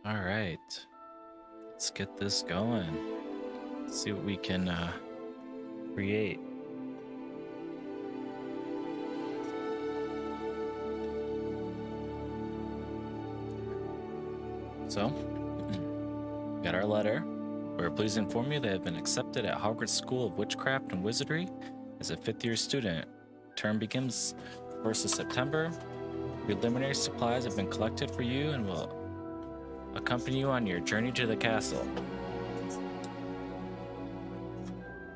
All right, let's get this going. Let's see what we can create. So, got our letter. We're pleased to inform you that I have been accepted at Hogwarts School of Witchcraft and Wizardry as a fifth-year student. Term begins 1st of September. Preliminary supplies have been collected for you and will accompany you on your journey to the castle.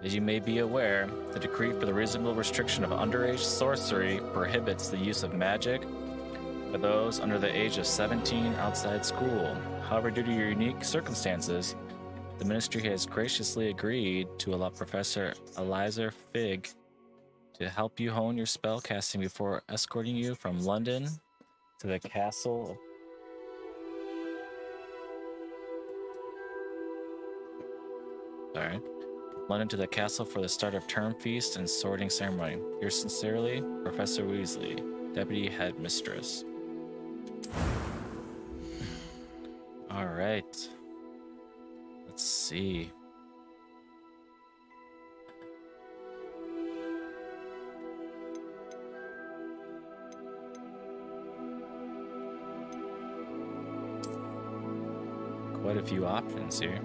As you may be aware, the decree for the reasonable restriction of underage sorcery prohibits the use of magic for those under the age of 17 outside school. However, due to your unique circumstances, the ministry has graciously agreed to allow Professor Eliza Fig to help you hone your spell casting before escorting you from London to the castle. London to the castle for the start of term feast and sorting ceremony. Yours sincerely, Professor Weasley, Deputy Headmistress. All right. Let's see. Quite a few options here.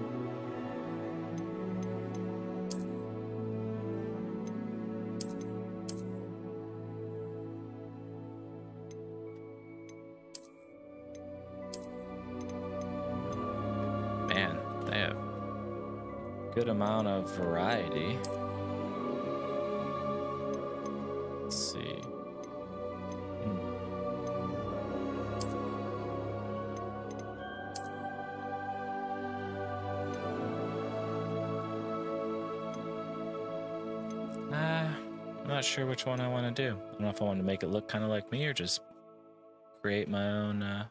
Man, they have good amount of variety. Let's see. I'm not sure which one I want to do. I don't know if I want to make it look kind of like me or just create my own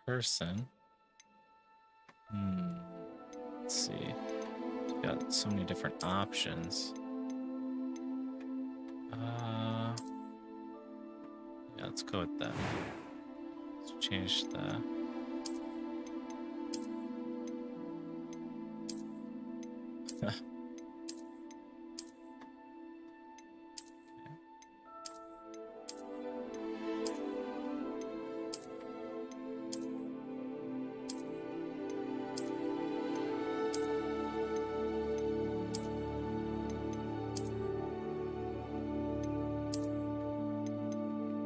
person. Let's see. Got so many different options. Yeah, let's go with that. Let's change the.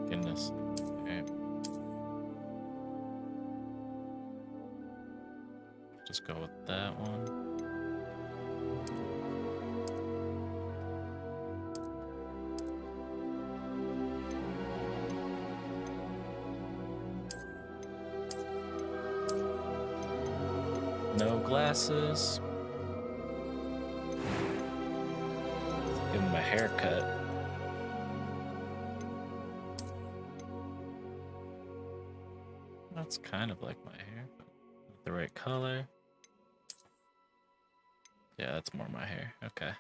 Goodness. Okay. Just go with that one. No glasses. Give him a haircut. That's kind of like my hair, but not the right color. Yeah, that's more my hair. Okay.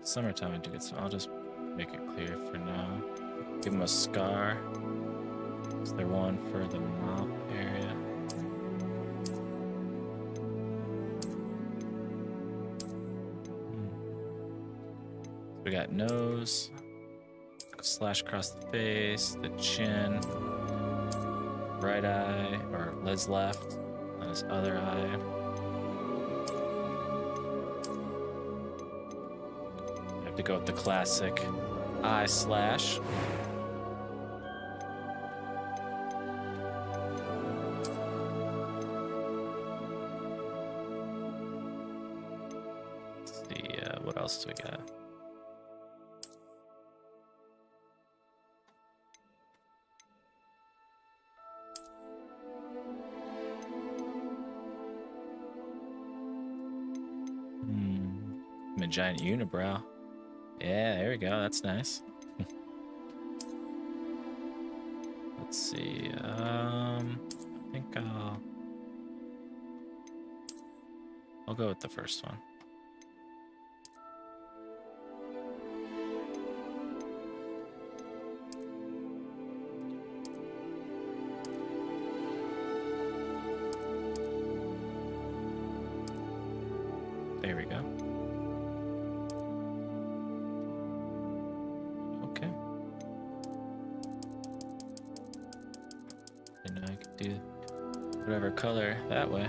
Summertime I do get some. I'll just make it clear for now. Give them a scar. Is there one for the mouth area? We got nose, slash across the face, the chin, right eye, or Liz left, on his other eye. I have to go with the classic eye slash. Let's see, what else do we got? I'm a giant unibrow. Yeah, there we go. That's nice. Let's see. I think I'll go with the first one. There we go. Okay. And I could do whatever color that way.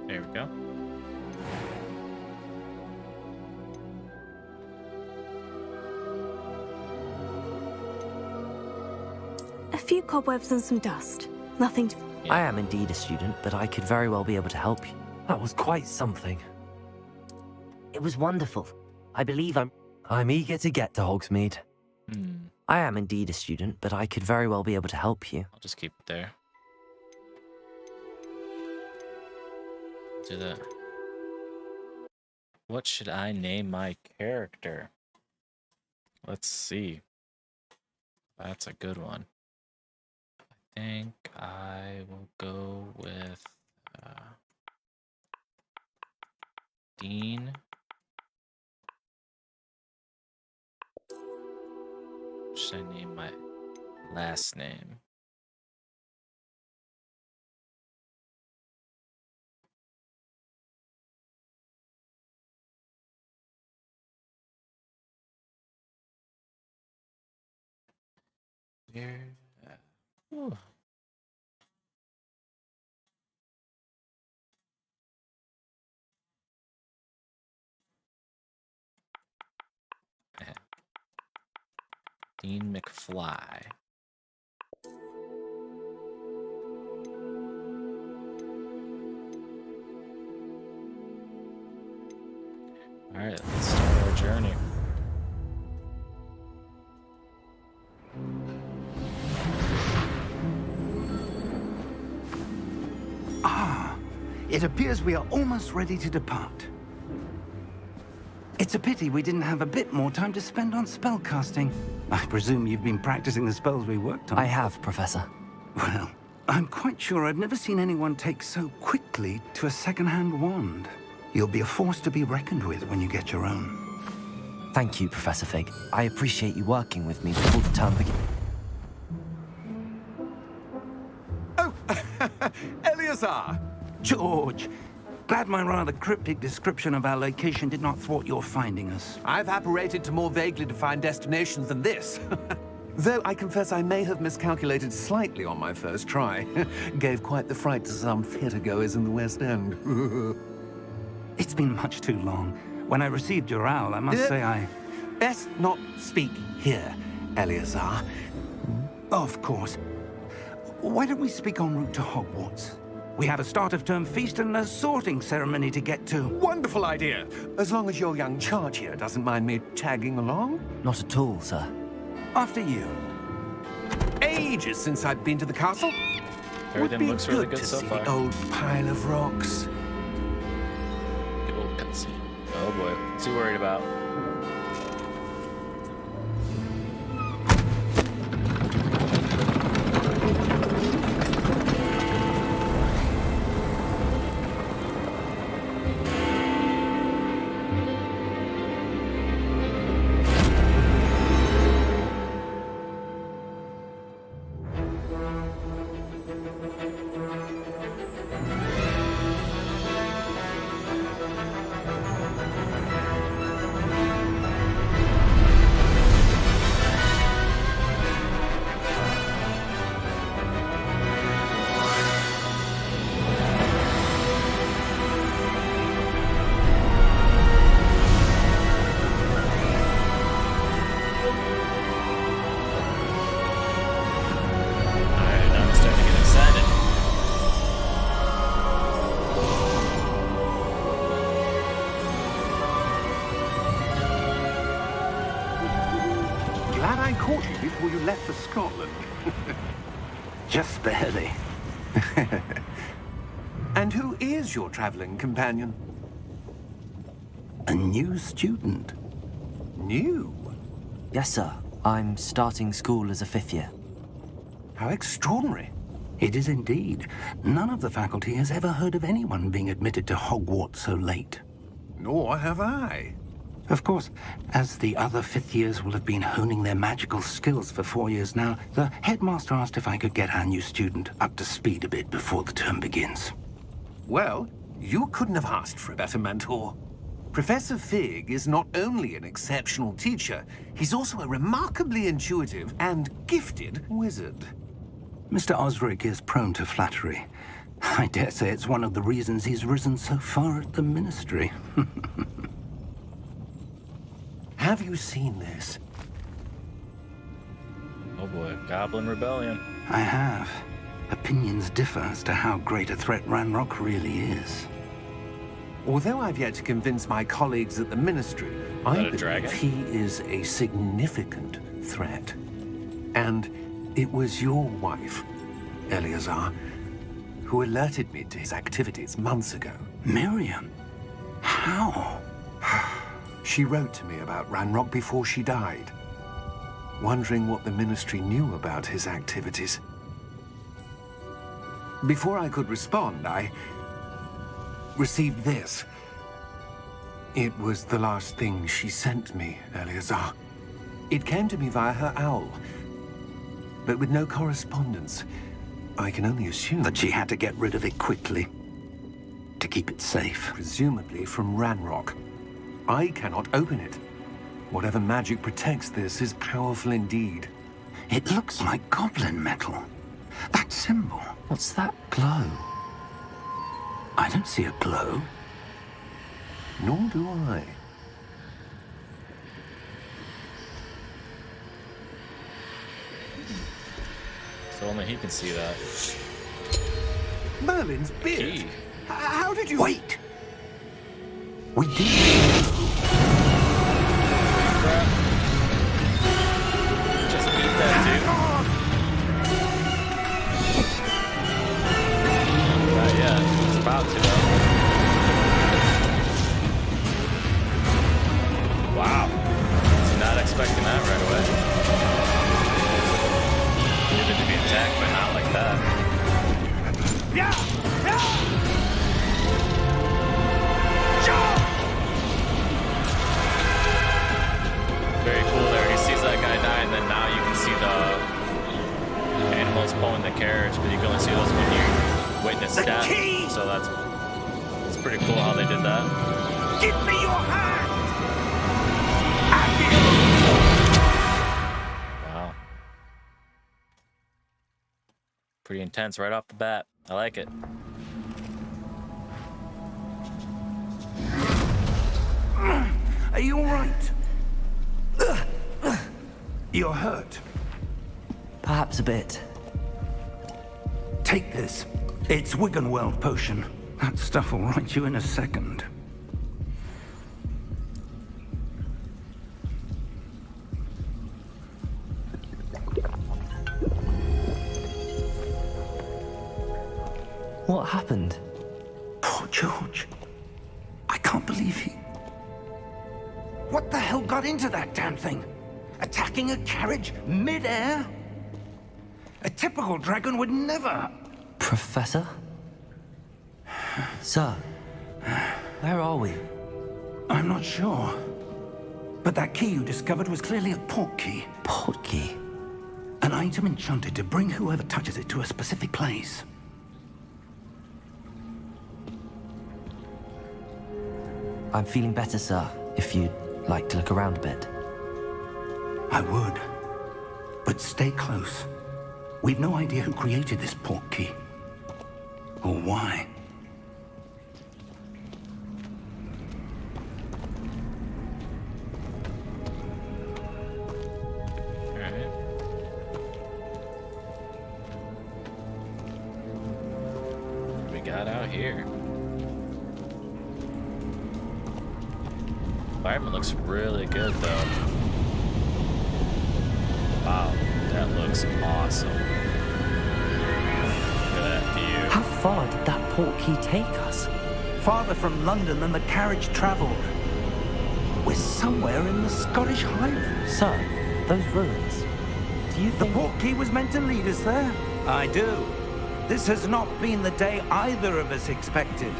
There we go. A few cobwebs and some dust. Nothing to... Yeah. I am indeed a student, but I could very well be able to help you. That was quite something. It was wonderful. I believe I'm eager to get to Hogsmeade. I am indeed a student, but I could very well be able to help you. I'll just keep it there. Do that. What should I name my character? Let's see. That's a good one. I think I will go with Dean. What should I name my last name? Here. Ooh. Dean McFly. All right, let's start our journey. It appears we are almost ready to depart. It's a pity we didn't have a bit more time to spend on spellcasting. I presume you've been practicing the spells we worked on. I have, Professor. Well, I'm quite sure I've never seen anyone take so quickly to a second-hand wand. You'll be a force to be reckoned with when you get your own. Thank you, Professor Fig. I appreciate you working with me before the term begins. Oh, Eleazar! George! Glad my rather cryptic description of our location did not thwart your finding us. I've apparated to more vaguely defined destinations than this. Though I confess I may have miscalculated slightly on my first try. Gave quite the fright to some theatergoers in the West End. It's been much too long. When I received your owl, I must say I... Best not speak here, Eleazar. Of course. Why don't we speak en route to Hogwarts? We have a start-of-term feast and a sorting ceremony to get to. Wonderful idea! As long as your young charge here doesn't mind me tagging along. Not at all, sir. After you. Ages since I've been to the castle. Everything looks really good to so see far. the old pile of rocks. Good old cutscene. Oh boy, what's he worried about? Glad I caught you before you left for Scotland. Just barely. And who is your traveling companion? A new student. New? Yes, sir. I'm starting school as a 5th year. How extraordinary. It is indeed. None of the faculty has ever heard of anyone being admitted to Hogwarts so late. Nor have I. Of course, as the other 5th years will have been honing their magical skills for 4 years now, the headmaster asked if I could get our new student up to speed a bit before the term begins. Well, you couldn't have asked for a better mentor. Professor Fig is not only an exceptional teacher, he's also a remarkably intuitive and gifted wizard. Mr. Osric is prone to flattery. I dare say it's one of the reasons he's risen so far at the Ministry. Have you seen this? Oh boy, Goblin Rebellion. I have. Opinions differ as to how great a threat Ranrock really is. Although I've yet to convince my colleagues at the Ministry, I that a believe dragon? he is a significant threat. And it was your wife, Eleazar, who alerted me to his activities months ago. Miriam? How? She wrote to me about Ranrock before she died, wondering what the Ministry knew about his activities. Before I could respond, I received this. It was the last thing she sent me, Eleazar. It came to me via her owl, but with no correspondence. I can only assume That she had to get rid of it quickly. To keep it safe. presumably from Ranrock. I cannot open it. Whatever magic protects this is powerful indeed. It looks like goblin metal. That symbol. What's that glow? I don't see a glow. Nor do I. So only he can see that. Merlin's beard! Key. How did you... Wait! We did. Crap. Just eat that, dude. Not yet. It's about to, though. Wow. Was not expecting that right away. Needed to be attacked, but not like that. Very cool there. He sees that guy die, and then now you can see the animals pulling the carriage, but you can only see those when you witness death. So that's pretty cool how they did that. Give me your hand! Wow. Pretty intense right off the bat. I like it. Are you all right? You're hurt. Perhaps a bit. Take this. It's Wiggenweld potion. That stuff will right you in a second. What happened? Poor George. I can't believe he... What the hell got into that damn thing? Attacking a carriage mid-air? A typical dragon would never... Professor? Sir, where are we? I'm not sure. But that key you discovered was clearly a port key. Port key. An item enchanted to bring whoever touches it to a specific place. I'm feeling better, sir, if you'd like to look around a bit. I would. But stay close. We've no idea who created this port key. Or why. Alright. What we got out here? Environment looks really good, though. Wow, that looks awesome. Look at that view. How far did that portkey take us? Farther from London than the carriage travelled. We're somewhere in the Scottish Highlands. Sir, those ruins. Do you The think... portkey was meant to lead us there? I do. This has not been the day either of us expected.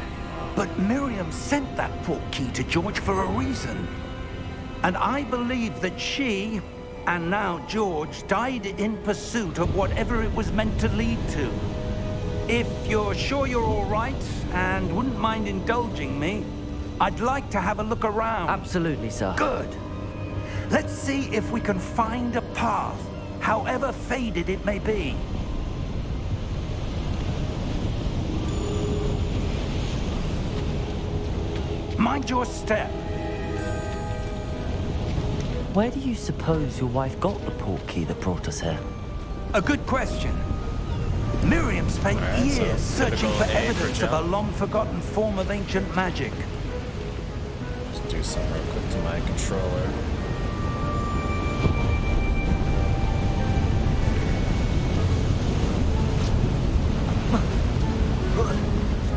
But Miriam sent that portkey to George for a reason. And I believe that she, and now George, died in pursuit of whatever it was meant to lead to. If you're sure you're all right, and wouldn't mind indulging me, I'd like to have a look around. Absolutely, sir. Good. Let's see if we can find a path, however faded it may be. Mind your step. Where do you suppose your wife got the portkey that brought us here? A good question. Miriam spent Alright, so years searching typical for A for evidence of a Joe. long-forgotten form of ancient magic. Just do something real quick to my controller.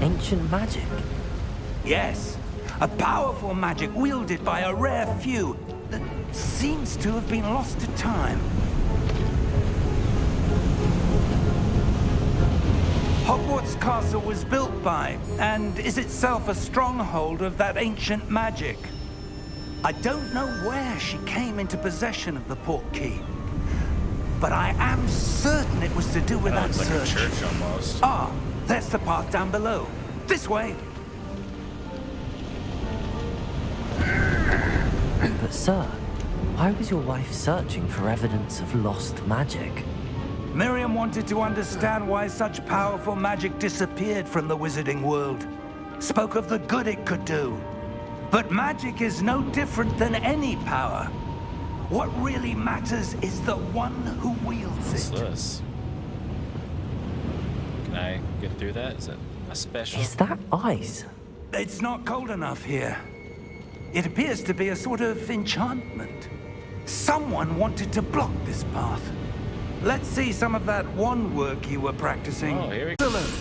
Ancient magic? Yes, a powerful magic wielded by a rare few that seems to have been lost to time. Hogwarts Castle was built by, and is itself a stronghold of that ancient magic. I don't know where she came into possession of the portkey, but I am certain it was to do with That that looks like a search. church almost. Ah, there's the path down below. This way. But sir, why was your wife searching for evidence of lost magic? Miriam wanted to understand why such powerful magic disappeared from the wizarding world. Spoke of the good it could do. But magic is no different than any power. What really matters is the one who wields What's it. this? Can I get through that? Is it a special? Is that ice? It's not cold enough here. It appears to be a sort of enchantment. Someone wanted to block this path. Let's see some of that wand work you were practicing. Oh, here we go. Excellent.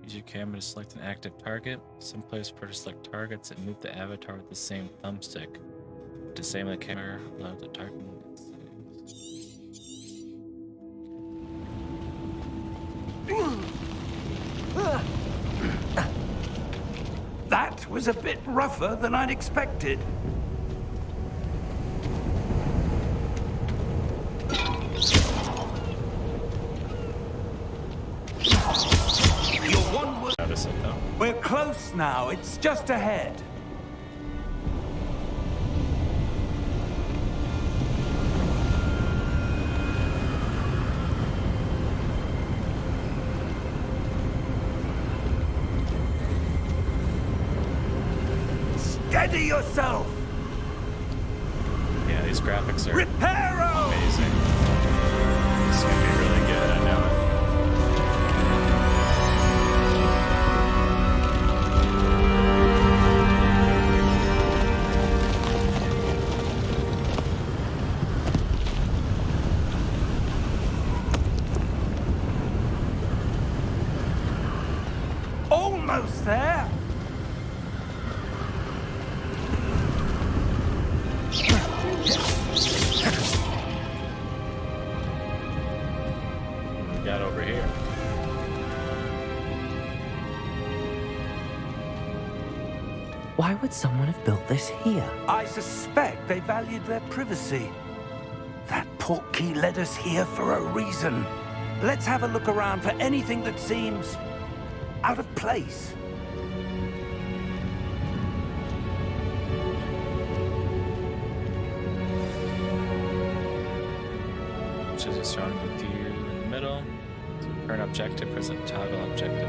Use your camera to select an active target. Someplace for to select targets and move the avatar with the same thumbstick. Disable the camera, allow the target. That was a bit rougher than I'd expected. Your one was... Notice it though. We're close now. It's just ahead. Steady yourself! Yeah, these graphics are Reparo! amazing. This is gonna be really good, I know it. Almost there! What we got over here? Why would someone have built this here? I suspect they valued their privacy. That portkey led us here for a reason. Let's have a look around for anything that seems out of place. Which is shown with you in the middle. So current objective, present toggle objective.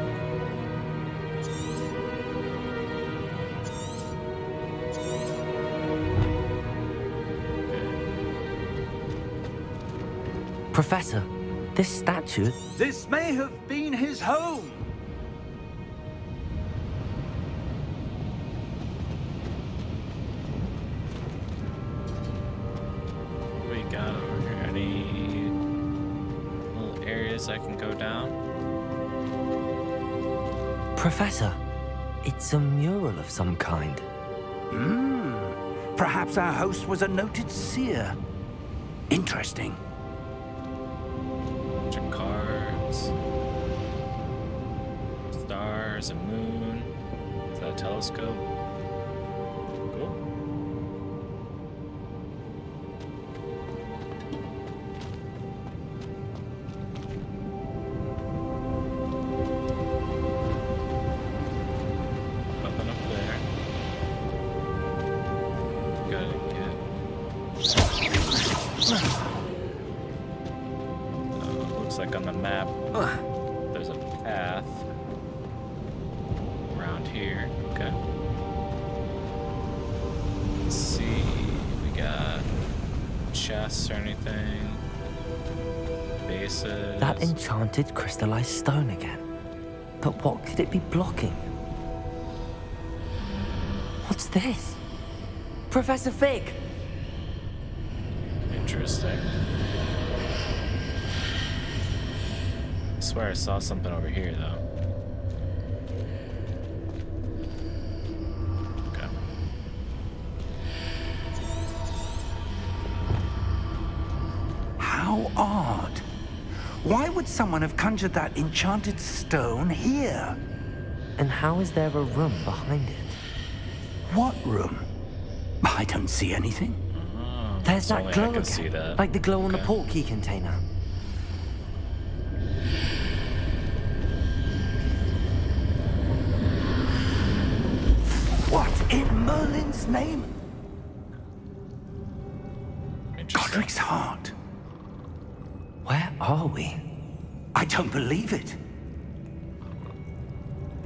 Professor, this statue... This may have been his home. What we got over here? Any little areas I can go down? Professor, it's a mural of some kind. Perhaps our host was a noted seer. Interesting. Bunch of cards. Stars, a moon. Is that a telescope? Cool. Nothing up there. Gotta get. Looks like on the map there's a path around here. Okay. Let's see. We got chests or anything. Bases. That enchanted crystallized stone again. But what could it be blocking? What's this? Professor Fig! Interesting. I swear I saw something over here, though. Okay. How odd. Why would someone have conjured that enchanted stone here? And how is there a room behind it? What room? I don't see anything. There's that only I glow can again, see that. like the glow on the Okay. portkey container. What in Merlin's name? Interesting. Godric's heart. Where are we? I don't believe it.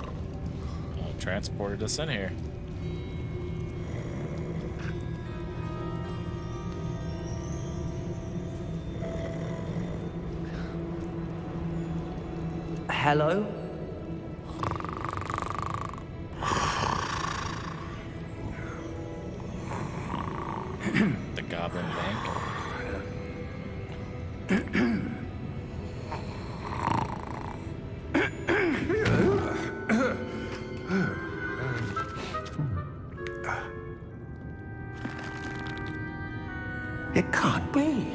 Oh, transported us in here. Hello? The Goblin Bank. It can't be.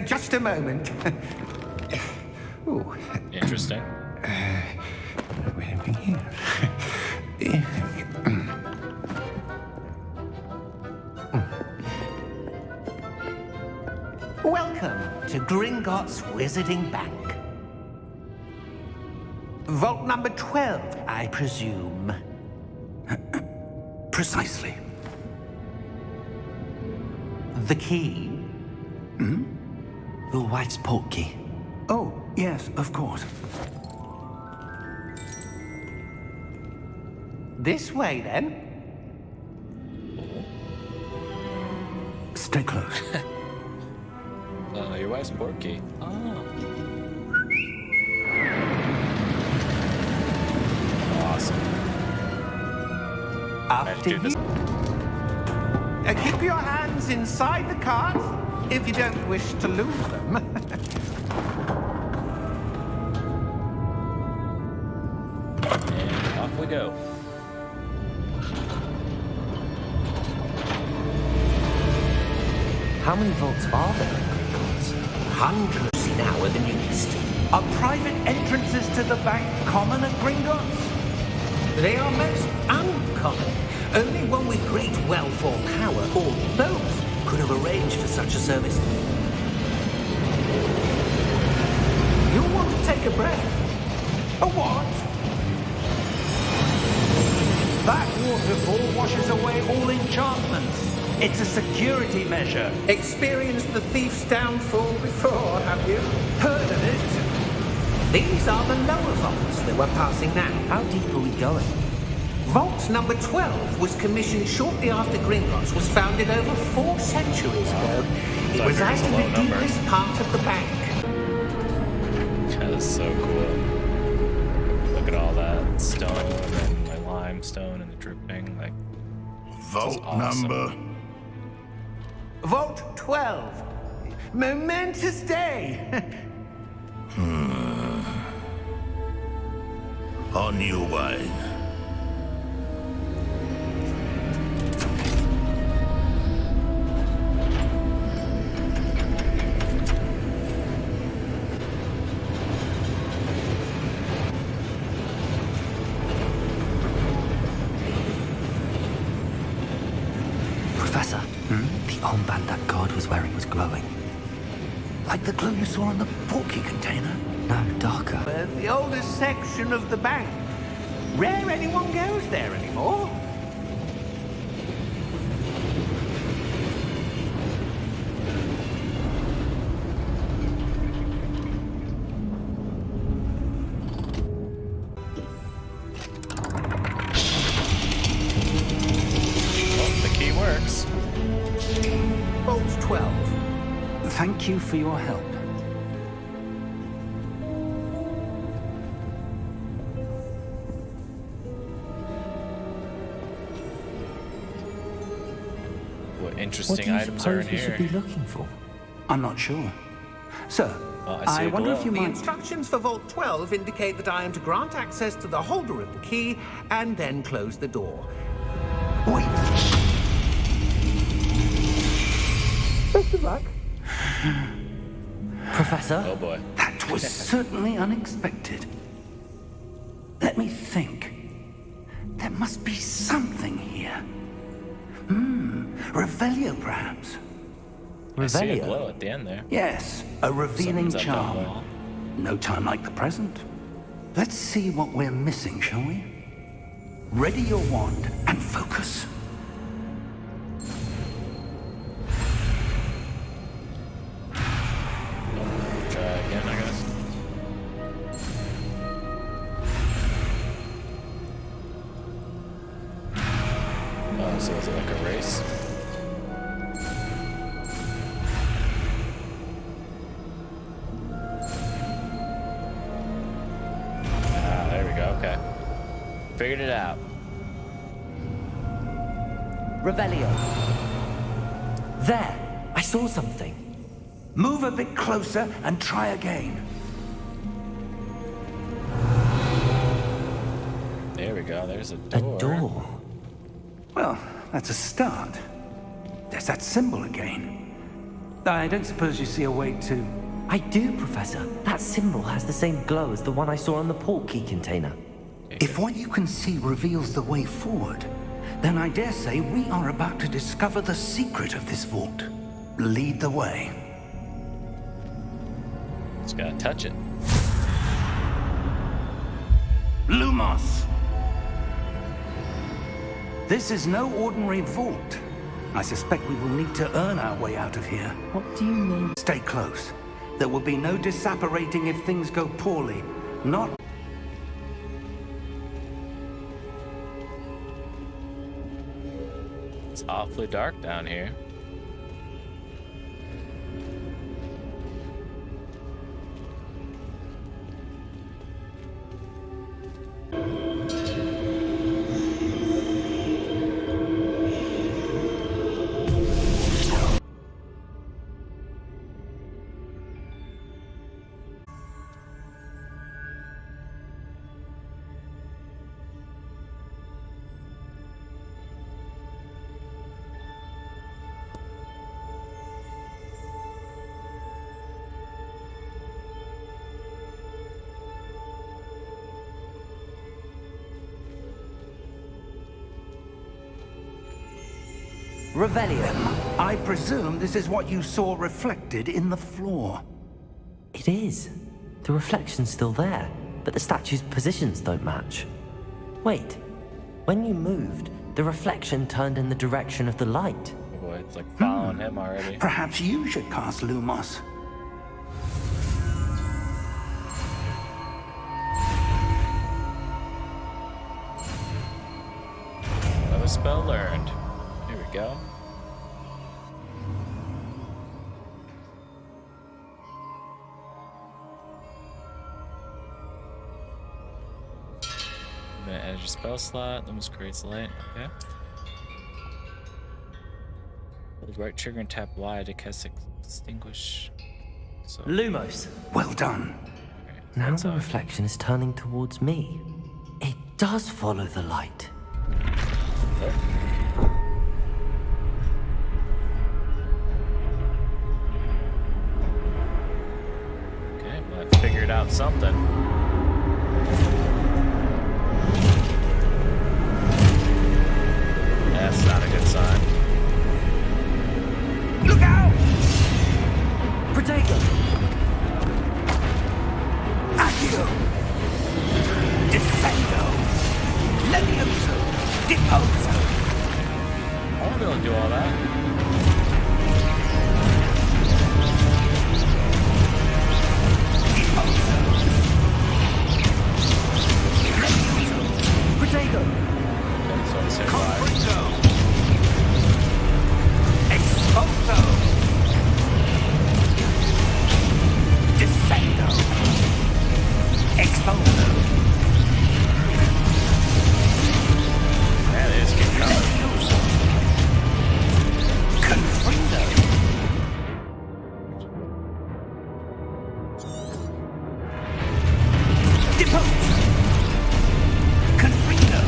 Just a moment. Ooh, Interesting. wait a minute. Welcome to Gringotts Wizarding Bank. Vault number 12, I presume. Precisely. The key? Your wife's portkey. Oh, yes, of course. This way, then. Stay close. Your wife's portkey. Oh. Awesome. After do this. you. Keep your hands inside the cart if you don't wish to lose them. And off we go. How many vaults are there in Gringotts? Hundreds now at the newest. Are private entrances to the bank common at Gringotts? They are most uncommon. Only one with great wealth or power, or both, could have arranged for such a service. You'll want to take a breath. A what? That waterfall washes away all enchantments. It's a security measure. Experienced the thief's downfall before, have you? Heard of it? These are the lower vaults that we're passing now. How deep are we going? Vault number 12 was commissioned shortly after Gringotts was founded over 4 centuries ago. It I resides figured in it's a the low number. deepest part of the bank. That is so cool. Look at all that stone and the limestone and the dripping. Like, Vault awesome. number. Vault 12. Momentous day. On your way. Professor, the armband that guard was wearing was glowing. Like the glue you saw on the porky container? No, darker. The oldest section of the bank. Rare anyone goes there anymore. Well, the key works. Vault 12. Thank you for your help. What What interesting do you items are in suppose we here? should be looking for? I'm not sure. Sir, Oh, I see a wonder glow. if you The might... instructions for Vault 12 indicate that I am to grant access to the holder of the key and then close the door. Wait! Best of luck. Professor? Oh boy. That was certainly unexpected. Let me think. There must be something here. Revelio, perhaps? I see a Revelio? glow at the end there. Yes, a revealing Something's up that charm. wall. No time like the present. Let's see what we're missing, shall we? Ready your wand and focus. Try again, I guess. Oh, so is it like a race? Ah, there we go, okay. Figured it out. Revelio. There! I saw something. Move a bit closer and try again. There we go, there's a A door. door. Well, that's a start. There's that symbol again. I don't suppose you see a way to... I do, Professor. That symbol has the same glow as the one I saw on the port key container. If what you can see reveals the way forward, then I dare say we are about to discover the secret of this vault. Lead the way. Just gotta touch it. Lumos! This is no ordinary vault. I suspect we will need to earn our way out of here. What do you mean? Stay close. There will be no disapparating if things go poorly. Not... It's awfully dark down here. Revelio. I presume this is what you saw reflected in the floor. It is. The reflection's still there, but the statue's positions don't match. Wait. When you moved, the reflection turned in the direction of the light. Oh boy, it's like following him already. Perhaps you should cast Lumos. Another spell learned. Here we go. I'm gonna add your spell slot. Lumos creates light. Okay. Hold right trigger and tap Y to cast extinguish. So Lumos. Well done. okay. Now That's the all. reflection is turning towards me. does follow the light. Okay, well, I figured out something. That's not a good sign. Look out! Protego! Accio! Descendo! Levioso! Deposo! I won't be able to do all that. Deposo! Levioso! Protego! Okay, so I'll say five. Comprendo! Exposo! Descendo! Exposo! Man, they just keep coming. Confrindo! Deposo! Confrindo!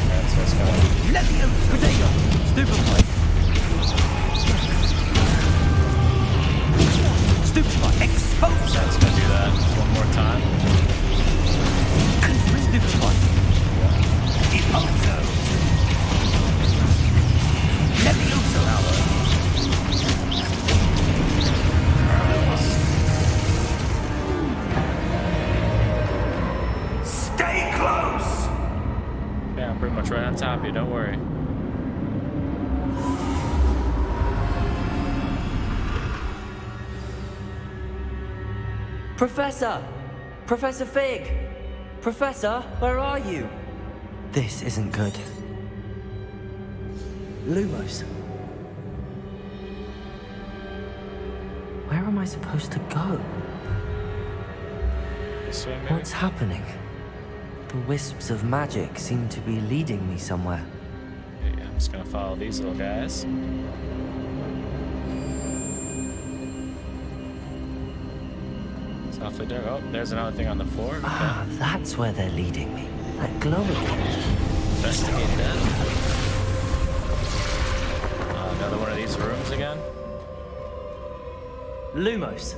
That's what's going. Levioso! Protego! Stupefy! Stupefy! Exposo! That's gonna do that one more time. Stupefy! Deposo! Levioso! Stay close! Yeah, I'm pretty much right on top of you. Don't worry. Professor! Professor Fig! Professor, where are you? This isn't good. Lumos. Where am I supposed to go? This way, maybe? What's happening? The wisps of magic seem to be leading me somewhere. Yeah, I'm just gonna follow these little guys. Softly there. Oh, there's another thing on the floor. Okay. Ah, that's where they're leading me. That glowing thing. Investigate that. Another one of these rooms again. Lumos.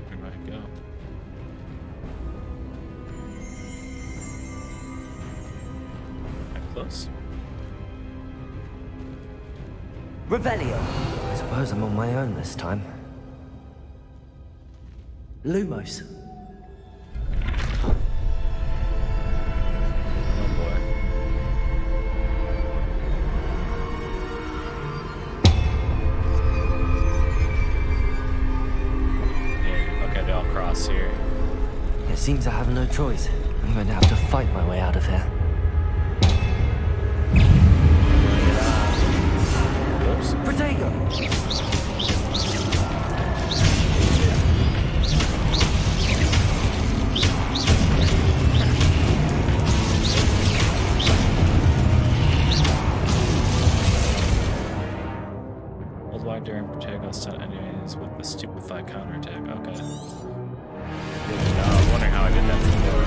Where do I go? Am I close? Revelio. I suppose I'm on my own this time. Lumos. Oh boy. Yeah, okay, they all cross here. It seems I have no choice. I'm going to have to fight my way out of here. Oops. Protego! Hold Y during Protego stun enemies with the stupefy counterattack. Okay. I was wondering how I did that before.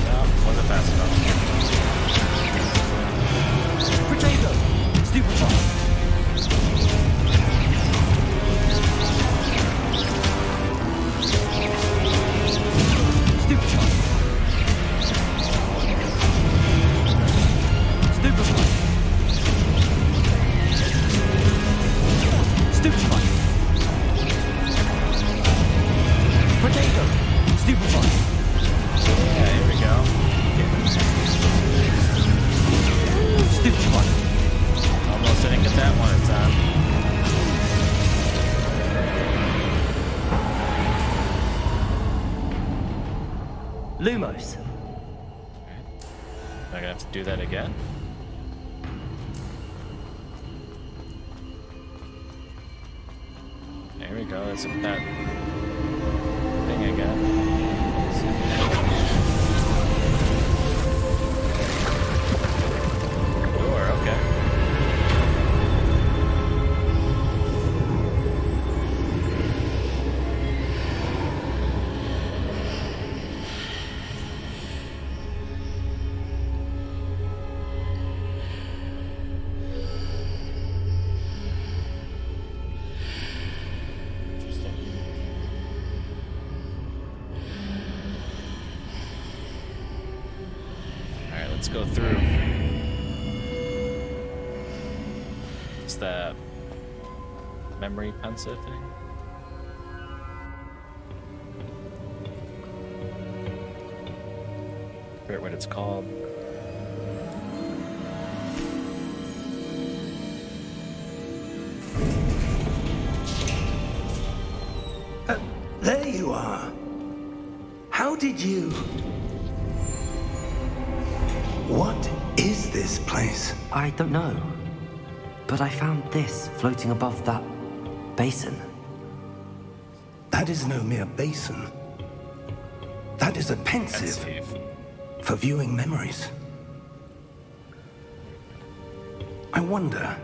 No, wasn't fast enough. Protego! Stupefy! Stupefy! Stupefy! Stupefy! Protego! Stupefy! Yeah, here we go. Stupefy! Almost didn't get that one in time. Lumos. Am I gonna have to do that again? There we go. That's that thing again. let's go through. It's that memory pensive thing. I forget what it's called. There you are. How did you... What is this place? I don't know. But I found this floating above that basin. That is no mere basin. That is a pensive for viewing memories. I wonder...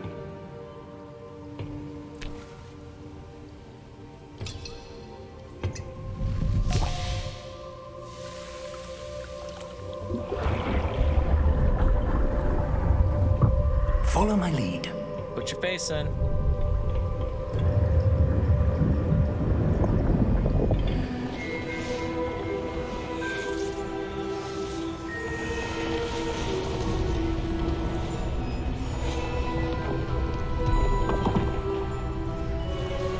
Follow my lead. Put your face in.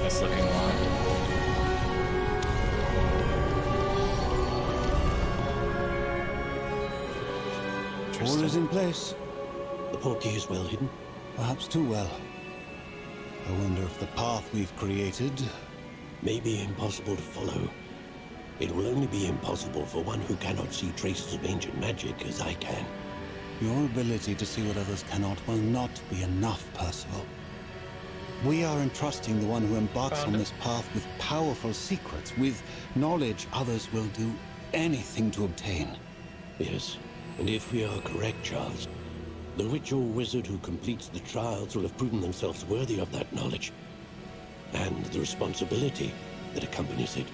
Nice looking one. All is in place. The portkey is well hidden. Perhaps too well. I wonder if the path we've created may be impossible to follow. It will only be impossible for one who cannot see traces of ancient magic as I can. Your ability to see what others cannot will not be enough, Percival. We are entrusting the one who embarks on this path with powerful secrets, with knowledge others will do anything to obtain. Yes, and if we are correct, Charles, the witch or wizard who completes the trials will have proven themselves worthy of that knowledge, and the responsibility that accompanies it.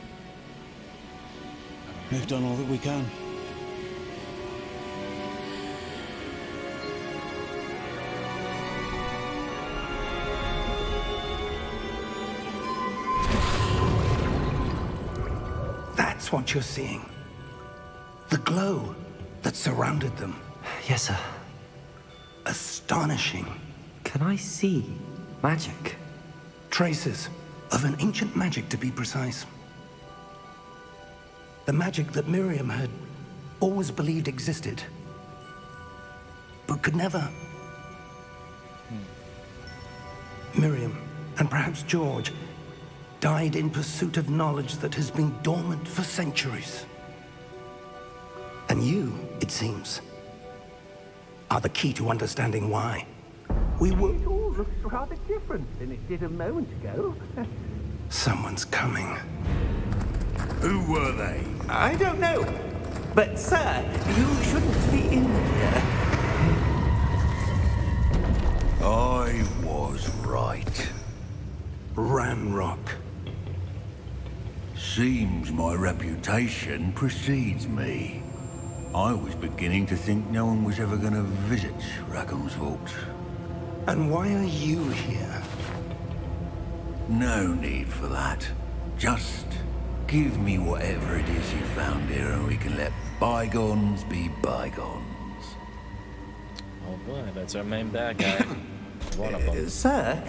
We've done all that we can. That's what you're seeing. The glow that surrounded them. Yes, sir. Astonishing. Can I see magic? Traces of an ancient magic, to be precise. The magic that Miriam had always believed existed, but could never. Miriam, and perhaps George, died in pursuit of knowledge that has been dormant for centuries. And you, it seems, are the key to understanding why. We were... It all looks rather different than it did a moment ago. Someone's coming. Who were they? I don't know. But, sir, you shouldn't be in here. I was right. Ranrock. Seems my reputation precedes me. I was beginning to think no one was ever going to visit Rackham's vault. And why are you here? No need for that. Just give me whatever it is you found here and we can let bygones be bygones. Oh boy, that's our main bad guy. One of them. Sir,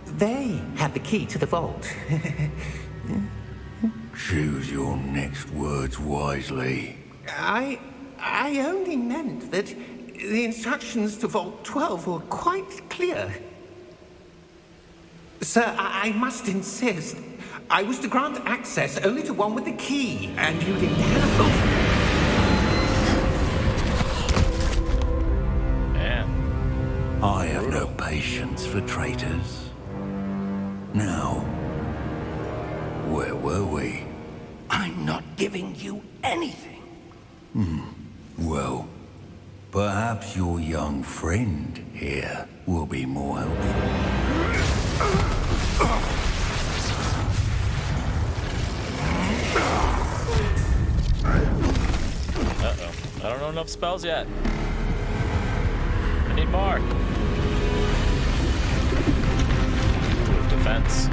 they have the key to the vault. Choose your next words wisely. I only meant that the instructions to Vault 12 were quite clear. Sir, I must insist. I was to grant access only to one with the key, and you didn't have Man. I have no patience for traitors. Now, where were we? I'm not giving you anything. Well, perhaps your young friend here will be more helpful. Uh-oh. I don't know enough spells yet. I need more. Defense.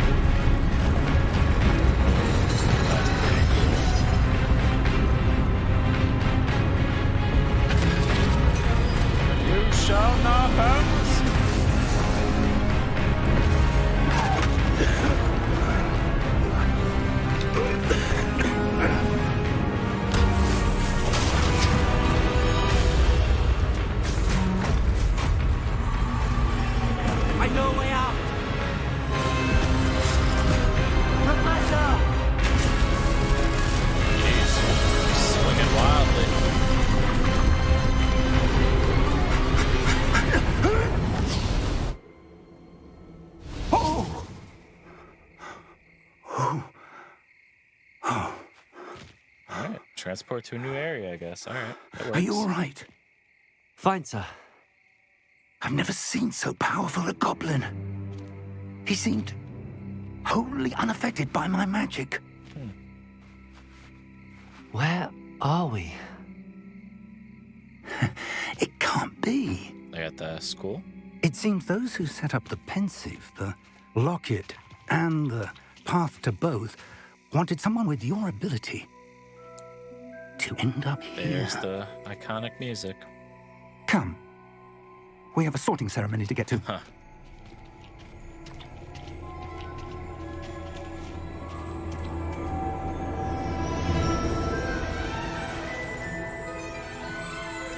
Transport to a new area, I guess. All right. That Are you works. all right? Fine, sir. I've never seen so powerful a goblin. He seemed wholly unaffected by my magic. Where are we? It can't be. They're at the school? It seems those who set up the pensive, the locket, and the path to both wanted someone with your ability to end up here. There's the iconic music. Come. We have a sorting ceremony to get to. Huh.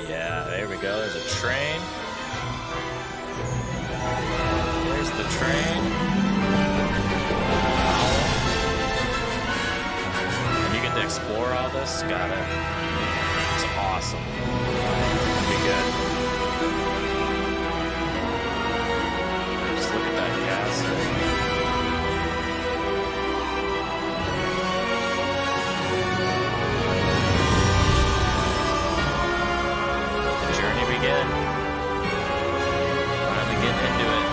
Yeah, there we go. There's a train. There's the train. And you get to explore all this. Got it. It's awesome. It'll be good. Just look at that castle. Begin. Finally getting into it.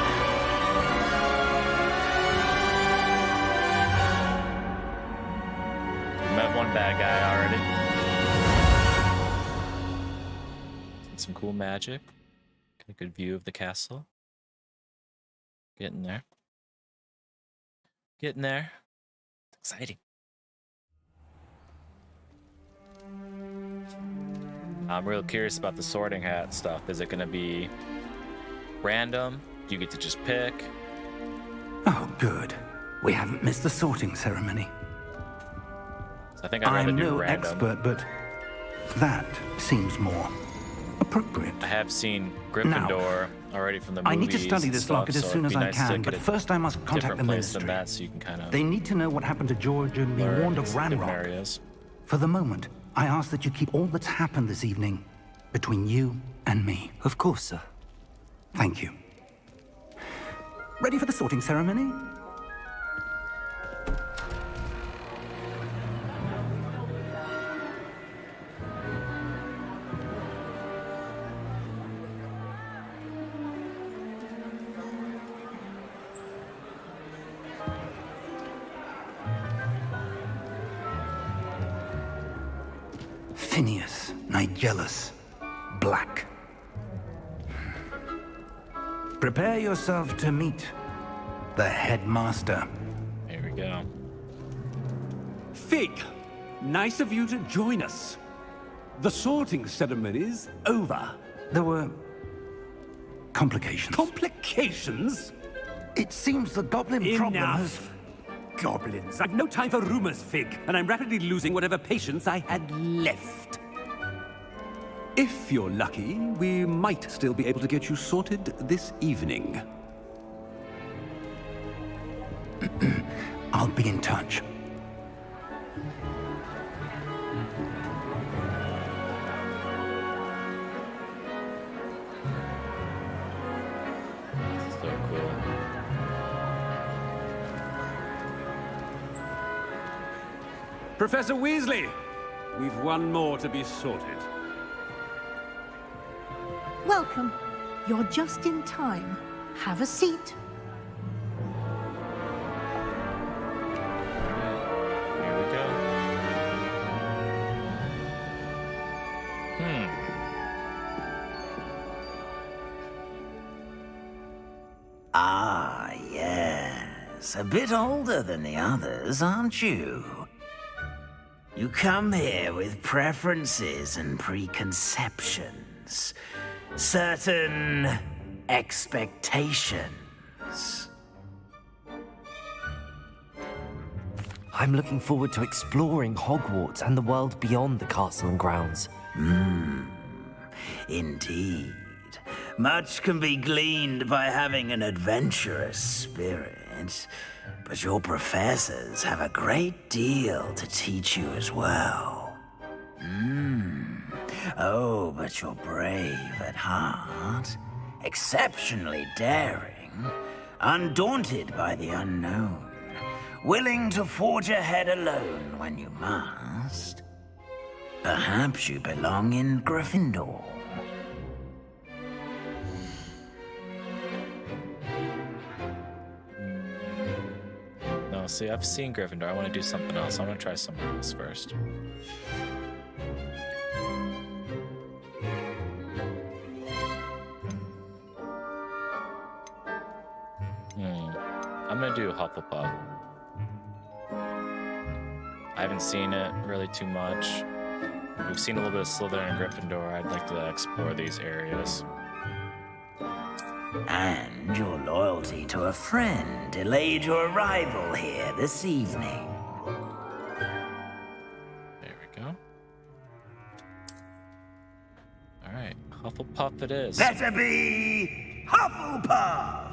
We met one bad guy already. Some cool magic. Got a good view of the castle. Getting there. Getting there. It's exciting. I'm real curious about the sorting hat stuff. Is it going to be random? Do you get to just pick? Oh, good. We haven't missed the sorting ceremony. I think I'd rather I'm do no random. expert, but that seems more appropriate. I have seen Gryffindor already from the movies. I need to study and this stuff, locket as so soon it'd as be I nice to can, get but a first I must contact different the place ministry. than that, so you can kind of They need to know what happened to George and be warned of different Ranrock. areas. For the moment, I ask that you keep all that's happened this evening between you and me. Of course, sir. Thank you. Ready for the sorting ceremony? Phineas, Nigellus, Black. Prepare yourself to meet the headmaster. Here we go. Fig, nice of you to join us. The sorting ceremony's over. There were complications. Complications? It seems the goblin problem has... Enough. Goblins. I've no time for rumors, Fig, and I'm rapidly losing whatever patience I had left. If you're lucky, we might still be able to get you sorted this evening. I'll be in touch. So cool. Professor Weasley, we've one more to be sorted. Welcome. You're just in time. Have a seat. Here we go. Ah, yes. A bit older than the others, aren't you? You come here with preferences and preconceptions. Certain expectations. I'm looking forward to exploring Hogwarts and the world beyond the castle and grounds. Indeed. Much can be gleaned by having an adventurous spirit, but your professors have a great deal to teach you as well. Oh, but you're brave at heart, exceptionally daring, undaunted by the unknown, willing to forge ahead alone when you must. Perhaps you belong in Gryffindor. No, see, I've seen Gryffindor. I want to do something else. I want to try something else first. I'm gonna do Hufflepuff. I haven't seen it really too much. We've seen a little bit of Slytherin and Gryffindor. I'd like to explore these areas. And your loyalty to a friend delayed your arrival here this evening. There we go. Alright, Hufflepuff it is. Better be Hufflepuff!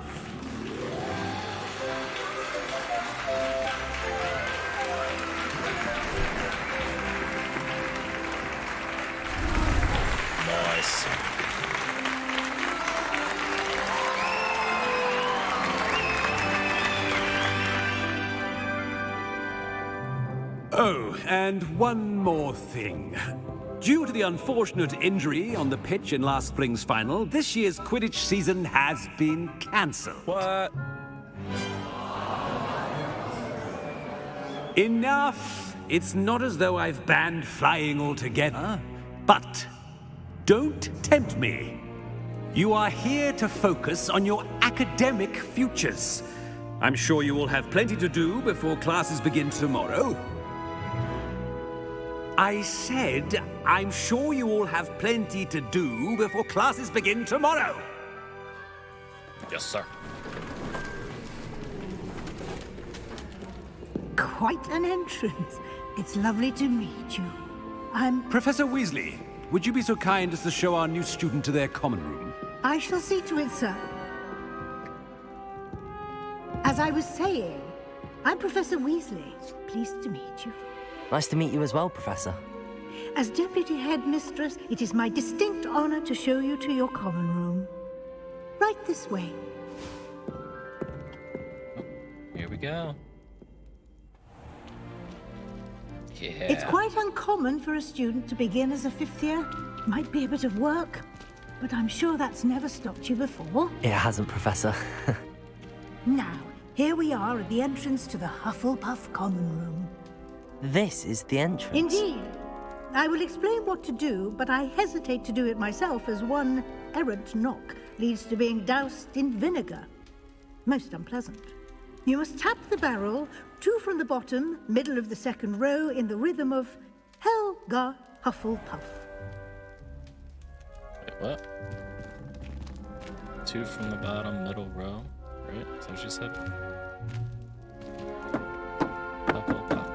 Nice. Oh, and one more thing. Due to the unfortunate injury on the pitch in last spring's final, this year's Quidditch season has been cancelled. What? Enough! It's not as though I've banned flying altogether. But don't tempt me. You are here to focus on your academic futures. I'm sure you will have plenty to do before classes begin tomorrow. I said, I'm sure you all have plenty to do before classes begin tomorrow. Yes, sir. Quite an entrance. It's lovely to meet you. I'm... Professor Weasley, would you be so kind as to show our new student to their common room? I shall see to it, sir. As I was saying, I'm Professor Weasley. Pleased to meet you. Nice to meet you as well, Professor. As Deputy Headmistress, it is my distinct honor to show you to your common room. Right this way. Here we go. Yeah. It's quite uncommon for a student to begin as a fifth year. Might be a bit of work, but I'm sure that's never stopped you before. It hasn't, Professor. Now, here we are at the entrance to the Hufflepuff common room. This is the entrance. Indeed. I will explain what to do, but I hesitate to do it myself as one errant knock leads to being doused in vinegar. Most unpleasant. You must tap the barrel, 2 from the bottom, middle of the second row, in the rhythm of Helga Hufflepuff. Wait, what? 2 from the bottom, middle row, right? Is that what you said? Hufflepuff.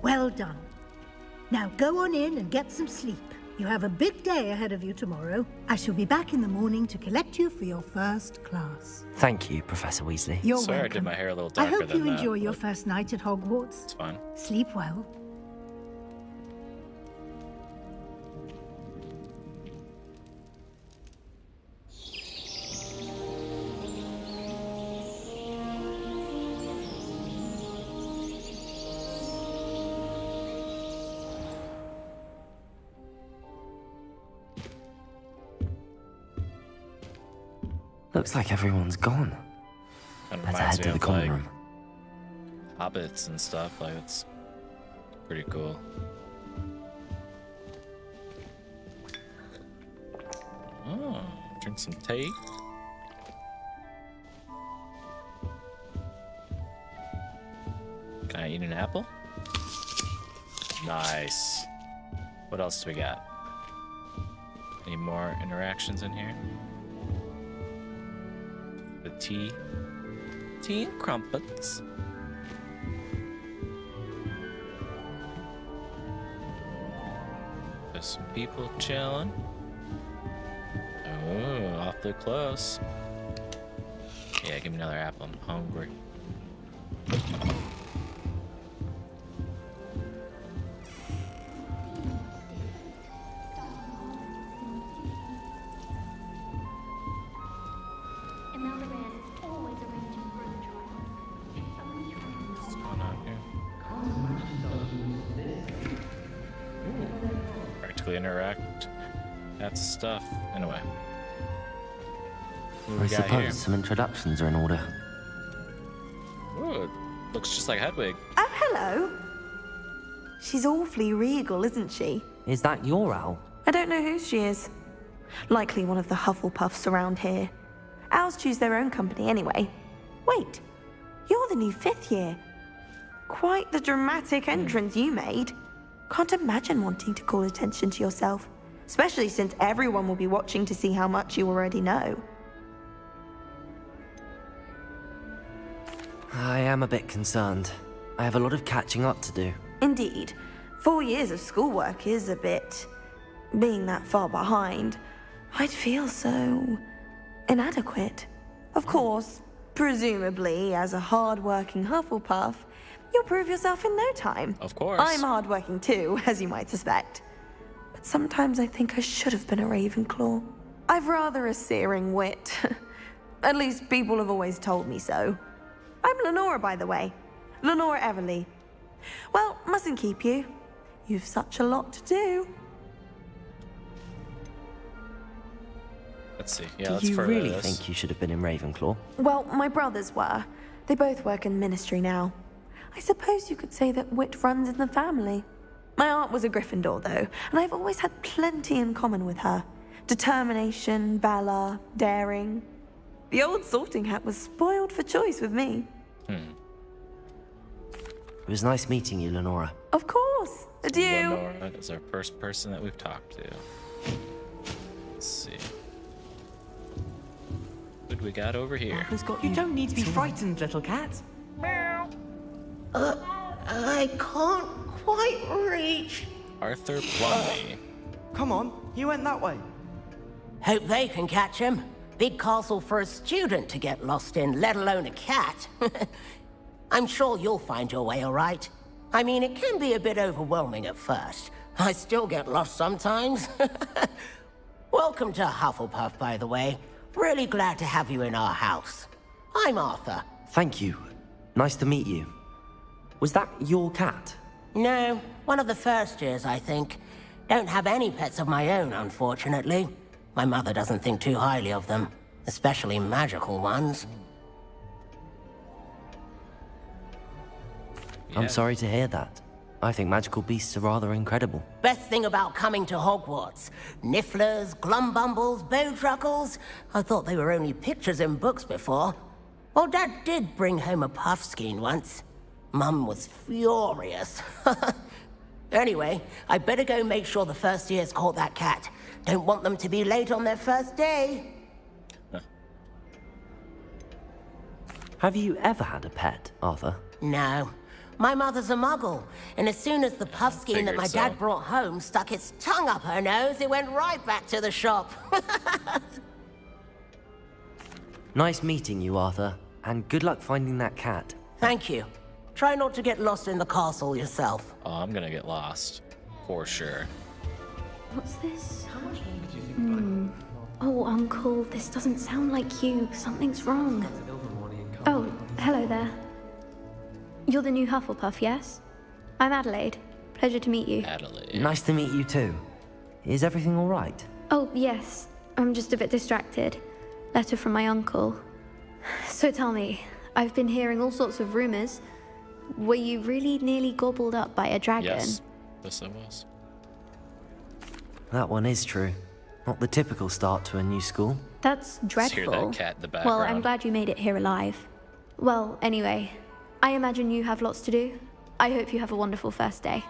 Well done. Now go on in and get some sleep. You have a big day ahead of you tomorrow. I shall be back in the morning to collect you for your first class. Thank you, Professor Weasley. You're Sorry, welcome. I did my hair a little I darker hope than you that, enjoy your but first night at Hogwarts. It's fine. Sleep well. Looks like everyone's gone. Kind of Let's reminds head me to the of common like room. hobbits and stuff. Like it's pretty cool. Oh, drink some tea. Can I eat an apple? Nice. What else do we got? Any more interactions in here? The tea. Tea and crumpets. There's some people chilling. Oh, awfully close. Yeah, give me another apple. I'm hungry. What's going on here? actually interact. That's stuff. Anyway. What do I we got suppose here? some introductions are in order. Ooh, it looks just like Hedwig. Oh, hello. She's awfully regal, isn't she? Is that your owl? I don't know who she is. Likely one of the Hufflepuffs around here. Owls choose their own company anyway. Wait, you're the new 5th year. Quite the dramatic entrance you made. Can't imagine wanting to call attention to yourself, especially since everyone will be watching to see how much you already know. I am a bit concerned. I have a lot of catching up to do. Indeed, 4 years of schoolwork is a bit... being that far behind, I'd feel so... inadequate. Of course, presumably, as a hard-working Hufflepuff, you'll prove yourself in no time. Of course. I'm hard-working too, as you might suspect. But sometimes I think I should have been a Ravenclaw. I've rather a searing wit. At least people have always told me so. I'm Lenora, by the way. Lenora Everly. Well, mustn't keep you. You've such a lot to do. Let's see. Yeah, Do let's you further really this. think you should have been in Ravenclaw? Well, my brothers were. They both work in the ministry now. I suppose you could say that wit runs in the family. My aunt was a Gryffindor, though, and I've always had plenty in common with her. Determination, valor, daring. The old sorting hat was spoiled for choice with me. It was nice meeting you, Lenora. Of course. Adieu. Lenora is our first person that we've talked to. Let's see. What do we got over here? You don't need to be frightened, little cat. I can't quite reach. Arthur Plumley. Come on, you went that way. Hope they can catch him. Big castle for a student to get lost in, let alone a cat. I'm sure you'll find your way all right. I mean, it can be a bit overwhelming at first. I still get lost sometimes. Welcome to Hufflepuff, by the way. Really glad to have you in our house. I'm Arthur. Thank you. Nice to meet you. Was that your cat? No, one of the first years, I think. Don't have any pets of my own, unfortunately. My mother doesn't think too highly of them, especially magical ones. I'm sorry to hear that. I think magical beasts are rather incredible. Best thing about coming to Hogwarts. Nifflers, Glumbumbles, Bowtruckles. I thought they were only pictures in books before. Well, Dad did bring home a Puffskein once. Mum was furious. Anyway, I better go make sure the first years caught that cat. Don't want them to be late on their first day. Have you ever had a pet, Arthur? No. My mother's a muggle, and as soon as the Puffskein that my dad so. brought home stuck its tongue up her nose, it went right back to the shop. Nice meeting you, Arthur. And good luck finding that cat. Thank you. Try not to get lost in the castle yourself. Oh, I'm gonna get lost. For sure. What's this? Oh, Uncle, this doesn't sound like you. Something's wrong. Oh, hello there. You're the new Hufflepuff, yes? I'm Adelaide. Pleasure to meet you. Adelaide. Nice to meet you too. Is everything all right? Oh, yes. I'm just a bit distracted. Letter from my uncle. So tell me, I've been hearing all sorts of rumors. Were you really nearly gobbled up by a dragon? Yes. Yes, I was. That one is true. Not the typical start to a new school. That's Just hear dreadful. that cat in the Well, I'm background. glad you made it here alive. Well, anyway, I imagine you have lots to do. I hope you have a wonderful first day.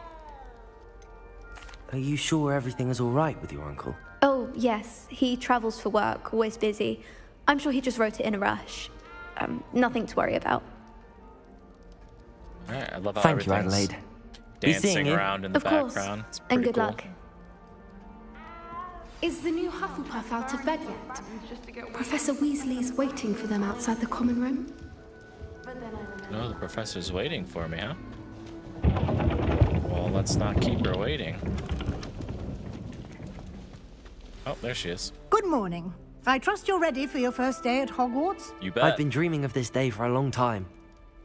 Are you sure everything is all right with your uncle? Oh, yes. He travels for work, always busy. I'm sure he just wrote it in a rush. Nothing to worry about. Alright, I love how Thank you, everything's Adelaide. Be seeing dancing you. around in the Of course. background. It's And pretty good cool. luck. Is the new Hufflepuff out of bed yet? Professor Weasley's waiting for them outside the common room. No, the professor's waiting for me, huh? Well, let's not keep her waiting. Oh, there she is. Good morning. I trust you're ready for your first day at Hogwarts? You bet. I've been dreaming of this day for a long time.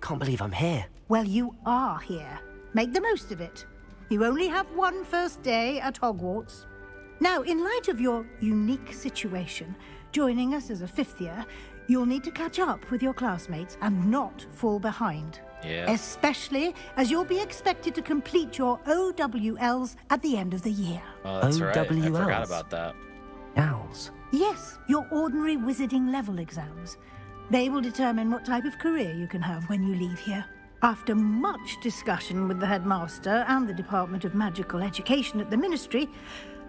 Can't believe I'm here. Well, you are here. Make the most of it. You only have one first day at Hogwarts. Now, in light of your unique situation, joining us as a fifth year, you'll need to catch up with your classmates and not fall behind. Yeah. Especially as you'll be expected to complete your OWLs at the end of the year. Oh, that's right. I forgot OWLs? about that. Owls. Yes, your ordinary wizarding level exams. They will determine what type of career you can have when you leave here. After much discussion with the headmaster and the Department of Magical Education at the Ministry,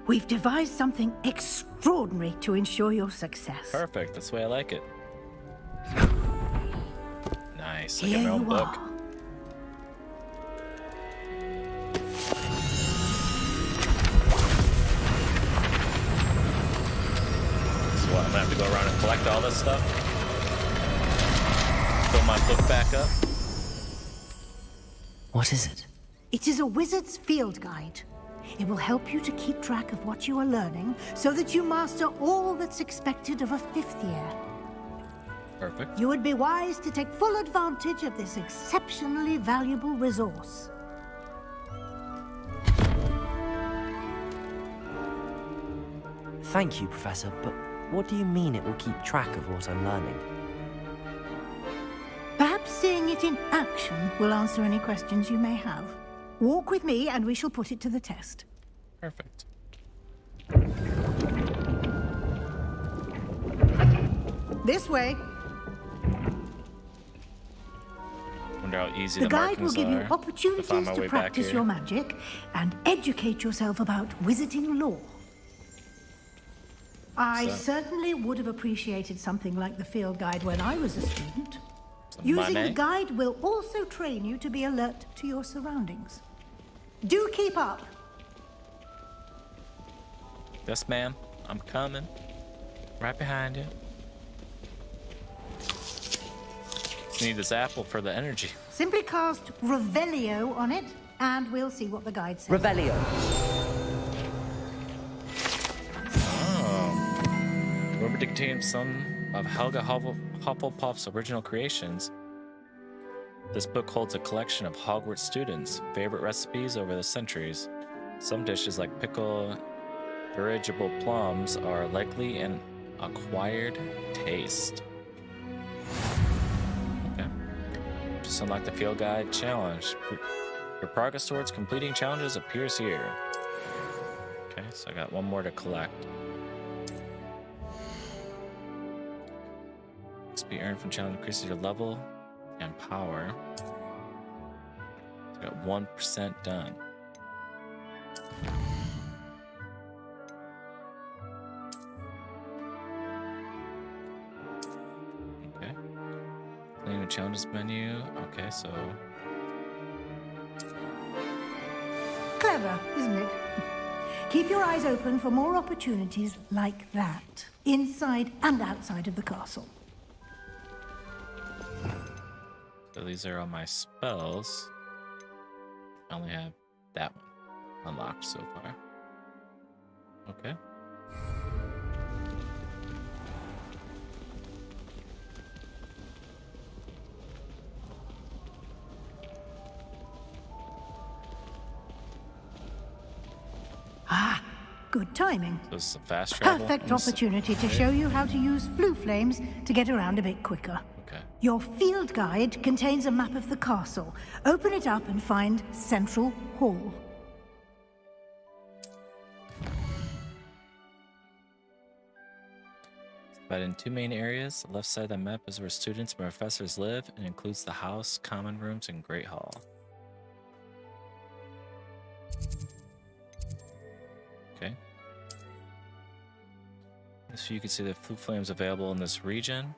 we've devised something extraordinary to ensure your success. Perfect. That's the way I like it. Nice. I Here get my own you book. are. So what, I'm gonna have to go around and collect all this stuff? Fill my book back up? What is it? It is a wizard's field guide. It will help you to keep track of what you are learning so that you master all that's expected of a fifth year. Perfect. You would be wise to take full advantage of this exceptionally valuable resource. Thank you, Professor, but what do you mean it will keep track of what I'm learning? Perhaps seeing it in action will answer any questions you may have. Walk with me and we shall put it to the test. Perfect. This way. Wonder how easy The the guide will markings give you are to find opportunities my to way back practice here. your magic and educate yourself about wizarding lore. I So- certainly would have appreciated something like the field guide when I was a student. Some Using the money. guide will also train you to be alert to your surroundings. Do keep up. Yes, ma'am. I'm coming. Right behind you. Just need this apple for the energy. Simply cast Revelio on it, and we'll see what the guide says. Revelio. Oh. Rumored to contain some of Helga Hufflepuff's original creations. This book holds a collection of Hogwarts students' favorite recipes over the centuries. Some dishes like pickle dirigible plums are likely an acquired taste. Okay. Just unlock the field guide challenge. Your progress towards completing challenges appears here. Okay, so I got one more to collect. XP earned from challenge increases your level and power. So I got 1% done. Okay. Clean the challenges menu. Okay, so Clever, isn't it? Keep your eyes open for more opportunities like that, inside and outside of the castle. So these are all my spells. I only have that one unlocked so far. Okay. Ah, good timing. So this is a fast travel. Perfect opportunity to show you how to use flue flames to get around a bit quicker. Okay. Your field guide contains a map of the castle. Open it up and find Central Hall. Divided in two main areas. The left side of the map is where students and professors live and includes the house, common rooms, and Great Hall. Okay. So you can see the flue flames available in this region.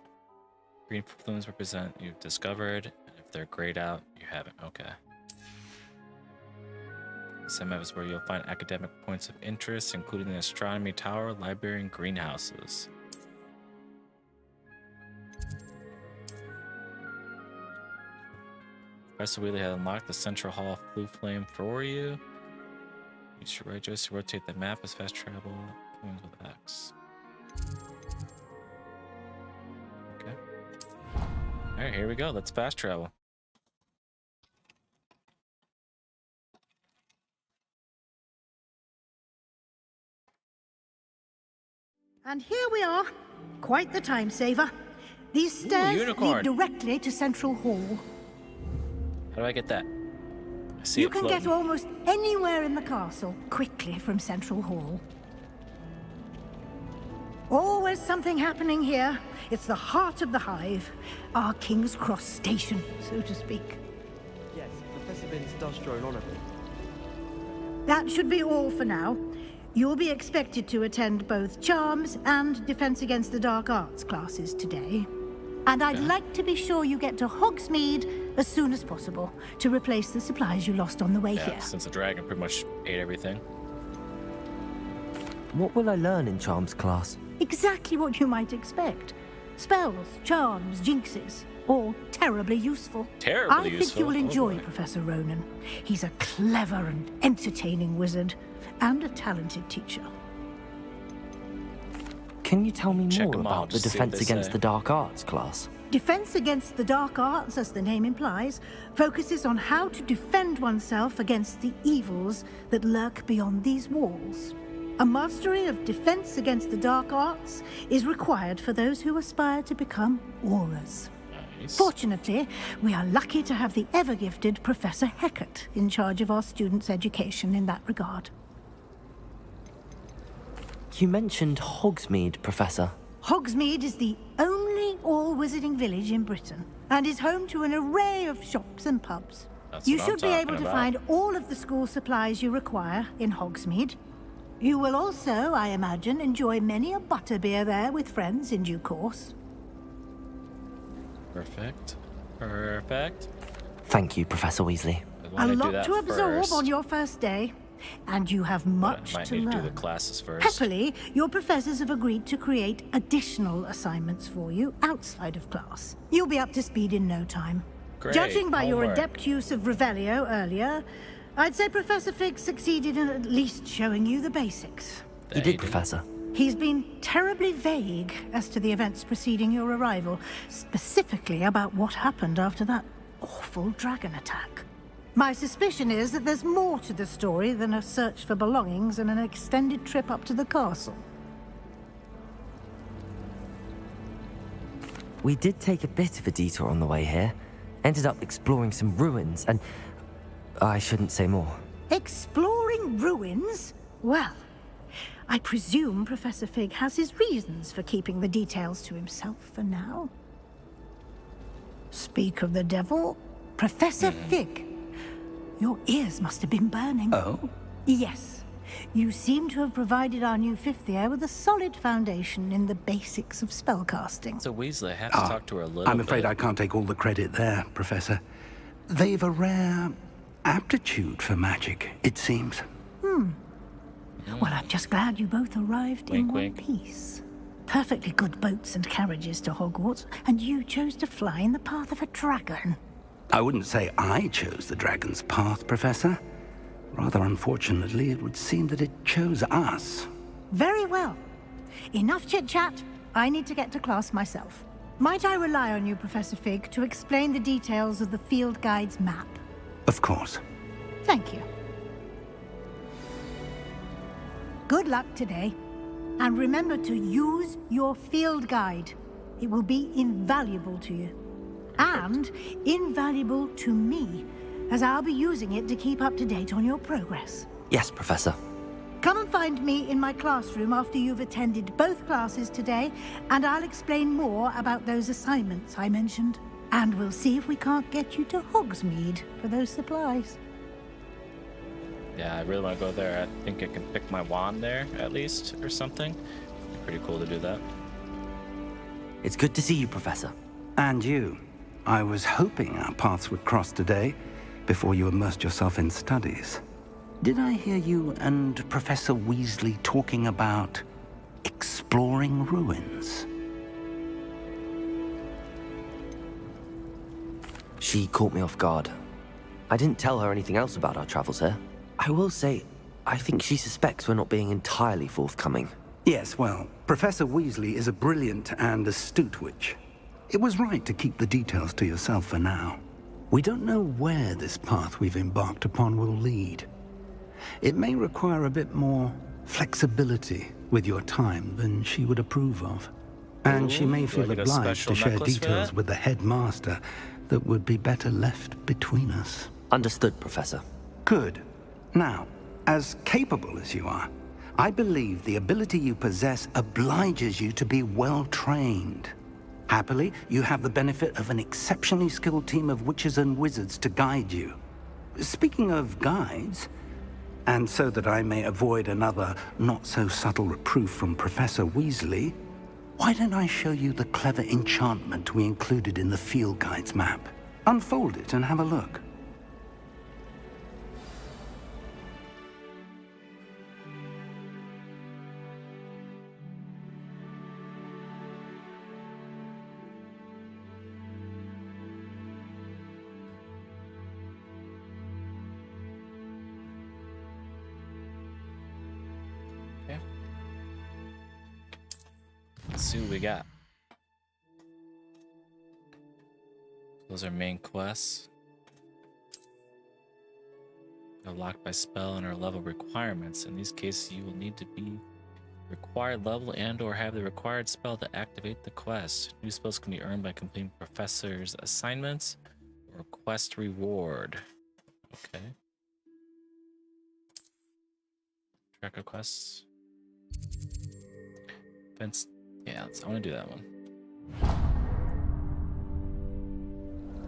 Green flames represent you've discovered, and if they're grayed out, you haven't. Okay. This map is where you'll find academic points of interest, including the astronomy tower, library, and greenhouses. Professor Wheatley has unlocked the Central Hall flue flame for you. Use your right joystick to rotate the map as fast travel. Flames with X. Okay. Alright, here we go. Let's fast travel. And here we are. Quite the time saver. These stairs lead directly to Central Hall. How do I get that? I see You it can floating. get almost anywhere in the castle quickly from Central Hall. Always something happening here. It's the heart of the hive. Our King's Cross station, so to speak. Yes, Professor Binns does drone on a bit. That should be all for now. You'll be expected to attend both Charms and Defense Against the Dark Arts classes today. And I'd like to be sure you get to Hogsmeade as soon as possible to replace the supplies you lost on the way here. Since the dragon pretty much ate everything. What will I learn in Charms class? Exactly what you might expect. Spells, charms, jinxes, all terribly useful. Terribly I think useful? you will enjoy boy. Professor Ronan. He's a clever and entertaining wizard, and a talented teacher. Can you tell me Check more 'em out, about the just see what Defense they Against say. the Dark Arts class? Defense Against the Dark Arts, as the name implies, focuses on how to defend oneself against the evils that lurk beyond these walls. A mastery of Defense Against the Dark Arts is required for those who aspire to become Aurors. Nice. Fortunately, we are lucky to have the ever-gifted Professor Hecat in charge of our students' education in that regard. You mentioned Hogsmeade, Professor. Hogsmeade is the only all-wizarding village in Britain, and is home to an array of shops and pubs. That's You what should I'm be able talking to about. find all of the school supplies you require in Hogsmeade. You will also, I imagine, enjoy many a butterbeer there with friends in due course. Perfect. Perfect. Thank you, Professor Weasley. I A wanna do lot that to absorb first, on your first day, and you have but much I might to need to do learn. the classes first. Happily, your professors have agreed to create additional assignments for you outside of class. You'll be up to speed in no time. Great, Judging by your homework. adept use of Revelio earlier, I'd say Professor Fig succeeded in at least showing you the basics. You did, Professor. He's been terribly vague as to the events preceding your arrival, specifically about what happened after that awful dragon attack. My suspicion is that there's more to the story than a search for belongings and an extended trip up to the castle. We did take a bit of a detour on the way here. Ended up exploring some ruins, and I shouldn't say more. Exploring ruins? Well, I presume Professor Fig has his reasons for keeping the details to himself for now. Speak of the devil, Professor Fig. Your ears must have been burning. Oh? Yes. You seem to have provided our new fifth year with a solid foundation in the basics of spellcasting. So Weasley, I have to talk to her a little I'm afraid bit. I can't take all the credit there, Professor. They've a rare aptitude for magic, it seems. Well, I'm just glad you both arrived in one piece. Perfectly good boats and carriages to Hogwarts, and you chose to fly in the path of a dragon. I wouldn't say I chose the dragon's path, Professor. Rather unfortunately, it would seem that it chose us. Very well. Enough chit-chat. I need to get to class myself. Might I rely on you, Professor Fig, to explain the details of the field guide's map? Of course. Thank you. Good luck today. And remember to use your field guide. It will be invaluable to you. And invaluable to me, as I'll be using it to keep up to date on your progress. Yes, Professor. Come and find me in my classroom after you've attended both classes today, and I'll explain more about those assignments I mentioned. And we'll see if we can't get you to Hogsmeade for those supplies. Yeah, I really want to go there. I think I can pick my wand there, at least, or something. Pretty cool to do that. It's good to see you, Professor. And you. I was hoping our paths would cross today, before you immersed yourself in studies. Did I hear you and Professor Weasley talking about exploring ruins? She caught me off guard. I didn't tell her anything else about our travels here. I will say, I think she suspects we're not being entirely forthcoming. Yes, well, Professor Weasley is a brilliant and astute witch. It was right to keep the details to yourself for now. We don't know where this path we've embarked upon will lead. It may require a bit more flexibility with your time than she would approve of. And she may do I feel get a obliged special to share necklace for details that? with the headmaster that would be better left between us. Understood, Professor. Good. Now, as capable as you are, I believe the ability you possess obliges you to be well trained. Happily, you have the benefit of an exceptionally skilled team of witches and wizards to guide you. Speaking of guides, and so that I may avoid another not-so-subtle reproof from Professor Weasley, why don't I show you the clever enchantment we included in the field guide's map? Unfold it and have a look. Okay. Let's see what we got. Those are main quests. They're locked by spell and or level requirements. In these cases, you will need to be required level and or have the required spell to activate the quest. New spells can be earned by completing professor's assignments or quest reward. Okay. Tracker quests. Fence. Yeah, I want to do that one.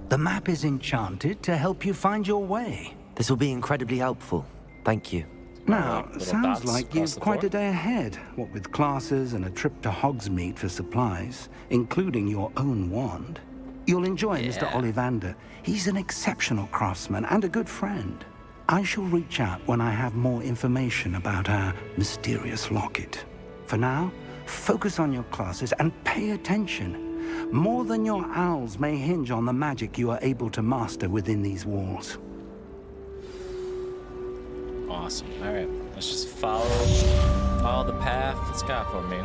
The map is enchanted to help you find your way. This will be incredibly helpful. Thank you. Now, Little sounds dots like across you've the quite a floor. day ahead, what with classes and a trip to Hogsmeade for supplies, including your own wand. You'll enjoy Mr. Ollivander. He's an exceptional craftsman and a good friend. I shall reach out when I have more information about our mysterious locket. For now, focus on your classes and pay attention. More than your owls may hinge on the magic you are able to master within these walls. Awesome. All right, let's just follow the path it's got for me.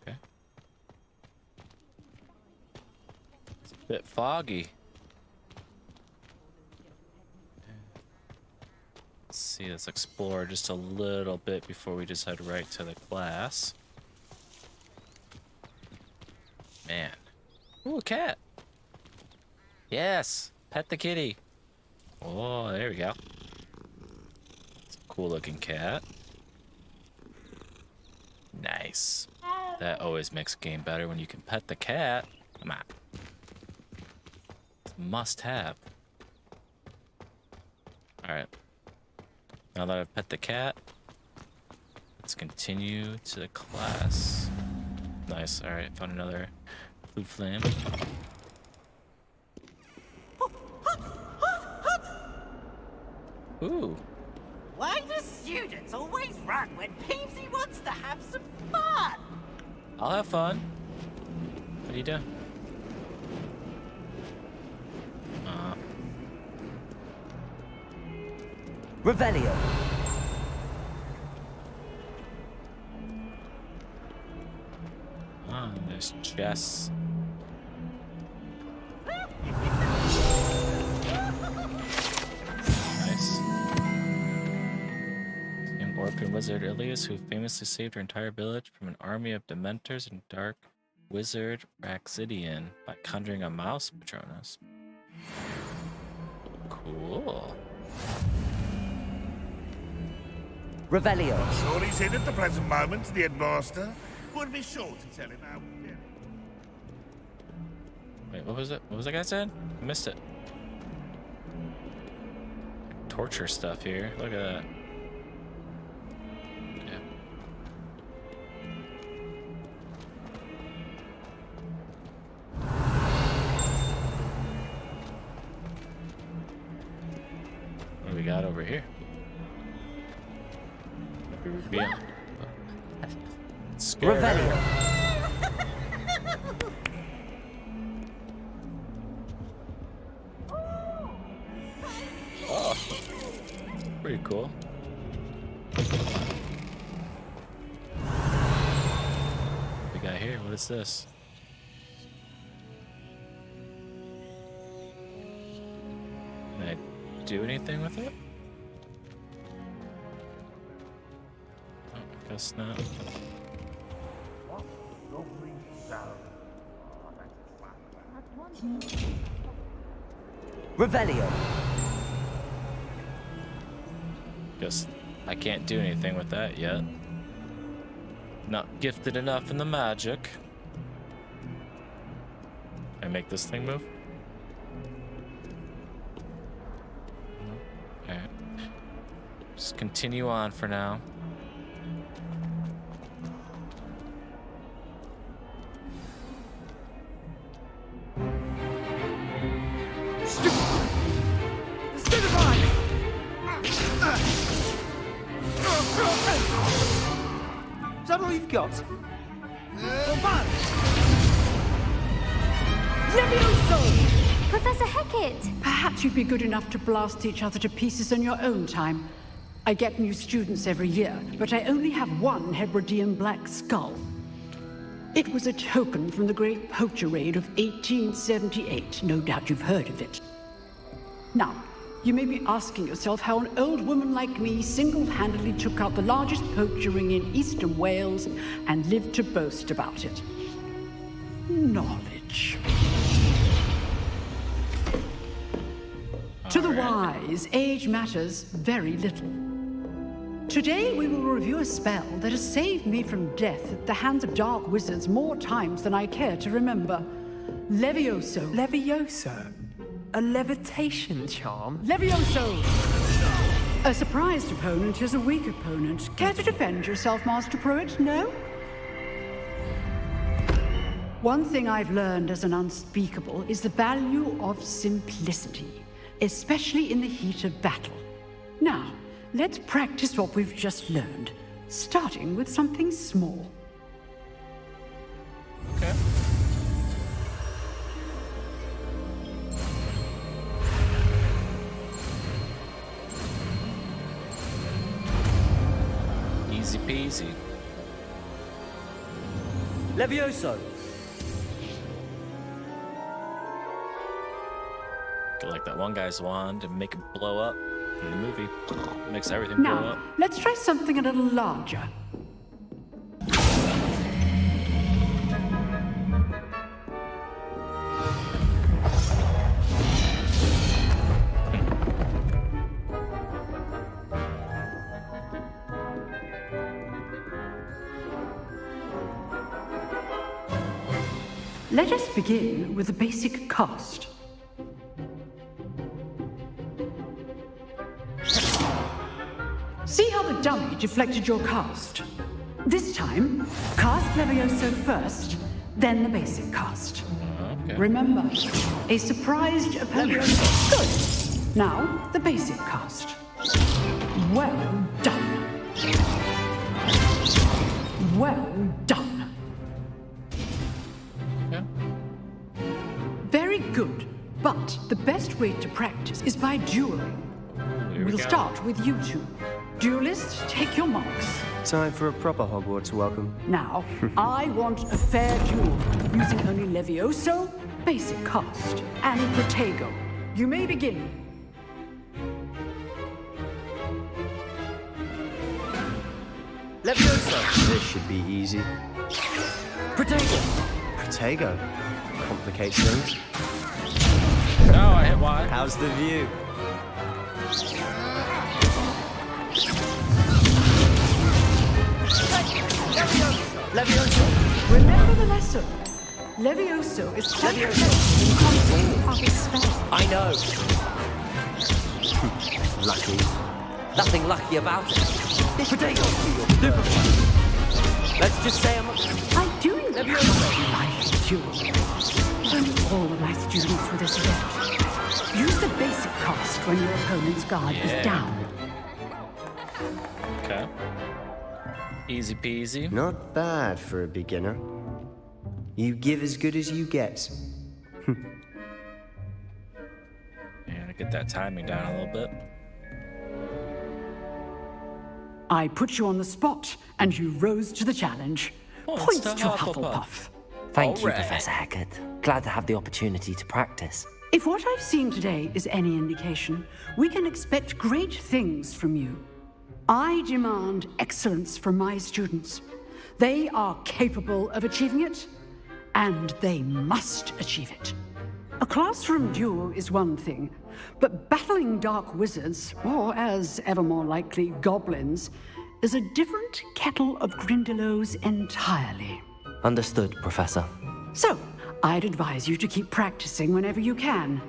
Okay. It's a bit foggy. Let's see, let's explore just a little bit before we just head right to the class. Man. Ooh, a cat. Yes, pet the kitty. Oh, there we go. It's a cool looking cat. Nice. That always makes a game better when you can pet the cat. Come on. It's a must have. Alright. Now that I've pet the cat, let's continue to the class. Nice. All right, found another blue flame. Ooh. Why do students always run when Peasy wants to have some fun? I'll have fun. What are you doing? Revelio. Ah, there's Jess. Nice. Young orphan wizard Ilias, who famously saved her entire village from an army of Dementors and dark wizard Raxidian by conjuring a mouse Patronus. Cool. Revelio. Sure he's in at the present moment, the headmaster. Would be sure to tell him how. Wait, what was it? What was that guy said? I missed it. Torture stuff here. Look at that. Okay. What do we got over here? Maybe we're being scared. Oh, pretty cool. What is this? Can I do anything with it? Oh, I guess not. Revelio. Guess I can't do anything with that yet. Not gifted enough in the magic. Can I make this thing move? No. Alright. Just continue on for now. Is that all you've got? Professor Hecat! Perhaps you'd be good enough to blast each other to pieces on your own time. I get new students every year, but I only have one Hebridean black skull. It was a token from the Great Poacher Raid of 1878. No doubt you've heard of it. Now, you may be asking yourself how an old woman like me single-handedly took out the largest poacher ring in eastern Wales and lived to boast about it. Knowledge. To the wise, age matters very little. Today we will review a spell that has saved me from death at the hands of dark wizards more times than I care to remember. Levioso. Levioso? A levitation charm? Levioso! A surprised opponent is a weak opponent. Care to defend yourself, Master Pruitt? No? One thing I've learned as an unspeakable is the value of simplicity, especially in the heat of battle. Now, let's practice what we've just learned, starting with something small. Okay. Easy peasy. Levioso. Get like that one guy's wand and make it blow up in the movie. Makes everything blow Now, up. let's try something a little larger. Let us begin with the basic cast. See how the dummy deflected your cast? This time, cast Levioso first, then the basic cast. Okay. Remember, a surprised opponent. Good. Now, the basic cast. Well done. Well done. Yeah. Very good. But the best way to practice is by dueling. Here we We'll go. start with you two. Duelists, take your marks. Time for a proper Hogwarts welcome. Now, I want a fair duel, using only Levioso, basic cast, and Protego. You may begin. Levioso! This should be easy. Protego. Protego. Complicates things. No, I hit Y. How's the view? Levioso! Remember the lesson. Levioso is quite effective in control of his spell. I know. Lucky. Nothing lucky about it. Protego. Let's just say I do Levioso. like duel. Learn all of my students for this event. Use the basic cast when your opponent's guard is down. Okay. Easy peasy. Not bad for a beginner. You give as good as you get. And get that timing down a little bit. I put you on the spot, and you rose to the challenge. Points Points to to Hufflepuff. Hufflepuff. Thank you, right. Professor Hecat. Glad to have the opportunity to practice. If what I've seen today is any indication, we can expect great things from you. I demand excellence from my students. They are capable of achieving it, and they must achieve it. A classroom duel is one thing, but battling dark wizards, or as ever more likely, goblins, is a different kettle of Grindylows entirely. Understood, Professor. So, I'd advise you to keep practicing whenever you can.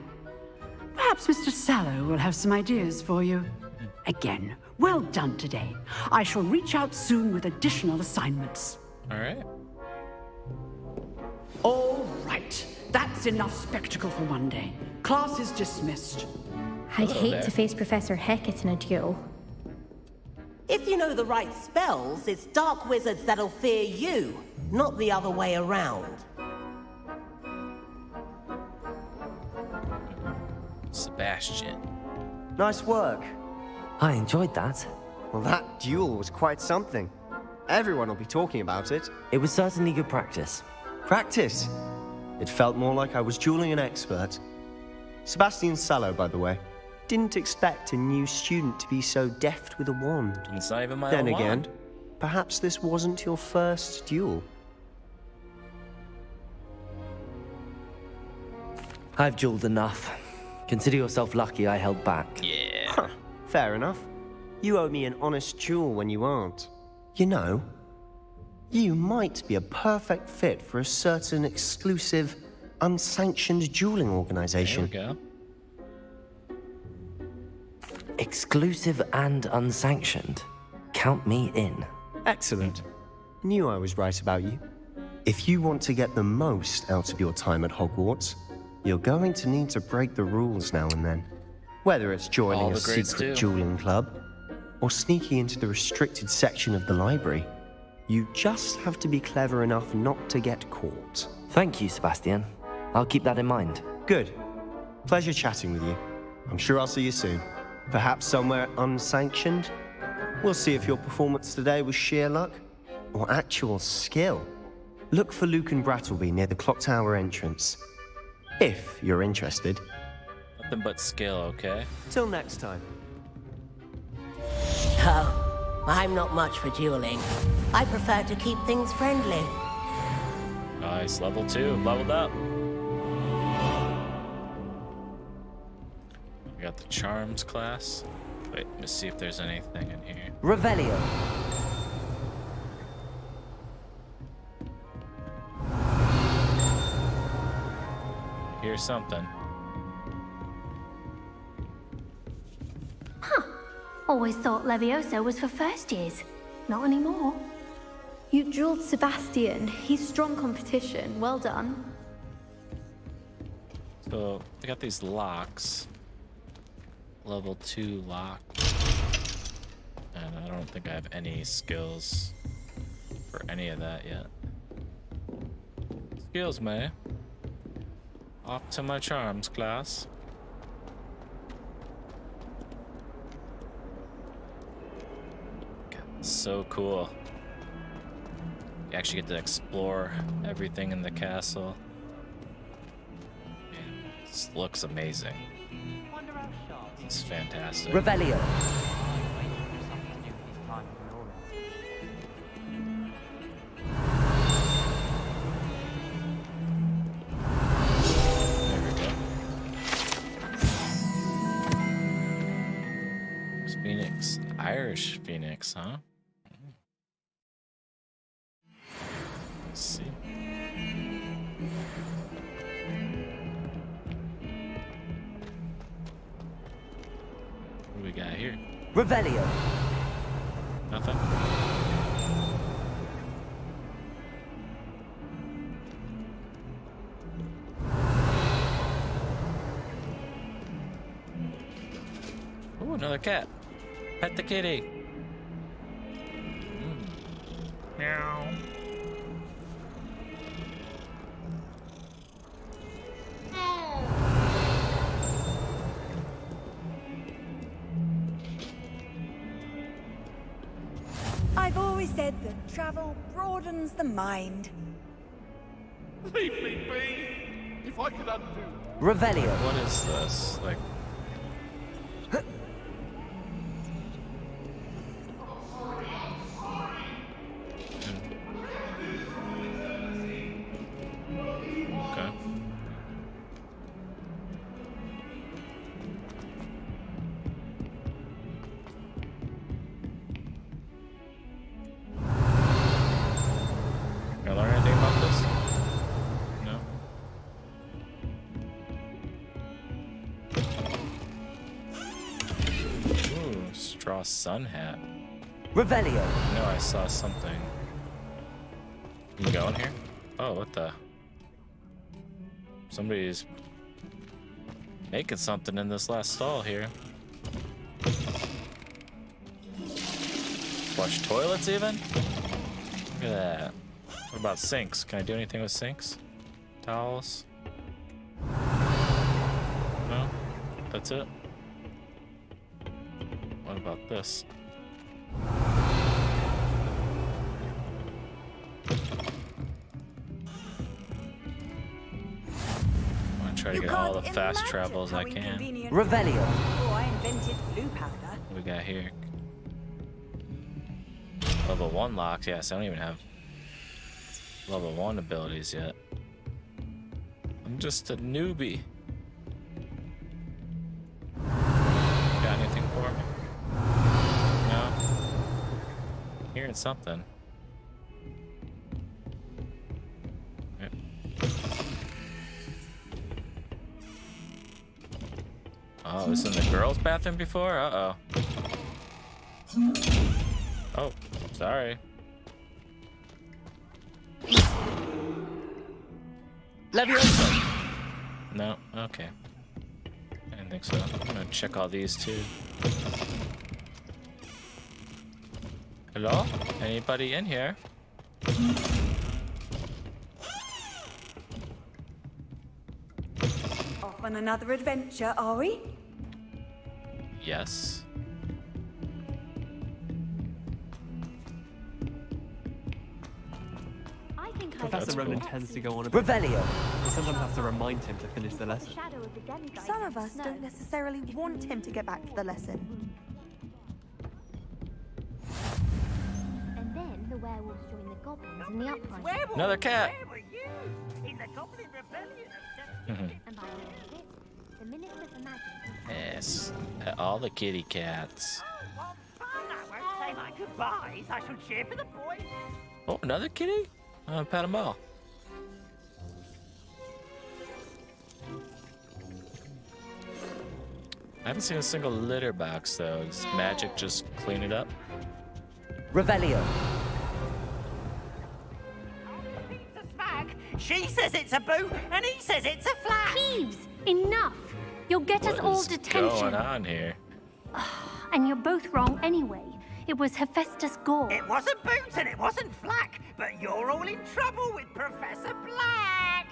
Perhaps Mr. Sallow will have some ideas for you. Again, well done today. I shall reach out soon with additional assignments. All right. All right. That's enough spectacle for one day. Class is dismissed. I'd hate to face Professor Hecat in a duel. If you know the right spells, it's dark wizards that'll fear you, not the other way around. Sebastian. Nice work. I enjoyed that. Well, that duel was quite something. Everyone will be talking about it. It was certainly good practice. Practice? It felt more like I was dueling an expert. Sebastian Sallow, by the way. Didn't expect a new student to be so deft with a wand. It's not even my Then own again, wand. perhaps this wasn't your first duel. I've dueled enough. Consider yourself lucky I held back. Yeah. Huh, fair enough. You owe me an honest duel when you aren't. You know, you might be a perfect fit for a certain exclusive, unsanctioned dueling organization. There we go. Exclusive and unsanctioned. Count me in. Excellent. Knew I was right about you. If you want to get the most out of your time at Hogwarts, you're going to need to break the rules now and then. Whether it's joining All a the grades secret do. dueling club, or sneaking into the restricted section of the library, you just have to be clever enough not to get caught. Thank you, Sebastian. I'll keep that in mind. Good. Pleasure chatting with you. I'm sure I'll see you soon. Perhaps somewhere unsanctioned? We'll see if your performance today was sheer luck or actual skill. Look for Luke and Brattleby near the clock tower entrance. If you're interested. Nothing but skill, okay? Till next time. Oh, I'm not much for dueling. I prefer to keep things friendly. Nice, level 2, leveled up. We got the charms class. Wait, let me see if there's anything in here. Revelio. Here's something. Always thought Levioso was for first years. Not anymore. You dueled Sebastian. He's strong competition. Well done. So, I got these locks. Level 2 lock. And I don't think I have any skills for any of that yet. Skills, man. Off to my charms class. God, so cool. You actually get to explore everything in the castle. Man, this looks amazing. It's fantastic. Revelio. There we go. It's Phoenix. Irish Phoenix, huh? Let's see. What do we got here? Revelio. Nothing. Oh, another cat. Pet the kitty. Meow. I've always said that travel broadens the mind. Leave me be! If I could undo... Revelio. What is this? Like... Okay. Can I learn anything about this? No. Ooh, straw sun hat. Revelio. No, I saw something. Can you go in here? Oh, what the? Somebody's making something in this last stall here. Flush toilets even? Look at that. What about sinks? Can I do anything with sinks? Towels? No? That's it? What about this? I'm gonna try to get all the fast travel as I can. Revelio. I invented blue powder. What we got here? Level 1 locks. Yes, I don't even have level 1 abilities yet. I'm just a newbie. Got anything for me? No? Hearing something. Yep. Oh, it was in the girls' bathroom before? Uh-oh. Oh, sorry. Leviosa. No, okay. I didn't think so. I'm gonna check all these too. Hello? Anybody in here? Off on another adventure, are we? Yes. Professor Roland tends to go on a Revelio. We sometimes have to remind him to finish the lesson. Some of us don't necessarily want him to get back to the lesson. And then the werewolves join the goblins in the uprising. Another cat. Where were you? In the Goblin Rebellion of And by the end of it, the Minister for Magic. Yes. All the kitty cats. I won't say my goodbyes. I shall cheer for the boys. Oh, another kitty? Pat them all. I haven't seen a single litter box though. Does magic just clean it up? Revelio. She says it's a boo, and he says it's a flag. Peeves, enough. You'll get us all What is detention. going on here? And you're both wrong anyway. It was Hephaestus Gore. It wasn't Boots and it wasn't Flack, but you're all in trouble with Professor Black.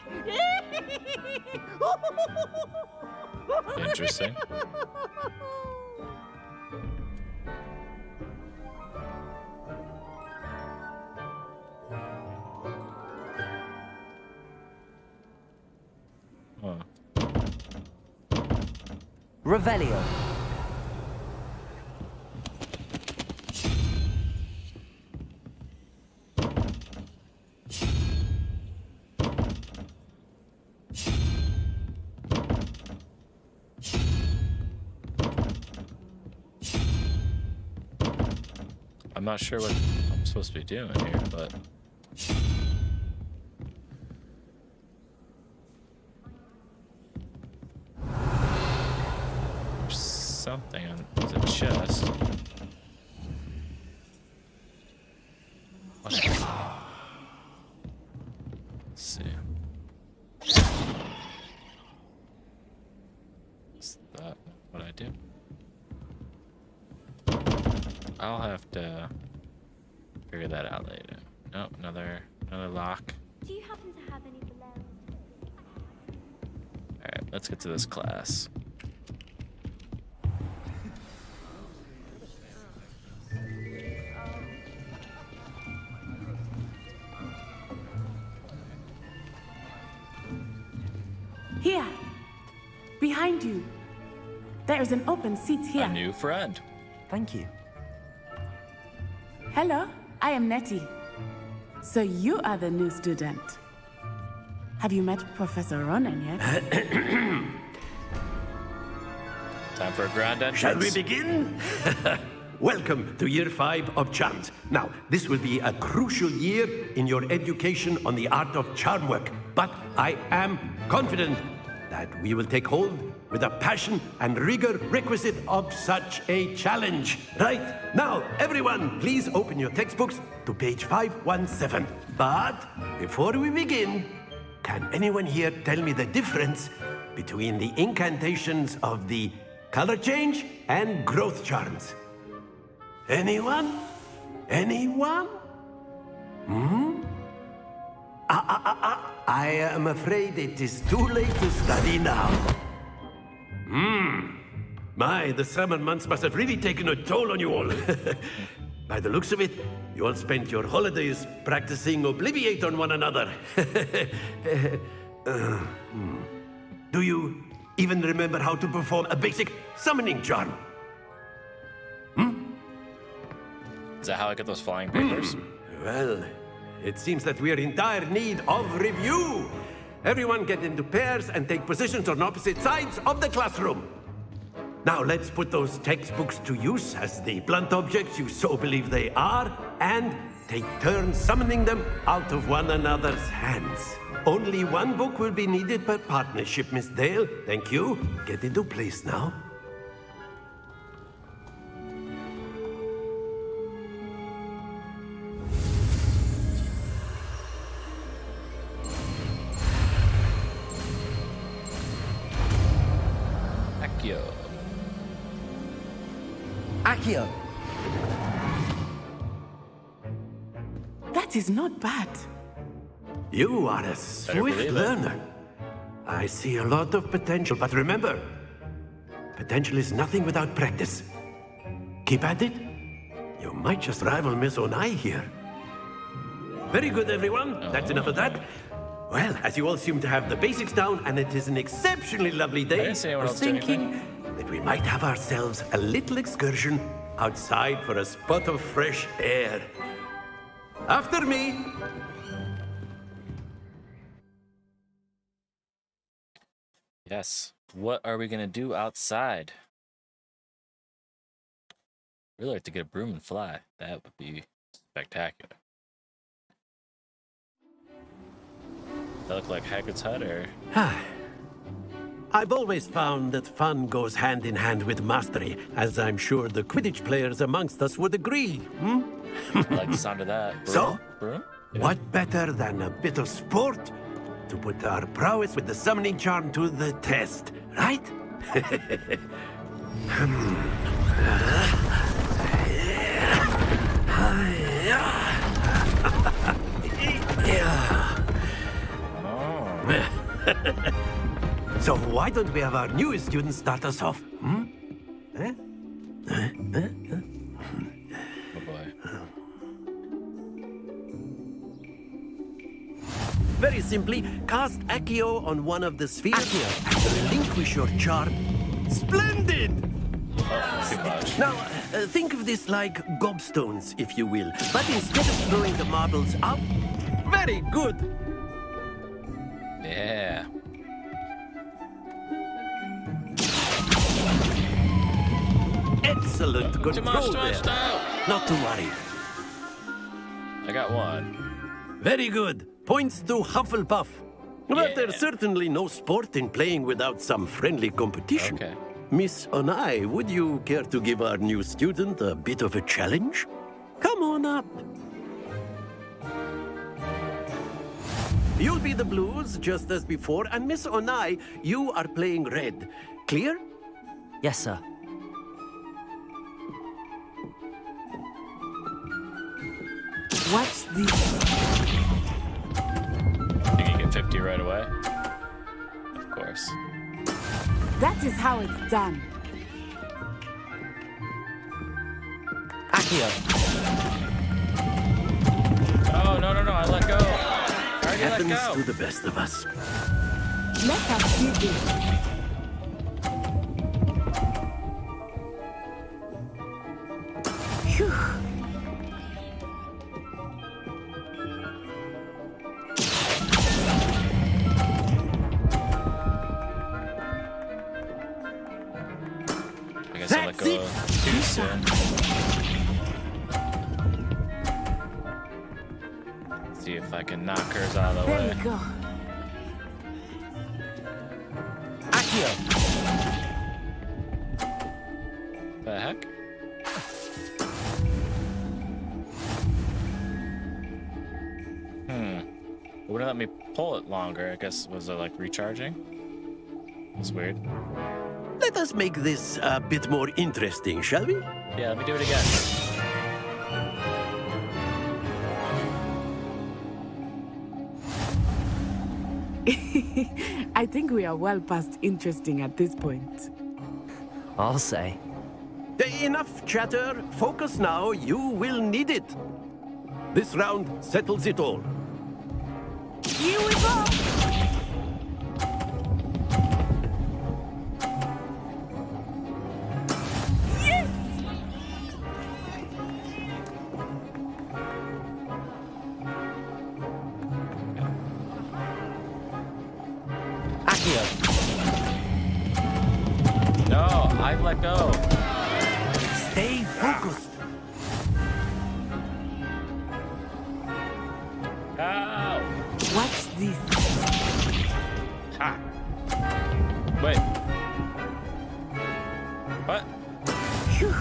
Interesting. Huh. Revelio. I'm not sure what I'm supposed to be doing here, but there's something on the chest. What? Let's see. Is that what I do? I'll have to figure that out later. Oh, another lock. Do you happen to have any Valerian? Alright, let's get to this class. Here. Behind you. There is an open seat here. A new friend. Thank you. Hello, I am Nettie. So you are the new student. Have you met Professor Ronan yet? Time for a grand entrance. Shall we begin? Welcome to Year 5 of Charms. Now, this will be a crucial year in your education on the art of charm work, but I am confident that we will take hold with the passion and rigor requisite of such a challenge. Right, now, everyone, please open your textbooks to page 517. But before we begin, can anyone here tell me the difference between the incantations of the color change and growth charms? Anyone? Anyone? I am afraid it is too late to study now. My, the summer months must have really taken a toll on you all. By the looks of it, you all spent your holidays practicing Obliviate on one another. Do you even remember how to perform a basic summoning charm? Is that how I get those flying papers? Well, it seems that we are in dire need of review. Everyone get into pairs and take positions on opposite sides of the classroom. Now let's put those textbooks to use as the blunt objects you so believe they are, and take turns summoning them out of one another's hands. Only one book will be needed per partnership, Miss Dale. Thank you. Get into place now. Accio! That is not bad. You are a swift learner. I see a lot of potential, but remember, potential is nothing without practice. Keep at it. You might just rival Miss Onai here. Very good, everyone. That's enough of that. Well, as you all seem to have the basics down, and it is an exceptionally lovely day, I was thinking that we might have ourselves a little excursion outside for a spot of fresh air. After me. Yes. What are we going to do outside? Really like to get a broom and fly. That would be spectacular. That look like Hagrid's hut, or? I've always found that fun goes hand in hand with mastery, as I'm sure the Quidditch players amongst us would agree. I like the sound of that. Broom? So, Broom? what better than a bit of sport to put our prowess with the summoning charm to the test, right? So why don't we have our newest student start us off? Oh boy. Very simply, cast Accio on one of the spheres and relinquish your charm. Splendid! Oh, too much. Now, think of this like gobstones, if you will. But instead of throwing the marbles up, very good. Yeah. Excellent control there. Not to worry. I got one. Very good. Points to Hufflepuff. But Yeah. there's certainly no sport in playing without some friendly competition. Okay. Miss Onai, would you care to give our new student a bit of a challenge? Come on up. You'll be the blues, just as before, and Miss Onai, you are playing red. Clear? Yes, sir. Watch this. Think you get 50 right away? Of course. That is how it's done. Accio! Oh, no, I let go. I already let Happens go. to the best of us. Let us see this. Phew. I guess I let go too soon. See if I can knock hers out of the way. There we go. The heck? It wouldn't let me pull it longer. I guess, was it like recharging? That's weird. Let us make this a bit more interesting, shall we? Yeah, let me do it again. I think we are well past interesting at this point. I'll say. Enough chatter. Focus now. You will need it. This round settles it all. Here we go! Yes! Accio. No, I let go. Stay focused. Ow! What's this? Ha! Wait. What? Phew.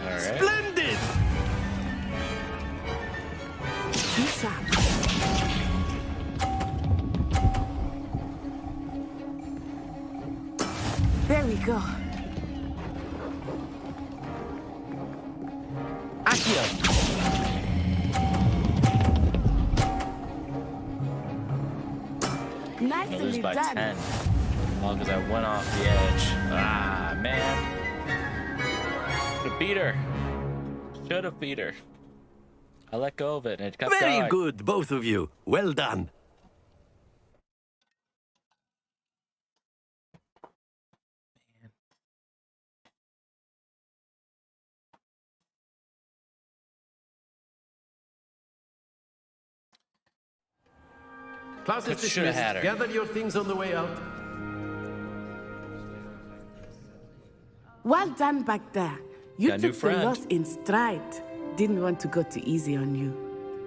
Alright. Splendid! Be sharp. There we go. Accio. I'm gonna Nicely lose by done. 10. All because I went off the edge. Ah, man. Should have beat her. Should have beat her. I let go of it and it kept Very going. good, both of you. Well done. Class is Should have dismissed. had her. Gather your things on the way out. Well done back there. You Got a new took the friend. loss in stride. Didn't want to go too easy on you.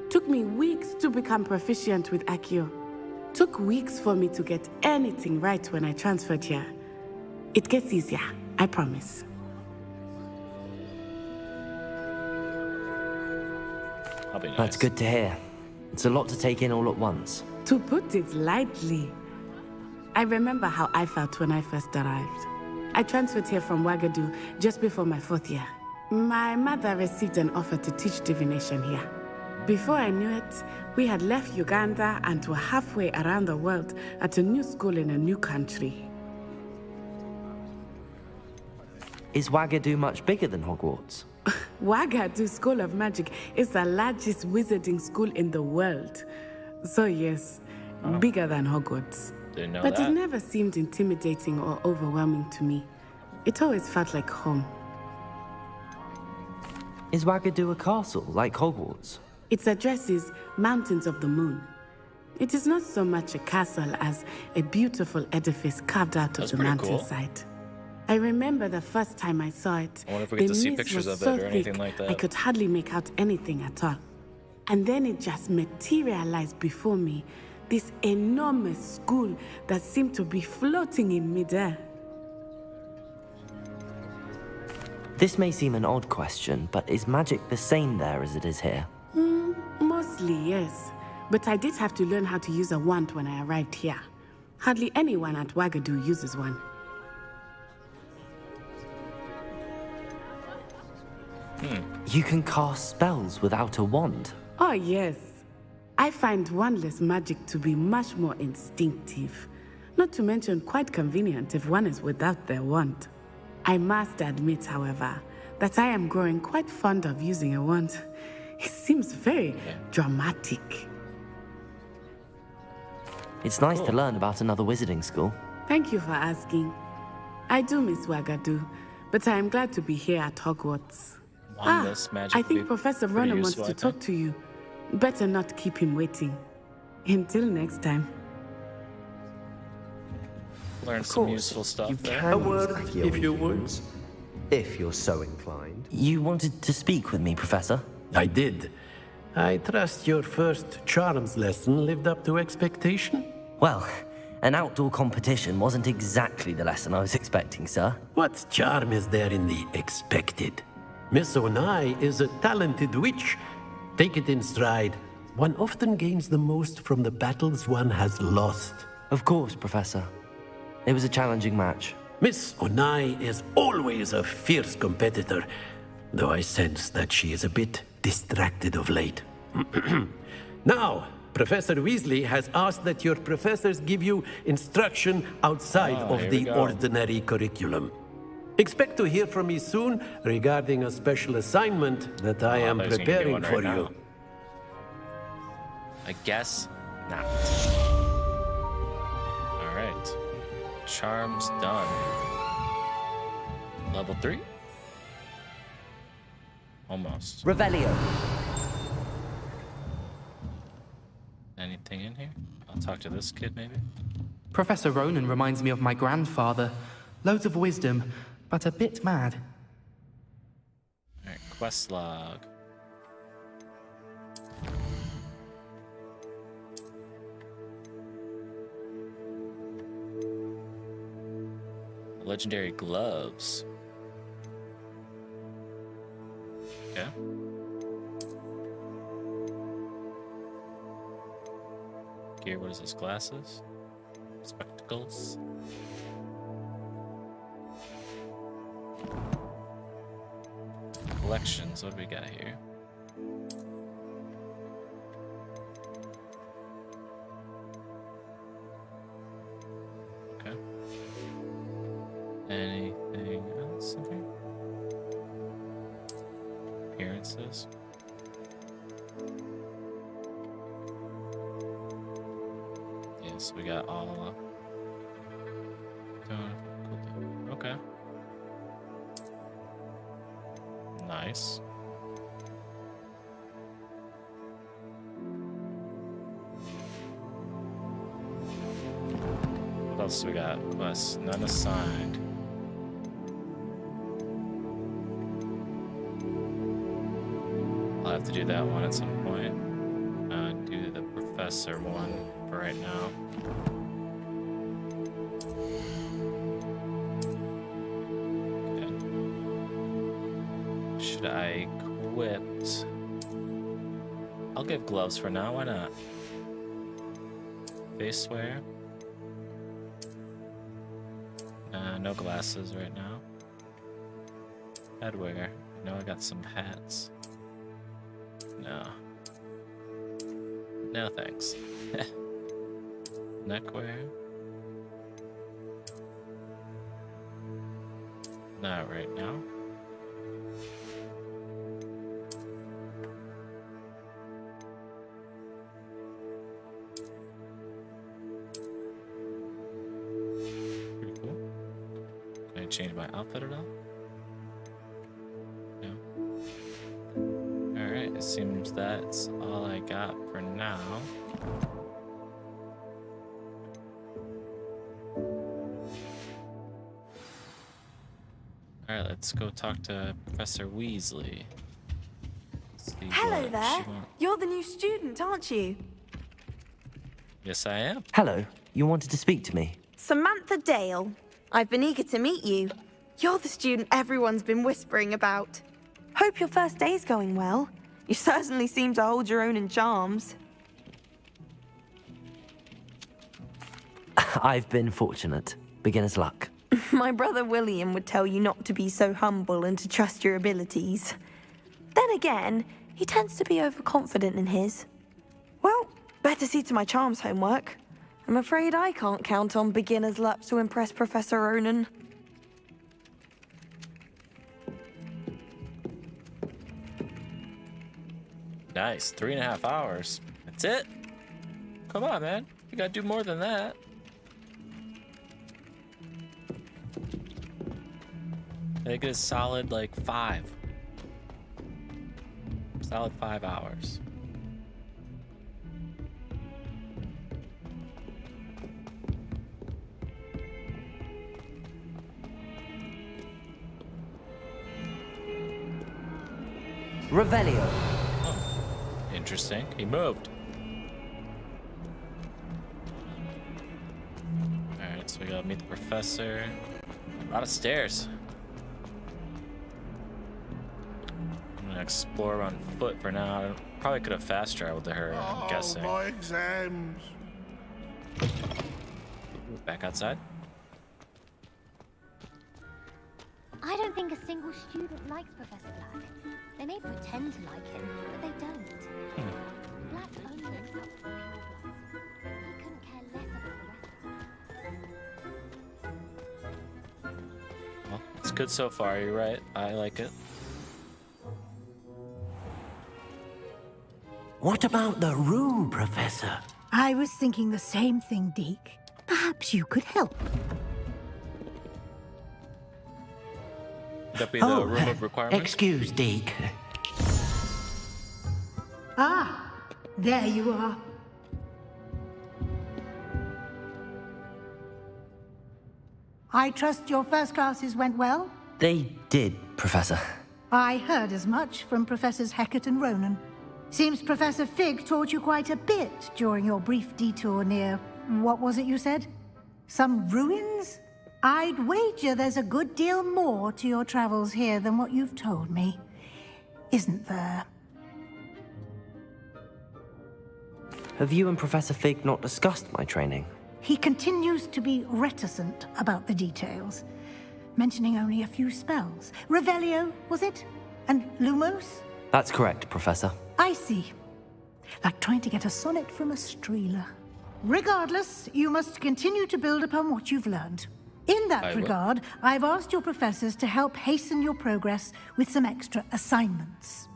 Took me weeks to become proficient with Accio. Took weeks for me to get anything right when I transferred here. It gets easier, I promise. I'll be nice. That's good to hear. It's a lot to take in all at once. To put it lightly, I remember how I felt when I first arrived. I transferred here from Wagadu just before my 4th year. My mother received an offer to teach divination here. Before I knew it, we had left Uganda and were halfway around the world at a new school in a new country. Is Wagadu much bigger than Hogwarts? Wagadu School of Magic is the largest wizarding school in the world. So yes, bigger than Hogwarts. Didn't know But that. it never seemed intimidating or overwhelming to me. It always felt like home. Is Wagadu a castle like Hogwarts? Its address is Mountains of the Moon. It is not so much a castle as a beautiful edifice carved out of That's the pretty cool. mountainside. I remember the first time I saw it. I wonder if we get the to see mist pictures was of it so or anything thick, like that. I could hardly make out anything at all. And then it just materialized before me. This enormous school that seemed to be floating in midair. This may seem an odd question, but is magic the same there as it is here? Mostly, yes. But I did have to learn how to use a wand when I arrived here. Hardly anyone at Wagadu uses one. You can cast spells without a wand. Oh, yes. I find wandless magic to be much more instinctive. Not to mention quite convenient if one is without their wand. I must admit, however, that I am growing quite fond of using a wand. It seems very dramatic. It's nice to learn about another wizarding school. Thank you for asking. I do miss Wagadu, but I am glad to be here at Hogwarts. Wandless magic I would be think Professor pretty Ronan wants useful, to I think. talk to you. Better not keep him waiting. Until next time. Learn some useful stuff there. can A word, use the if you would. ones. If you're so inclined. You wanted to speak with me, Professor? I did. I trust your first charms lesson lived up to expectation? Well, an outdoor competition wasn't exactly the lesson I was expecting, sir. What charm is there in the expected? Miss Onai is a talented witch. Take it in stride. One often gains the most from the battles one has lost. Of course, Professor. It was a challenging match. Miss Onai is always a fierce competitor, though I sense that she is a bit distracted of late. Now, Professor Weasley has asked that your professors give you instruction outside of here the we go. ordinary curriculum. Expect to hear from me soon regarding a special assignment that I am there's gonna be preparing one for right you. now. I guess not. Alright. Charms done. Level 3? Almost. Revelio. Anything in here? I'll talk to this kid maybe. Professor Ronan reminds me of my grandfather. Loads of wisdom, but a bit mad. Alright, quest log. Legendary gloves. Okay. Gear, what is this? Glasses? Spectacles? Collections, what do we got here? Okay. Anything else in here? Appearances? Yes, we got all. Okay. Nice. What else we got? Quests, none assigned. I'll have to do that one at some point. Do the professor one for right now. Okay. Should I equip? I'll give gloves for now, why not? Face wear? No glasses right now. Headwear. No, I got some hats. No. No thanks. Neckwear? Not right now. Pretty cool. Can I change my outfit at all? No. Alright, it seems that's all I got for now. Alright, let's go talk to Professor Weasley. See Hello what there. she wants. You're the new student, aren't you? Yes, I am. Hello. You wanted to speak to me? Samantha Dale. I've been eager to meet you. You're the student everyone's been whispering about. Hope your first day's going well. You certainly seem to hold your own in charms. I've been fortunate. Beginner's luck. My brother William would tell you not to be so humble and to trust your abilities. Then again, he tends to be overconfident in his. Well, better see to my charms homework. I'm afraid I can't count on beginner's luck to impress Professor Ronan. Nice. 3.5 hours. That's it? Come on, man. You gotta do more than that. I think it's solid, like, 5. Solid 5 hours. Revelio. Oh, interesting. He moved. Alright, so we gotta meet the professor. A lot of stairs. I'm gonna explore on foot for now. I probably could have fast traveled to her, I'm guessing. My exams. Back outside. I don't think a single student likes Professor Black. They may pretend to like him, but they don't. Black only looks up to the purebloods. He couldn't care less about the rest of us. Well, it's good so far, you're right. I like it. What about the room, Professor? I was thinking the same thing, Deke. Perhaps you could help. Would that be the room of requirements? Excuse, Deke. Ah, there you are. I trust your first classes went well? They did, Professor. I heard as much from Professors Hecat and Ronan. Seems Professor Fig taught you quite a bit during your brief detour near... what was it you said? Some ruins? I'd wager there's a good deal more to your travels here than what you've told me. Isn't there? Have you and Professor Fig not discussed my training? He continues to be reticent about the details, mentioning only a few spells. Revelio, was it? And Lumos? That's correct, Professor. I see. Like trying to get a sonnet from a streeler. Regardless, you must continue to build upon what you've learned. In that regard, I've asked your professors to help hasten your progress with some extra assignments.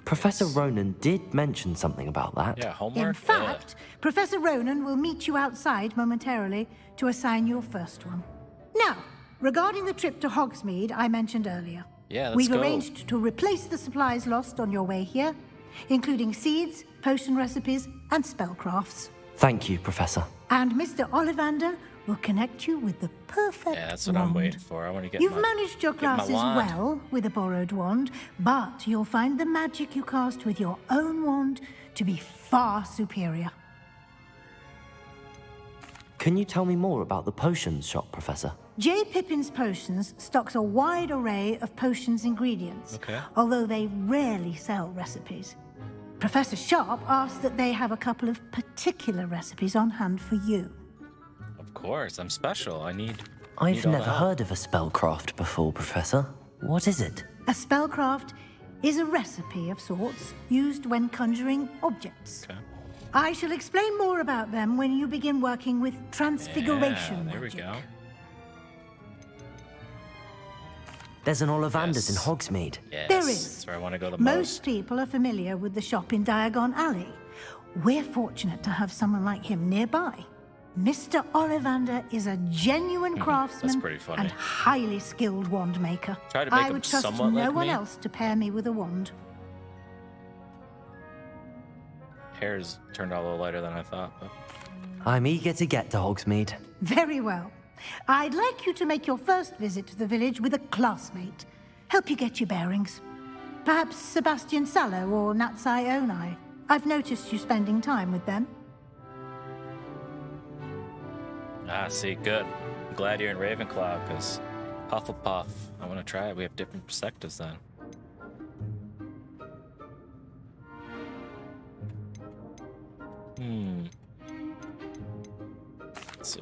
Professor Ronan did mention something about that. Yeah, homework. In fact, Professor Ronan will meet you outside momentarily to assign your first one. Now, regarding the trip to Hogsmeade I mentioned earlier. Yeah, let's We've go. arranged to replace the supplies lost on your way here, including seeds, potion recipes, and spellcrafts. Thank you, Professor. And Mr. Ollivander will connect you with the perfect Yeah, that's what wand. I'm waiting for. I want to get You've my, managed your get my classes wand. well with a borrowed wand, but you'll find the magic you cast with your own wand to be far superior. Can you tell me more about the potions shop, Professor? J. Pippin's Potions stocks a wide array of potions ingredients, although they rarely sell recipes. Professor Sharp asked that they have a couple of particular recipes on hand for you. Of course, I'm special. I need I've all the never help. heard of a spellcraft before, Professor. What is it? A spellcraft is a recipe of sorts used when conjuring objects. I shall explain more about them when you begin working with transfiguration Yeah, there magic. we go. There's an Ollivander's in Hogsmeade. Yes, There is. that's where I want to go the Most people are familiar with the shop in Diagon Alley. We're fortunate to have someone like him nearby. Mr. Ollivander is a genuine craftsman pretty funny. and highly skilled wand maker. Try to make I him would trust somewhat no like one me. else to pair me with a wand. Hair's turned out a little lighter than I thought. But... I'm eager to get to Hogsmeade. Very well. I'd like you to make your first visit to the village with a classmate. Help you get your bearings. Perhaps Sebastian Sallow or Natsai Onai. I've noticed you spending time with them. Ah, see, good. I'm glad you're in Ravenclaw, because Hufflepuff, I want to try it. We have different perspectives then.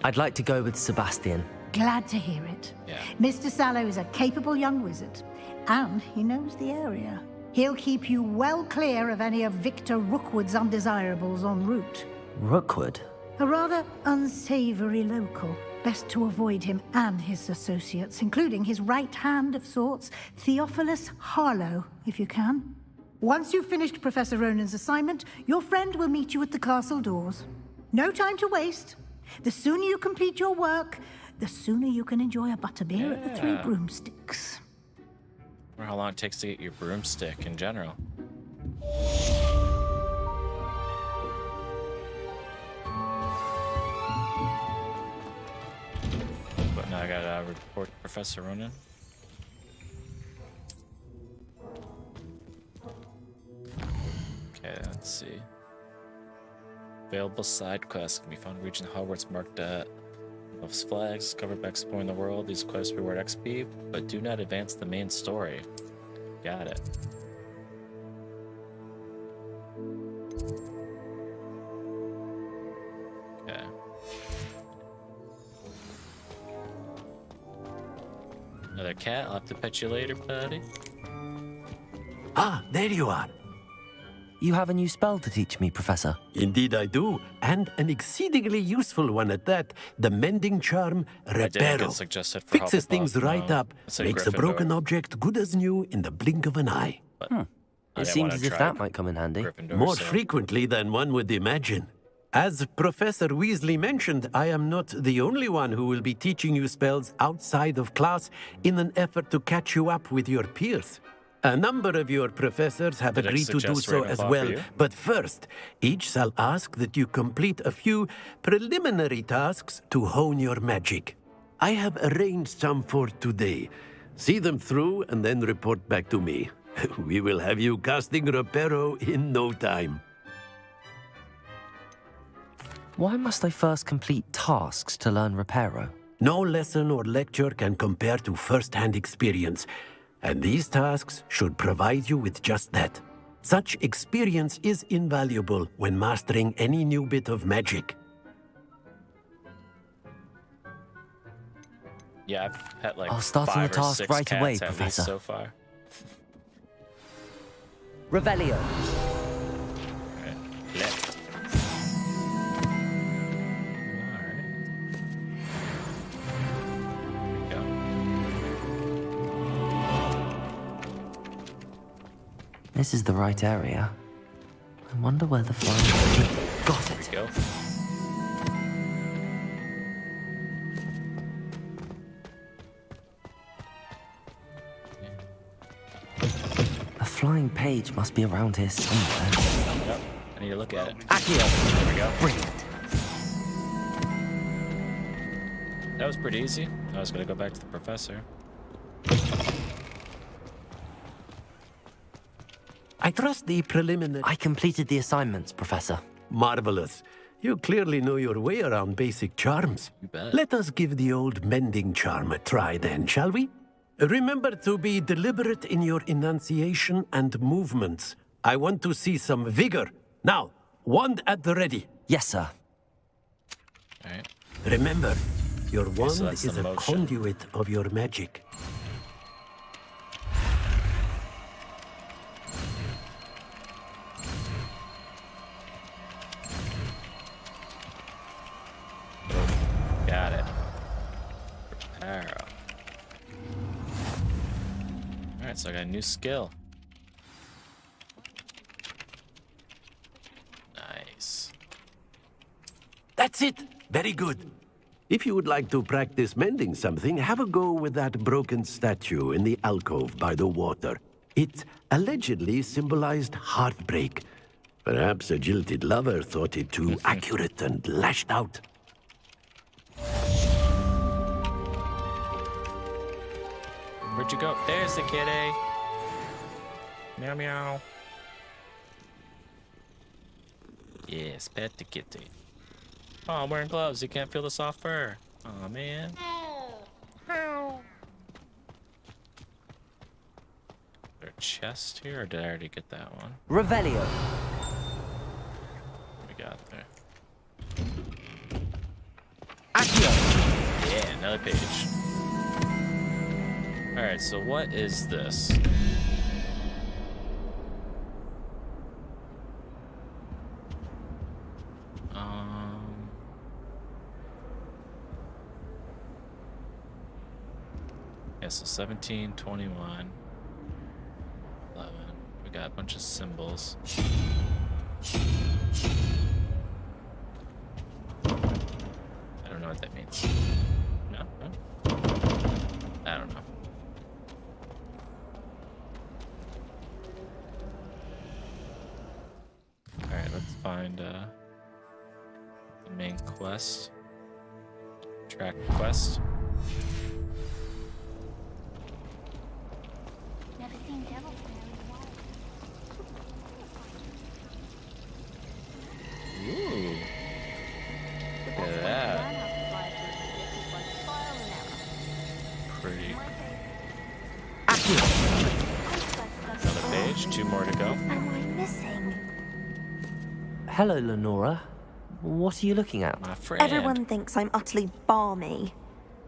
I'd like to go with Sebastian. Glad to hear it. Yeah. Mr. Sallow is a capable young wizard, and he knows the area. He'll keep you well clear of any of Victor Rookwood's undesirables en route. Rookwood? A rather unsavory local. Best to avoid him and his associates, including his right hand of sorts, Theophilus Harlow, if you can. Once you've finished Professor Ronan's assignment, your friend will meet you at the castle doors. No time to waste. The sooner you complete your work, the sooner you can enjoy a butterbeer at the Three Broomsticks. Or how long it takes to get your broomstick in general. But now I gotta report Professor Ronan. Okay, let's see. Available side quests can be found in region Hogwarts marked at of flags covered by exploring the world. These quests reward XP, but do not advance the main story. Got it. Okay. Another cat. I'll have to pet you later, buddy. Ah, there you are. You have a new spell to teach me, Professor. Indeed I do, and an exceedingly useful one at that. The mending charm, Reparo. Fixes things right up, makes a broken object good as new in the blink of an eye. It seems as if that might come in handy. More frequently than one would imagine. As Professor Weasley mentioned, I am not the only one who will be teaching you spells outside of class in an effort to catch you up with your peers. A number of your professors have agreed to do so as well, but first, each shall ask that you complete a few preliminary tasks to hone your magic. I have arranged some for today. See them through and then report back to me. We will have you casting Reparo in no time. Why must I first complete tasks to learn Reparo? No lesson or lecture can compare to first-hand experience. And these tasks should provide you with just that. Such experience is invaluable when mastering any new bit of magic. Yeah, I've pet like I'll start on the 5 or task 6 right cats away, at least Professor. so far. Revelio. Left. This is the right area. I wonder where the flying... Got it. There we go. A flying page must be around here somewhere. Yep, I need to look at it. Accio. There we go. Brilliant. That was pretty easy. I was gonna go back to the professor. I trust the preliminary... I completed the assignments, Professor. Marvelous. You clearly know your way around basic charms. You bet. Let us give the old mending charm a try then, shall we? Remember to be deliberate in your enunciation and movements. I want to see some vigor. Now, wand at the ready. Yes, sir. All right. Remember, your wand so that's is the a motion. conduit of your magic. Got it. Reparo. Alright, so I got a new skill. Nice. That's it. Very good. If you would like to practice mending something, have a go with that broken statue in the alcove by the water. It allegedly symbolized heartbreak. Perhaps a jilted lover thought it too accurate and lashed out. Where'd you go? There's the kitty. Meow meow. Yes, pet the kitty. Oh, I'm wearing gloves. You can't feel the soft fur. Oh man. Is there a chest here, or did I already get that one? Revelio. What we got there? Accio. Yeah, another page. Alright, so what is this? Yeah, so 17, 21, 11. We got a bunch of symbols. I don't know what that means. No? No? I don't know. Alright, let's find the main quest. Track quest. Never seen devil fairy Ooh. Look at that. Pretty. Another page, 2 more to go. Am I missing? Hello, Lenora. What are you looking at? My friend. Everyone thinks I'm utterly balmy.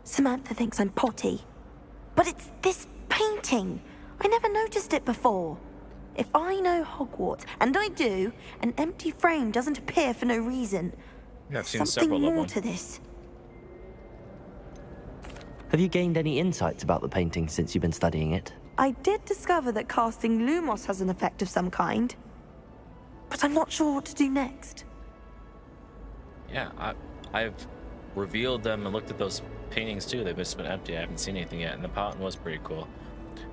Samantha thinks I'm potty. But it's this painting. I never noticed it before. If I know Hogwarts, and I do, an empty frame doesn't appear for no reason. Yeah, I've seen Something several of more them. to this. Have you gained any insights about the painting since you've been studying it? I did discover that casting Lumos has an effect of some kind. But I'm not sure what to do next. Yeah, I've revealed them and looked at those paintings too. They've just been empty. I haven't seen anything yet, and the fountain was pretty cool.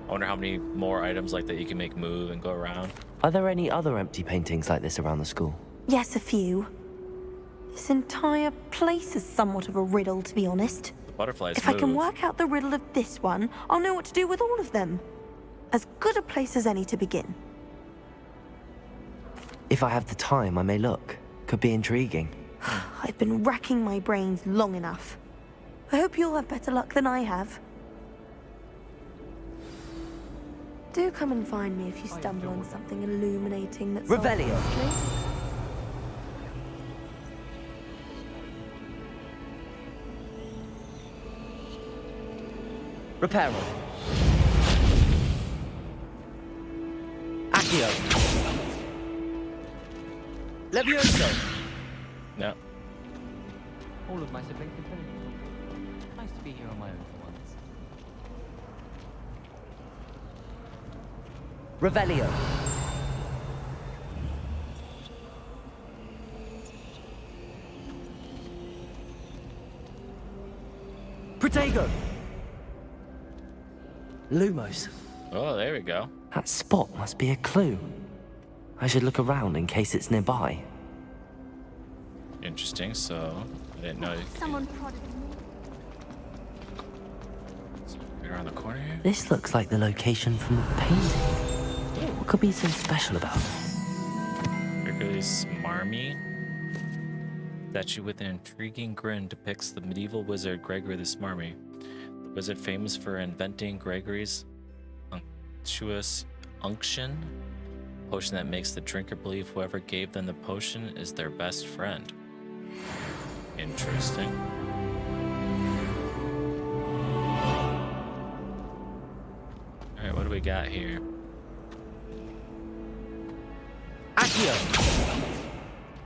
I wonder how many more items like that you can make move and go around. Are there any other empty paintings like this around the school? Yes, a few. This entire place is somewhat of a riddle, to be honest. Butterflies If move. I can work out the riddle of this one, I'll know what to do with all of them. As good a place as any to begin. If I have the time, I may look. Could be intriguing. I've been racking my brains long enough. I hope you'll have better luck than I have. Do come and find me if you stumble on something illuminating that's Revelio. Reparo. Accio. Levioso. No. All of my siblings can finish. Nice to be here on my own for once. Revelio. Protego. Lumos. Oh, there we go. That spot must be a clue. I should look around in case it's nearby. Interesting. So I didn't know. Someone prodded me. Right around the corner here. This looks like the location from the painting. What could be so special about it? Gregory Smarmy. Statue with an intriguing grin depicts the medieval wizard Gregory the Smarmy. The wizard famous for inventing Gregory's unctuous unction, potion that makes the drinker believe whoever gave them the potion is their best friend. Interesting. Alright, what do we got here? Accio.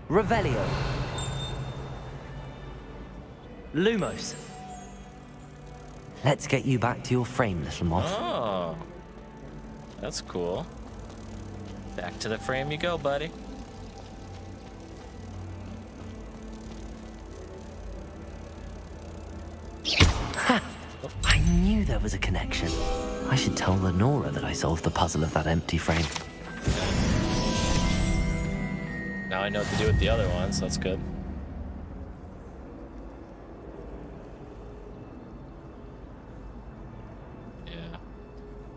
Revelio. Lumos. Let's get you back to your frame, little moth. Oh, that's cool. Back to the frame you go, buddy. Ha! I knew there was a connection. I should tell Lenora that I solved the puzzle of that empty frame. Now I know what to do with the other ones, so that's good.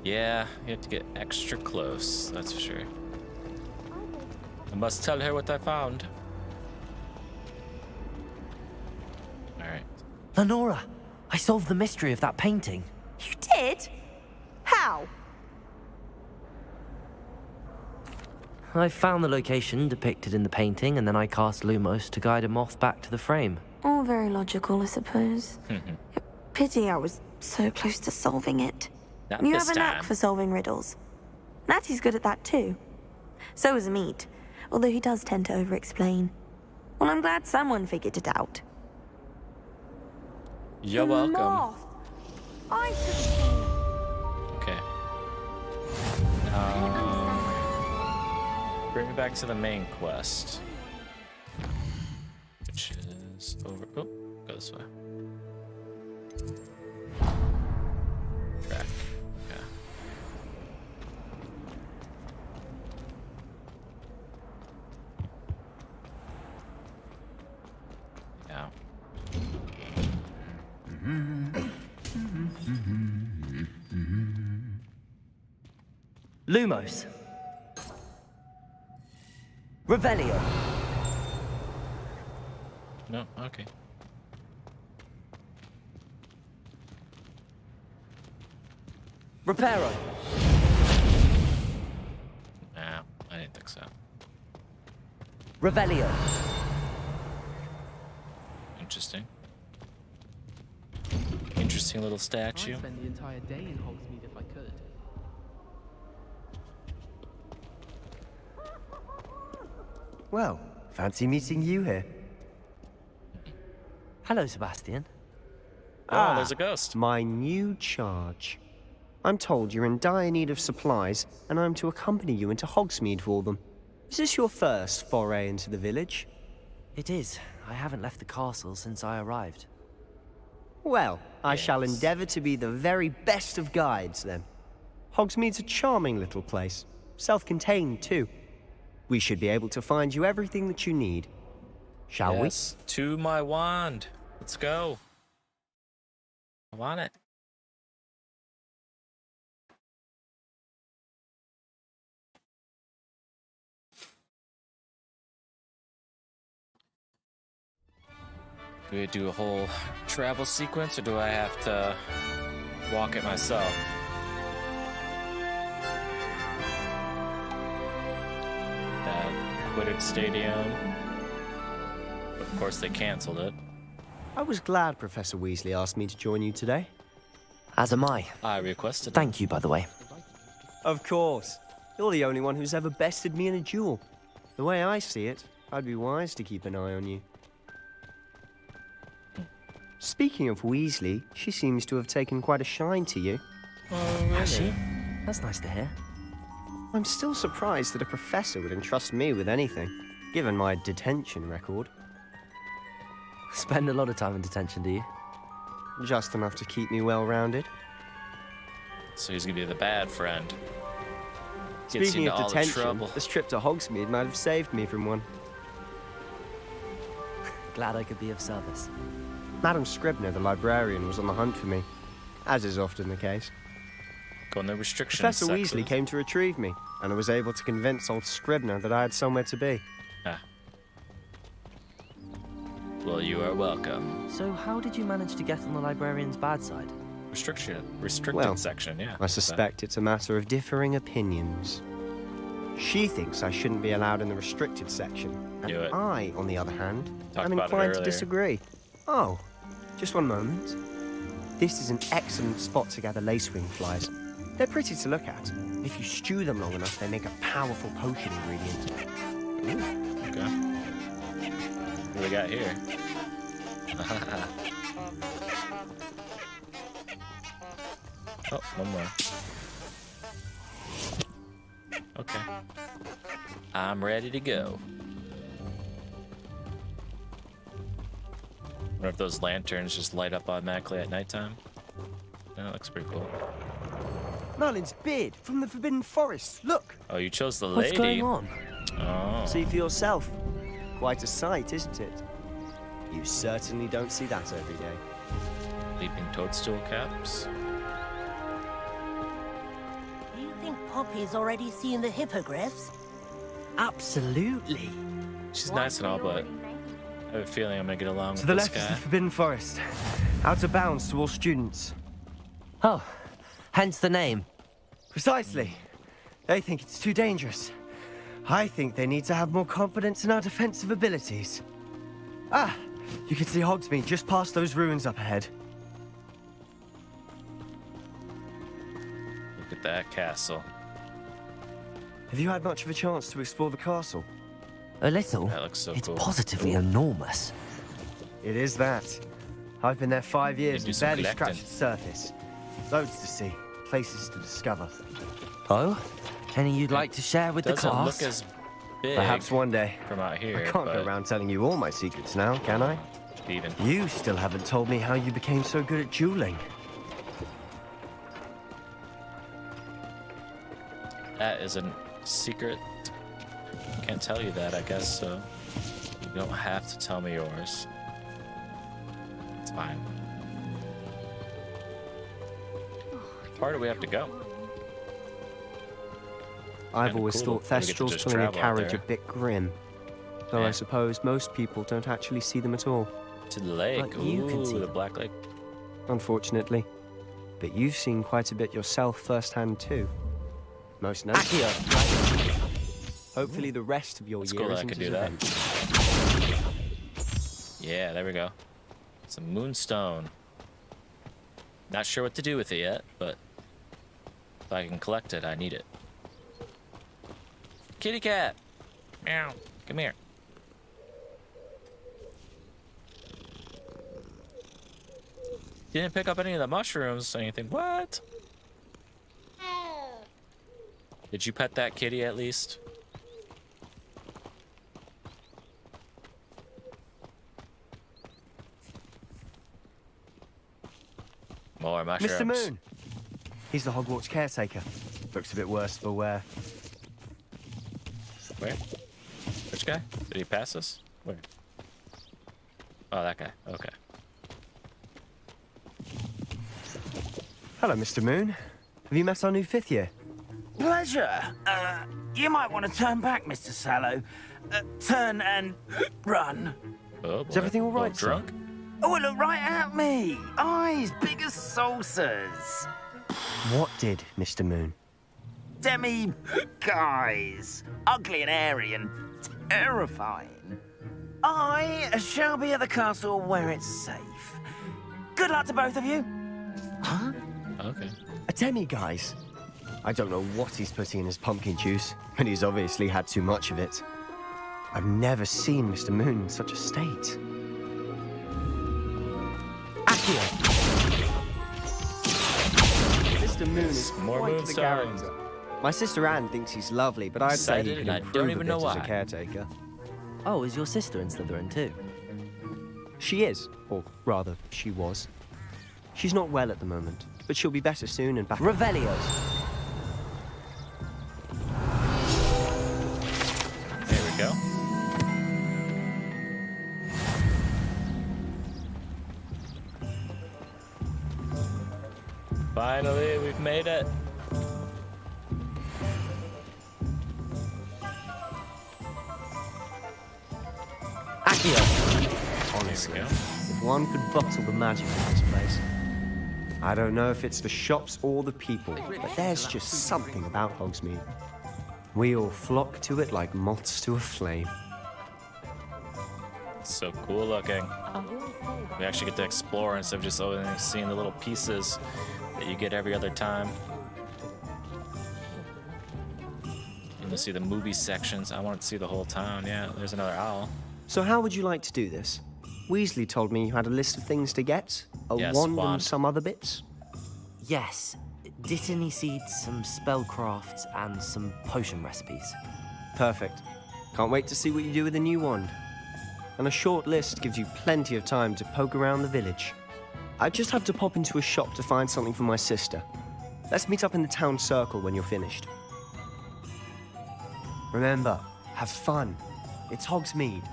Yeah, you have to get extra close, that's for sure. I must tell her what I found. Alright. Lenora, I solved the mystery of that painting. You did? How? I found the location depicted in the painting, and then I cast Lumos to guide a moth back to the frame. All very logical, I suppose. Pity I was so close to solving it. Not You this have a knack time. for solving riddles. Natty's good at that too. So is Meat, although he does tend to over-explain. Well, I'm glad someone figured it out. You're welcome. Moth. I should have seen bring me back to the main quest. Which is over. Oh, go this way. Track. Okay. Yeah. Lumos. Revelio. No, okay. Reparo. Nah, I didn't think so. Revelio. Interesting. Interesting little statue. I'd spend the entire day in Hogsmeade if I could. Well, fancy meeting you here. Hello, Sebastian. Oh, there's a ghost. My new charge. I'm told you're in dire need of supplies, and I'm to accompany you into Hogsmeade for them. Is this your first foray into the village? It is. I haven't left the castle since I arrived. Well, I shall endeavour to be the very best of guides, then. Hogsmeade's a charming little place. Self-contained, too. We should be able to find you everything that you need. Shall we? To my wand. Let's go. I want it. Do we do a whole travel sequence, or do I have to walk it myself? That Quidditch Stadium. Of course, they canceled it. I was glad Professor Weasley asked me to join you today. As am I. I requested it. Thank you, by the way. Of course. You're the only one who's ever bested me in a duel. The way I see it, I'd be wise to keep an eye on you. Speaking of Weasley, she seems to have taken quite a shine to you. Oh, really? Has she? That's nice to hear. I'm still surprised that a professor would entrust me with anything, given my detention record. Spend a lot of time in detention, do you? Just enough to keep me well-rounded. So he's gonna be the bad friend. Speaking of detention, this trip to Hogsmeade might have saved me from one. Glad I could be of service. Madam Scribner, the librarian, was on the hunt for me, as is often the case. Go on the restriction Professor sections. Weasley came to retrieve me, and I was able to convince old Scribner that I had somewhere to be. Ah. Well, you are welcome. So how did you manage to get on the librarian's bad side? Restricted section, yeah. I suspect it's a matter of differing opinions. She thinks I shouldn't be allowed in the restricted section, and Knew it. I, on the other hand, Talked am about it inclined to earlier. disagree. Oh, just one moment. This is an excellent spot to gather lacewing flies. They're pretty to look at. If you stew them long enough, they make a powerful potion ingredient. Ooh, okay. What do we got here? Oh, one more. Okay. I'm ready to go. Wonder if those lanterns just light up automatically at nighttime. That looks pretty cool. Merlin's beard from the Forbidden Forest. Look! Oh, you chose the What's lady. going on? Oh. See for yourself. Quite a sight, isn't it? You certainly don't see that every day. Leaping toadstool caps. Do you think Poppy's already seen the hippogriffs? Absolutely. She's nice and all, but I have a feeling I'm gonna get along To with the this left is guy. the Forbidden Forest. Out of bounds to all students. Oh, hence the name. Precisely. They think it's too dangerous. I think they need to have more confidence in our defensive abilities. Ah, you can see Hogsmeade just past those ruins up ahead. Look at that castle. Have you had much of a chance to explore the castle? A little. That looks so It's cool. positively enormous. It is that. I've been there 5 years do and some barely collecting. scratched the surface. Loads to see, places to discover. Oh? Any you'd like to share with the Doesn't class? look as big. Perhaps one day. From out here. I can't go around telling you all my secrets now, can I? Even. You still haven't told me how you became so good at dueling. That isn't secret. Can't tell you that, I guess, so you don't have to tell me yours. It's fine. How far do we have to go? I've always cool thought that we get to Thestrals just pulling a travel out carriage a there. bit grim. Though I suppose most people don't actually see them at all. To the lake. But you can Ooh, see the them. Black Lake. Unfortunately. But you've seen quite a bit yourself firsthand too. Most notably. Hopefully the rest of your It's year cool that I isn't could as do that. eventful. Yeah, there we go. It's a moonstone. Not sure what to do with it yet, but if I can collect it, I need it. Kitty cat! Meow. Come here. Didn't pick up any of the mushrooms or anything. What? Did you pet that kitty at least? More mushrooms. Mr. Moon! He's the Hogwarts caretaker. Looks a bit worse for wear. Where? Which guy? Did he pass us? Where? Oh, that guy. Okay. Hello, Mr. Moon. Have you met our new 5th year? Pleasure. You might want to turn back, Mr. Sallow. Turn and run. Oh, boy. Is everything all right, Little drunk? Oh, look right at me. Eyes big as saucers. What did, Mr. Moon? Demi guys. Ugly and airy and terrifying. I shall be at the castle where it's safe. Good luck to both of you. Huh? Okay. A demi-guise? I don't know what he's putting in his pumpkin juice, but he's obviously had too much of it. I've never seen Mr. Moon in such a state. Accio! Mr. Moon is More quite the moonstones. character. My sister Anne thinks he's lovely, but I'd say he Excited, can and I improve don't a even bit know as a why. caretaker. Oh, is your sister in Slytherin too? She is, or rather, she was. She's not well at the moment, but she'll be better soon and back. Revelio. There we go. Finally, we've made it. Accio! Honestly, if one could bottle the magic in this place. I don't know if it's the shops or the people, but there's just something about Hogsmeade. We all flock to it like moths to a flame. So cool looking. We actually get to explore instead of just only seeing the little pieces that you get every other time. And you'll see the movie sections. I want to see the whole town. Yeah, there's another owl. So how would you like to do this? Weasley told me you had a list of things to get, a Yes, wand wand. and some other bits. Yes. Dittany seeds, some spellcrafts, and some potion recipes. Perfect. Can't wait to see what you do with the new wand. And a short list gives you plenty of time to poke around the village. I just have to pop into a shop to find something for my sister. Let's meet up in the town circle when you're finished. Remember, have fun. It's Hogsmeade.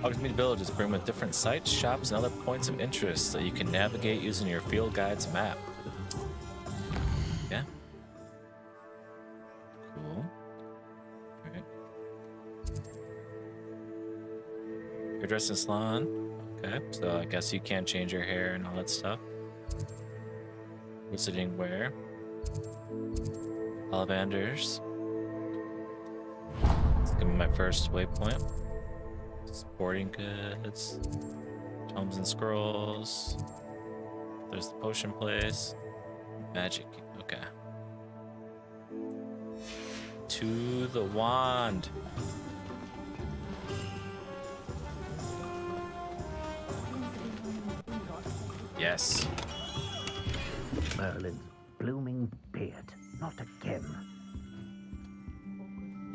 Hogsmeade Village is brimming with different sites, shops, and other points of interest that you can navigate using your field guide's map. Yeah. Cool. Alright. Hairdressing salon. Okay, so I guess you can't change your hair and all that stuff. Visiting where? Ollivanders. It's gonna be my first waypoint. Sporting goods, tomes and scrolls. There's the potion place. Magic. Okay. To the wand. Yes. Merlin's blooming beard. Not again.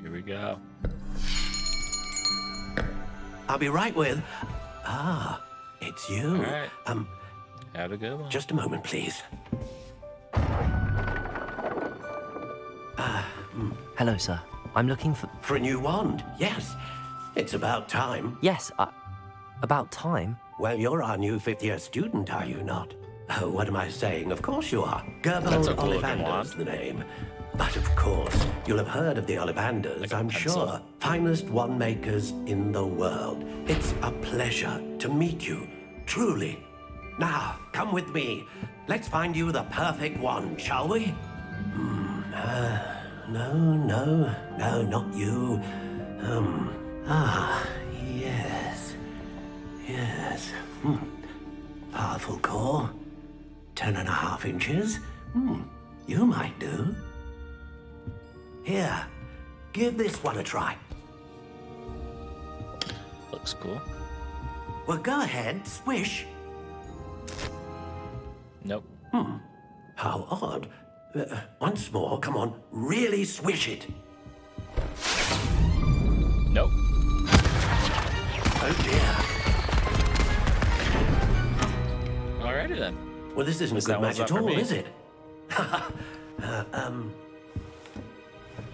Here we go. I'll be right with... Ah, it's you. All right. Have a good one. Just a moment, please. Hello, sir. I'm looking for... For a new wand, yes. It's about time. Yes, about time? Well, you're our new fifth-year student, are you not? Oh, what am I saying? Of course you are. That's Gerbold a cool looking Ollivander's wand. the name. But of course, you'll have heard of the Ollivanders, Like a I'm pencil. sure. Finest wand makers in the world. It's a pleasure to meet you, truly. Now, come with me. Let's find you the perfect wand, shall we? No, not you. Yes. Powerful core. 10.5 inches. You might do. Here, give this one a try. Looks cool. Well, go ahead, swish. Nope. How odd. Once more, come on, really swish it. Nope. Oh dear. Alrighty then. Well, this isn't a Guess that good match one's at not for all, me. is it?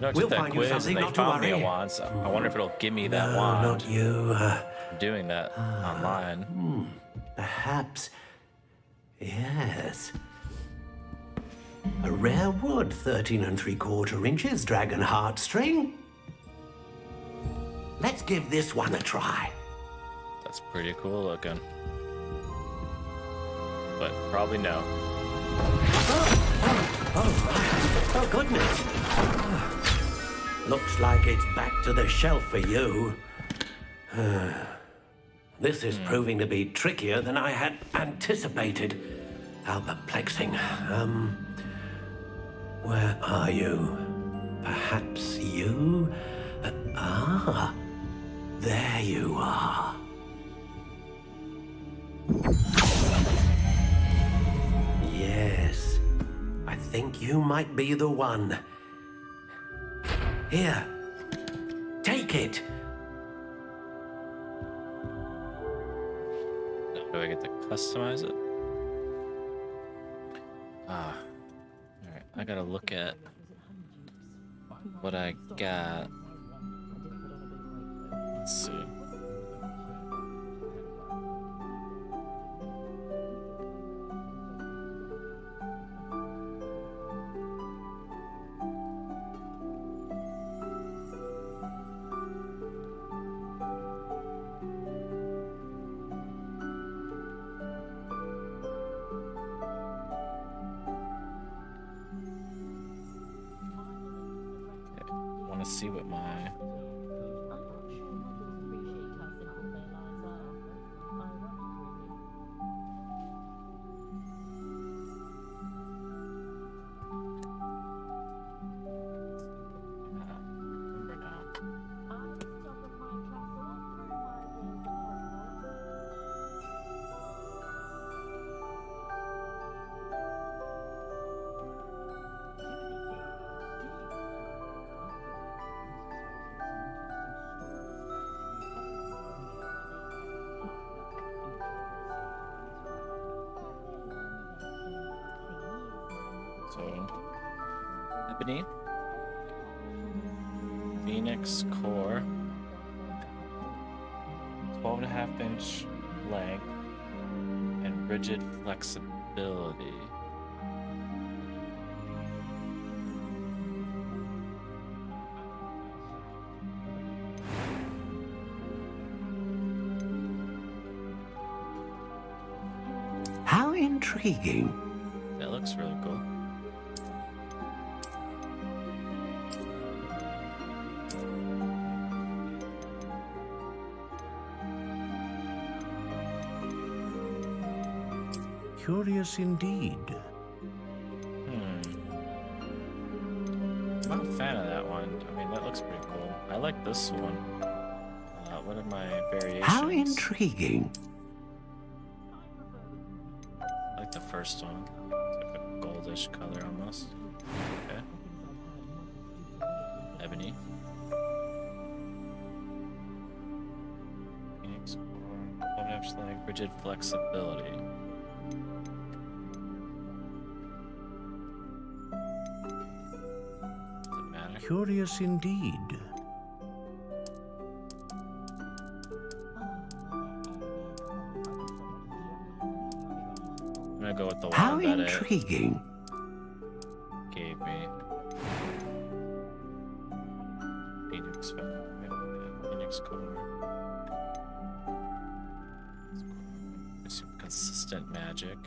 No, We'll took that find you quiz something, and they not to found me a worry. wand, so I wonder if it'll give me that No, wand. not you. I'm doing that online. Perhaps. Yes. A rare wood, 13 3/4 inches, dragon heartstring. Let's give this one a try. That's pretty cool looking. But probably no. Oh, goodness. Looks like it's back to the shelf for you. This is proving to be trickier than I had anticipated. How perplexing. Where are you? Perhaps you? There you are. Yes, I think you might be the one. Here, take it. Now, do I get to customize it? Alright, I gotta look at what I got. Let's see. Want to see what my Ebony, Phoenix core, 12.5-inch length, and rigid flexibility. How intriguing. That looks really cool. Curious indeed. I'm not a fan of that one. I mean, that looks pretty cool. I like this one. What are my variations? How intriguing. I like the first one. It's like a goldish color almost. Okay. Ebony. Phoenix core. Like rigid flexibility. Does it matter? Curious indeed. I'm gonna go with the How one that intriguing. it gave me. Phoenix Phoenix core. Producing consistent magic.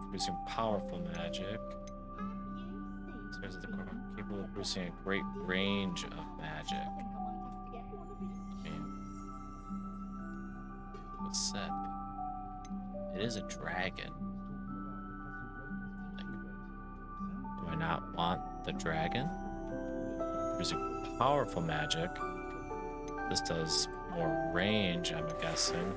Producing powerful magic. Spheres of the core capable of producing a great range of magic. What's that? It is a dragon. Do I not want the dragon? Producing powerful magic. This does more range, I'm guessing.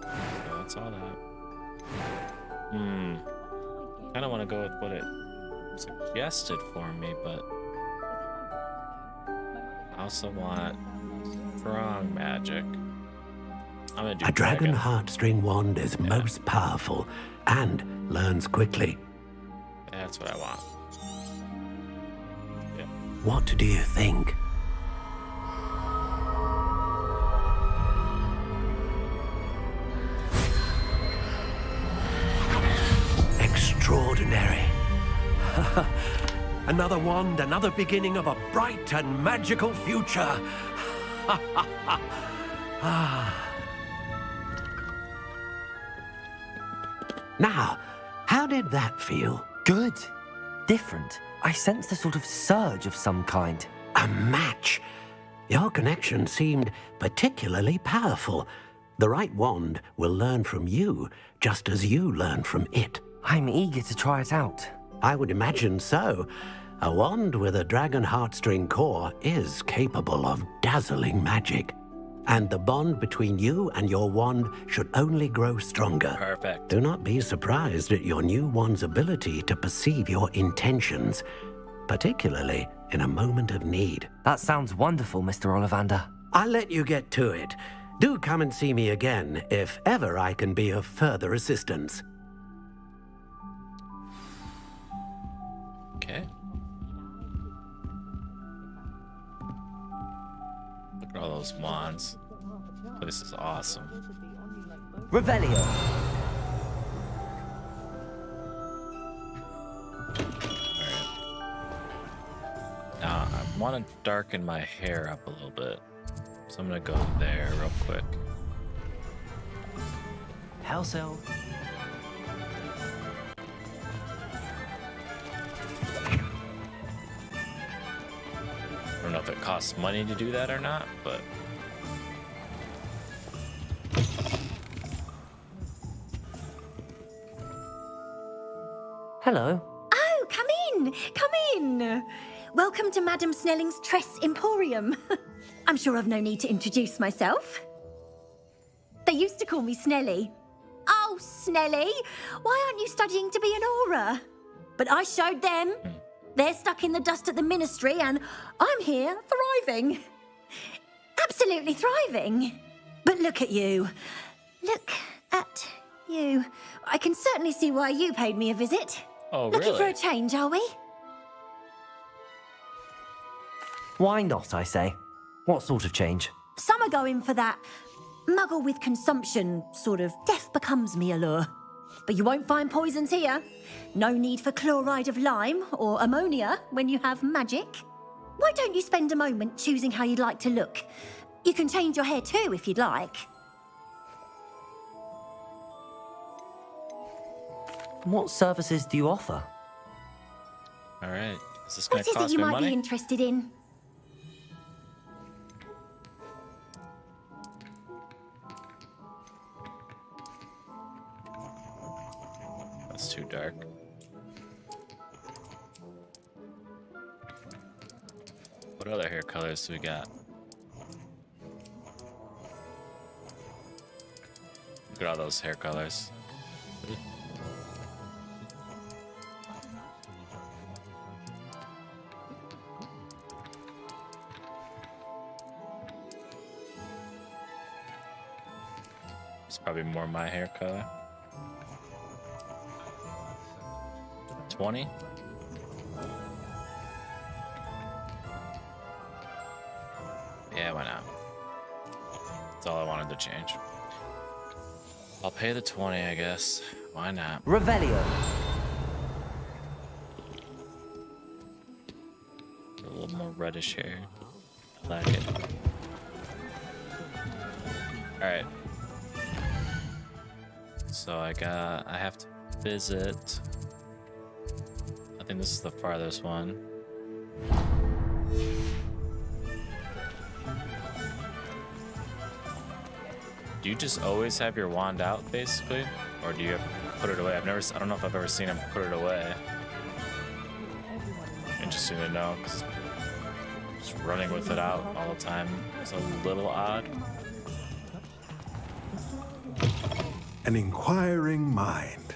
So that's all that. Kind of want to go with what it suggested for me, but I also want strong magic. I'm gonna do A dragon heartstring wand is most powerful and learns quickly. That's what I want. Yeah. What do you think? Extraordinary. Another wand, another beginning of a bright and magical future. Now, how did that feel? Good. Different. I sensed a sort of surge of some kind. A match. Your connection seemed particularly powerful. The right wand will learn from you, just as you learn from it. I'm eager to try it out. I would imagine so. A wand with a dragon heartstring core is capable of dazzling magic. And the bond between you and your wand should only grow stronger. Perfect. Do not be surprised at your new wand's ability to perceive your intentions, particularly in a moment of need. That sounds wonderful, Mr. Ollivander. I'll let you get to it. Do come and see me again if ever I can be of further assistance. Okay. Look at all those wands. This is awesome. Revelio. Now, I want to darken my hair up a little bit. So I'm going to go there real quick. House elf. I don't know if it costs money to do that or not, but... Hello. Oh, come in! Come in! Welcome to Madame Snelling's Tress Emporium. I'm sure I've no need to introduce myself. They used to call me Snelly. Oh, Snelly, why aren't you studying to be an aura? But I showed them. They're stuck in the dust at the ministry, and I'm here thriving. Absolutely thriving. But look at you. Look at you. I can certainly see why you paid me a visit. Oh, Looking really? for a change, are we? Why not, I say? What sort of change? Some are going for that muggle with consumption, sort of death becomes me allure. But you won't find poisons here. No need for chloride of lime or ammonia when you have magic. Why don't you spend a moment choosing how you'd like to look? You can change your hair too if you'd like. What services do you offer? All right. Is this going What to is it cost you me might money? be interested in? That's too dark. What other hair colors do we got? Look at all those hair colors. It's probably more my hair color. 20? Yeah, why not? That's all I wanted to change. I'll pay the 20, I guess. Why not? Revelio. A little more reddish hair. I like it. Alright. So I have to visit. I think this is the farthest one. Do you just always have your wand out, basically? Or do you have to put it away? I don't know if I've ever seen him put it away. Interesting to know, because just running with it out all the time is a little odd. An inquiring mind.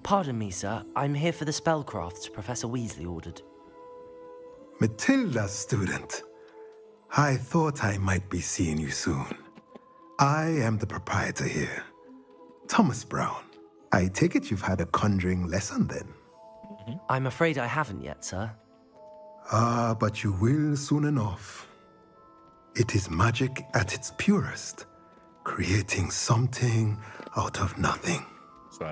Pardon me, sir. I'm here for the spellcrafts Professor Weasley ordered. Matilda, student. I thought I might be seeing you soon. I am the proprietor here, Thomas Brown. I take it you've had a conjuring lesson then? I'm afraid I haven't yet, sir. Ah, but you will soon enough. It is magic at its purest, creating something out of nothing.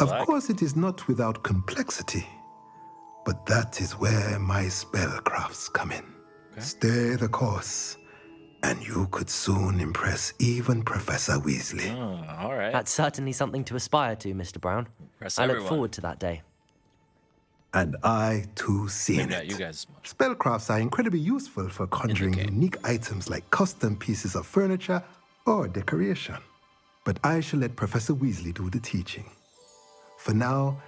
Of course, it is not without complexity, but that is where my spellcrafts come in. Okay. Stay the course, and you could soon impress even Professor Weasley. Oh, all right. That's certainly something to aspire to, Mr. Brown. Impress I look everyone. forward to that day. And I, too, see Maybe it. not you guys as much. Spellcrafts are incredibly useful for conjuring unique items like custom pieces of furniture or decoration. But I shall let Professor Weasley do the teaching. For now,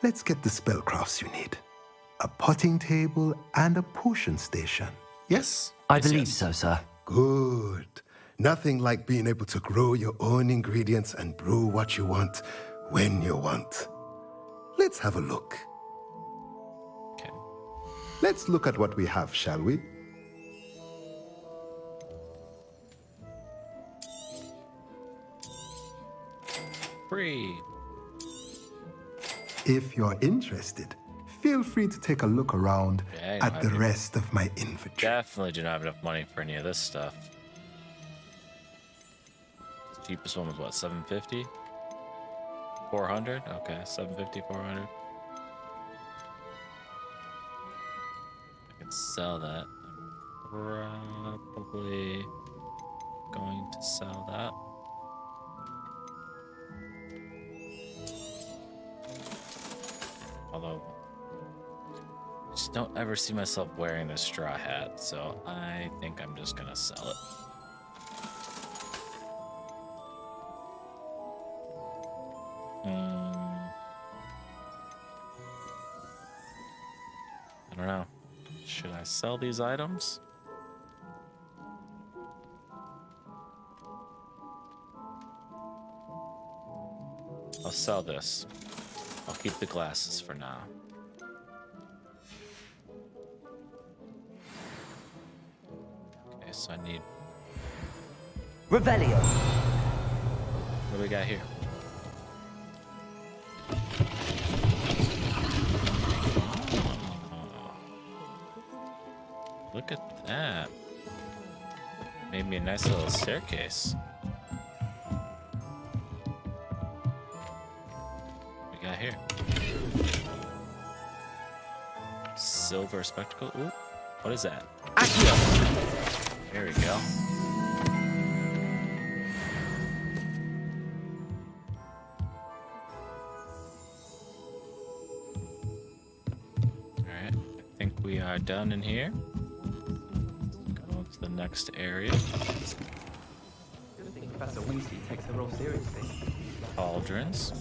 let's get the spellcrafts you need. A potting table and a potion station. Yes? I believe so, sir. Good. Nothing like being able to grow your own ingredients and brew what you want when you want. Let's have a look. Okay. Let's look at what we have, shall we? Free. If you're interested, feel free to take a look around at the rest of my inventory. Definitely do not have enough money for any of this stuff. The cheapest one was what, 750? 400? Okay, 750, 400. I can sell that. I'm probably going to sell that. Although, I just don't ever see myself wearing this straw hat, so I think I'm just gonna sell it. I don't know. Should I sell these items? I'll sell this. I'll keep the glasses for now. Okay, so I need... Revelio. What do we got here? Oh. Look at that. Made me a nice little staircase. What we got here? Silver spectacle. Ooh, what is that? Accio. There we go. Alright, I think we are done in here. Go to the next area. I think Professor Weasley takes the role seriously. Cauldrons.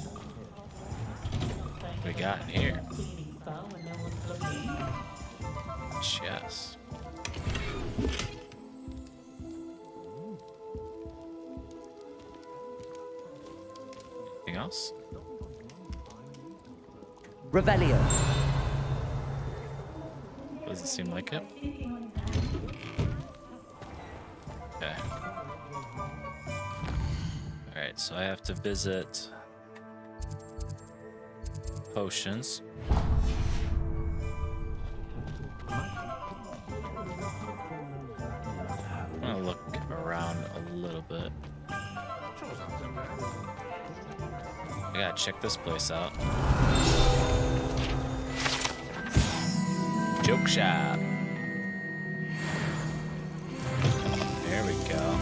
What we got in here? Chest. Anything else? Revelio. Doesn't seem like it. Okay. Alright, so I have to visit potions. I'm gonna look around a little bit. I gotta check this place out. Joke shop. There we go.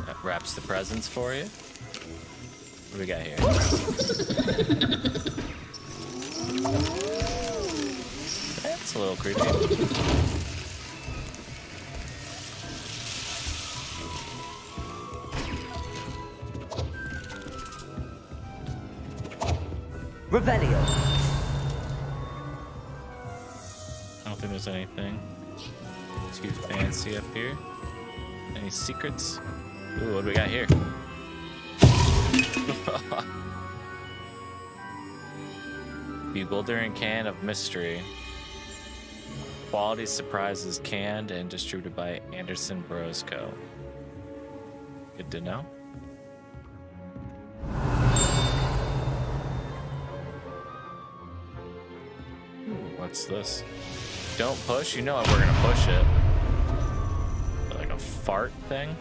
That wraps the presents for you. What do we got here? That's a little creepy. Revelio. I don't think there's anything too fancy up here. Any secrets? Ooh, what do we got here? Bewildering can of mystery. Quality surprises canned and distributed by Anderson Bros Co. Good to know. Ooh, what's this? Don't push? You know we're gonna push it. Like a fart thing?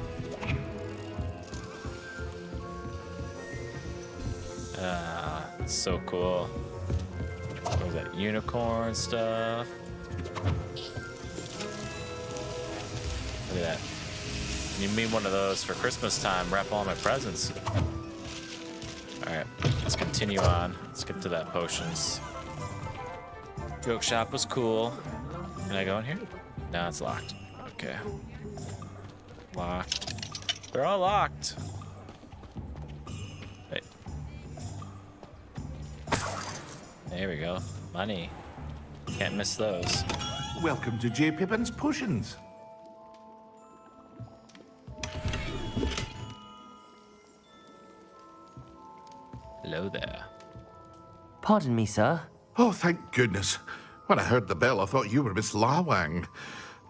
So cool. What was that? Unicorn stuff. Look at that. You need one of those for Christmas time. Wrap all my presents. Alright, let's continue on. Let's get to that potions. Joke shop was cool. Can I go in here? No, it's locked. Okay. Locked. They're all locked. Wait. There we go. Money. Can't miss those. Welcome to J. Pippin's Potions. Hello there. Pardon me, sir. Oh, thank goodness. When I heard the bell, I thought you were Miss Lawang.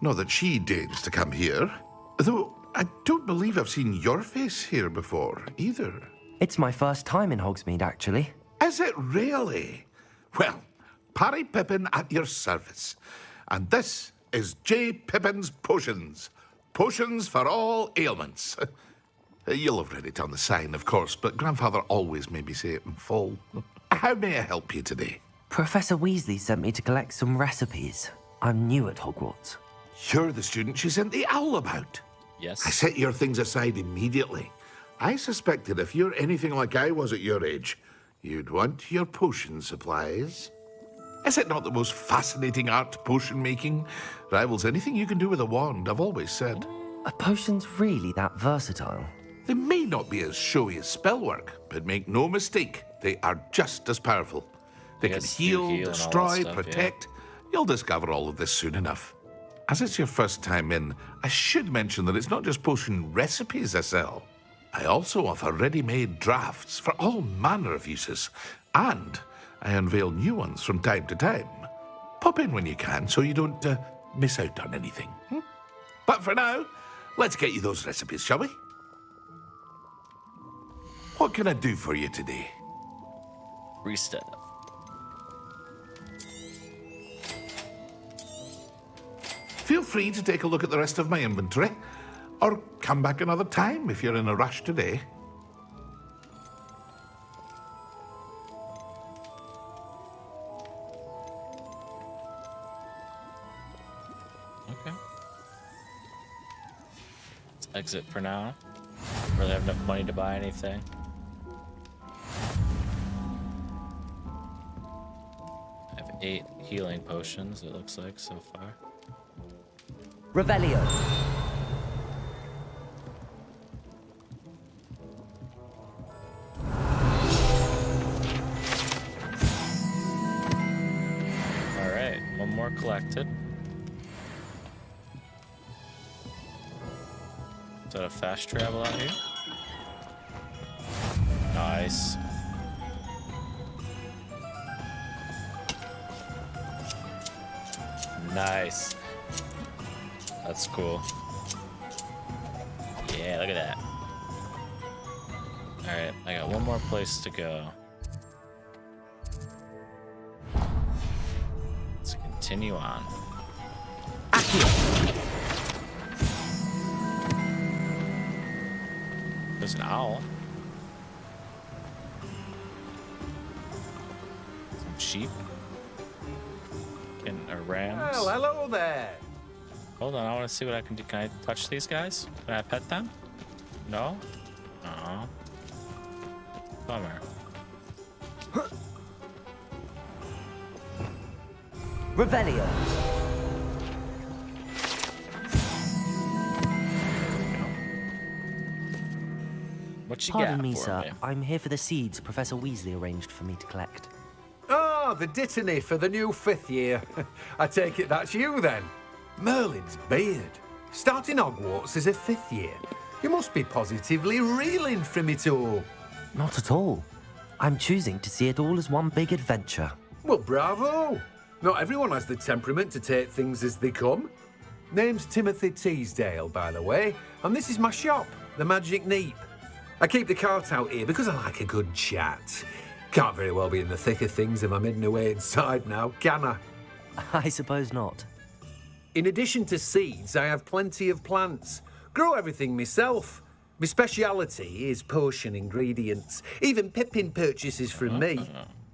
Not that she deigns to come here. Though, I don't believe I've seen your face here before, either. It's my first time in Hogsmeade, actually. Is it really? Well, Parry Pippin at your service. And this is J. Pippin's Potions. Potions for all ailments. You'll have read it on the sign, of course, but Grandfather always made me say it in full. How may I help you today? Professor Weasley sent me to collect some recipes. I'm new at Hogwarts. You're the student she sent the owl about. Yes. I set your things aside immediately. I suspected if you're anything like I was at your age, you'd want your potion supplies. Is it not the most fascinating art, potion making? Rivals anything you can do with a wand, I've always said. Are potions really that versatile? They may not be as showy as spellwork, but make no mistake, they are just as powerful. They can heal, destroy, protect. Yeah. You'll discover all of this soon enough. As it's your first time in, I should mention that it's not just potion recipes I sell. I also offer ready-made drafts for all manner of uses, and I unveil new ones from time to time. Pop in when you can so you don't miss out on anything. But for now, let's get you those recipes, shall we? What can I do for you today? Reset. Feel free to take a look at the rest of my inventory, or come back another time if you're in a rush today. Okay. Let's exit for now. Really have enough money to buy anything. I have 8 healing potions, it looks like, so far. Revelio. Is that a fast travel out here? Nice. Nice. That's cool. Yeah, look at that. Alright, I got one more place to go. Let's continue on. There's an owl. Some sheep. And rams. Well, hello there. Hold on, I want to see what I can do. Can I touch these guys? Can I pet them? No? Oh. Bummer. Revelio. What you Pardon got me, for sir. me? I'm here for the seeds Professor Weasley arranged for me to collect. Ah, the dittany for the new 5th year. I take it that's you then. Merlin's beard. Starting Hogwarts as a 5th year. You must be positively reeling from it all. Not at all. I'm choosing to see it all as one big adventure. Well, bravo. Not everyone has the temperament to take things as they come. Name's Timothy Teasdale, by the way, and this is my shop, the Magic Neep. I keep the cart out here because I like a good chat. Can't very well be in the thick of things if I'm hidden away inside now, can I? I suppose not. In addition to seeds, I have plenty of plants. Grow everything myself. My speciality is potion ingredients. Even Pippin purchases from me.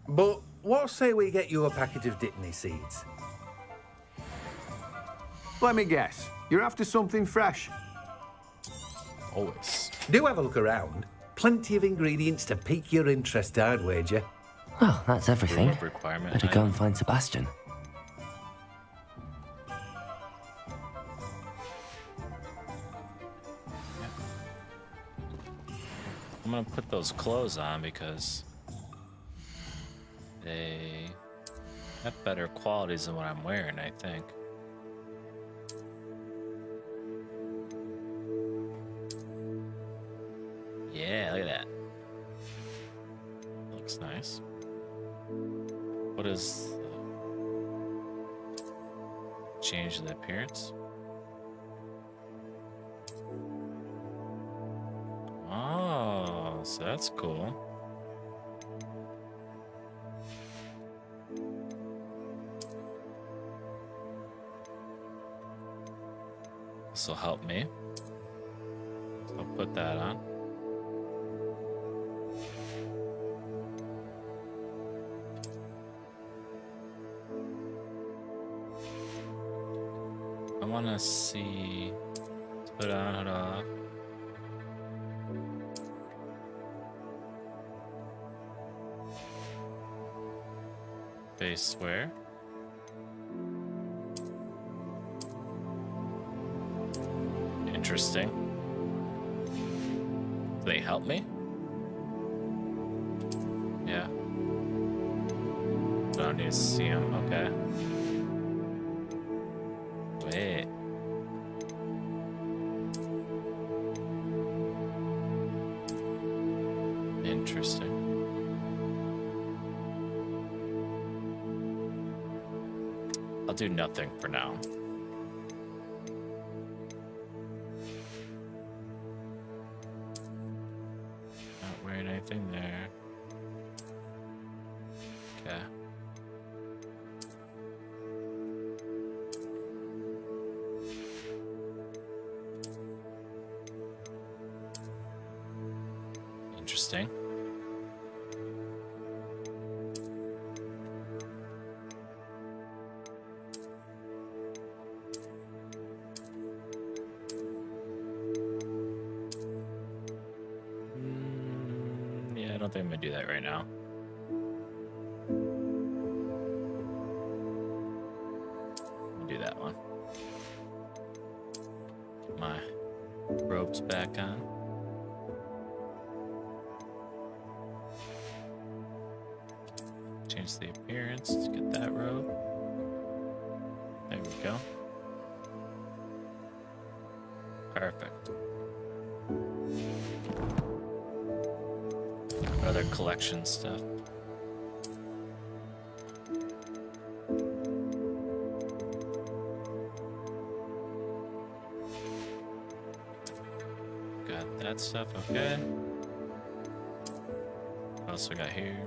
But what say we get you a packet of Dittany seeds? Let me guess. You're after something fresh? Always. Do have a look around. Plenty of ingredients to pique your interest, I'd wager. Well, that's everything. Road requirement. Better go and find Sebastian. I'm gonna put those clothes on because they have better qualities than what I'm wearing, I think. Yeah, look at that. Looks nice. What is change the appearance? Oh, so that's cool. This will help me. So I'll put that on. I want to see. Put on it off. Face where? Interesting. Do they help me? Yeah. I don't need to see them. Okay. Wait. Interesting. I'll do nothing for now. Not wearing anything there. Okay. Interesting. Yeah, I don't think I'm gonna do that right now. I'll do that one. Get my ropes back on. Change the appearance. Let's get that robe. There we go. Perfect. Other collection stuff. Got that stuff, okay. What else we got here?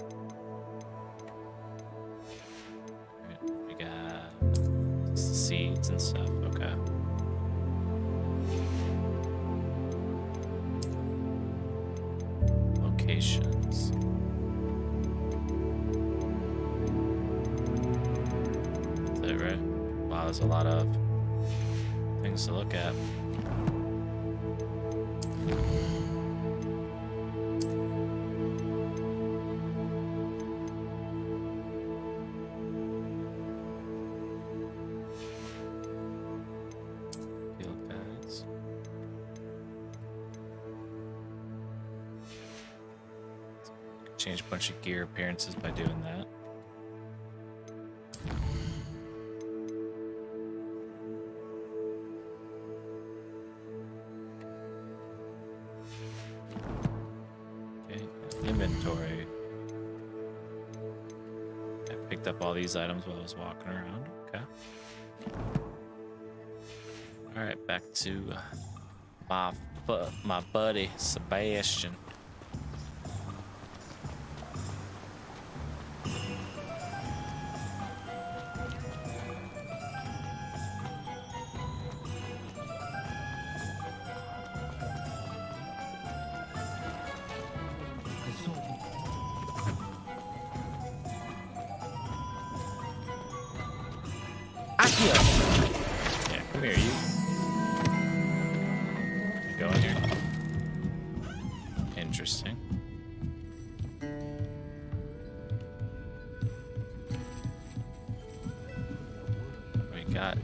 We got seeds and stuff, okay. Locations. Is that right? Wow, there's a lot of things to look at. Field guides. Change a bunch of gear appearances by doing that. Okay, inventory. I picked up all these items while I was walking around. Okay. All right, back to my buddy Sebastian. Yeah, come here, you. You go in here. Interesting. We got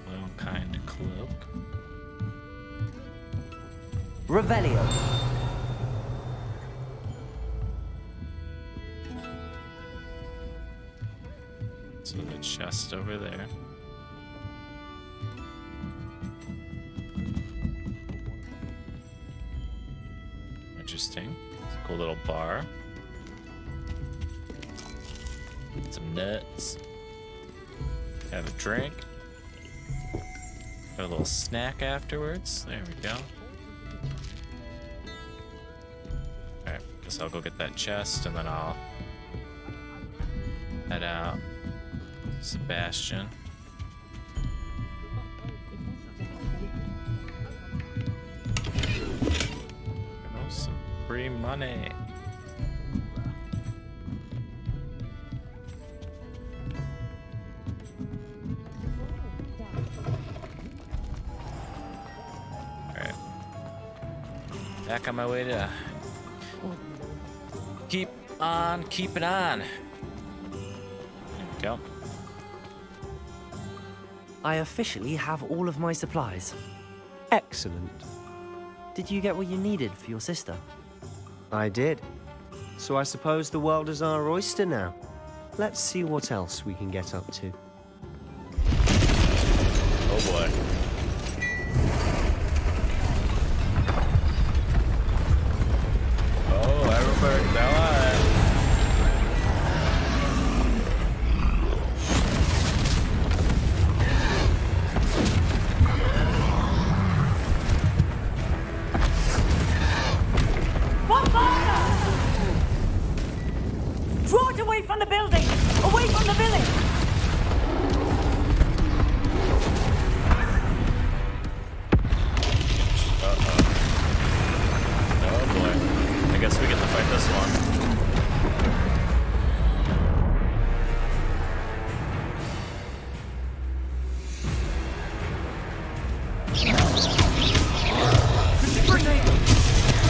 one kind of cloak. Revelio. So the chest over there. Interesting. It's a cool little bar. Some nuts. Have a drink. Got a little snack afterwards. There we go. Alright, guess I'll go get that chest and then I'll head out. Sebastian. Some free money. Alright. Back on my way to keep on keeping on. There we go. I officially have all of my supplies. Excellent. Did you get what you needed for your sister? I did. So I suppose the world is our oyster now. Let's see what else we can get up to. Oh boy. Oh, everybody, Bella. Draw it away from the building! Away from the village! Oh boy. I guess we get to fight this one.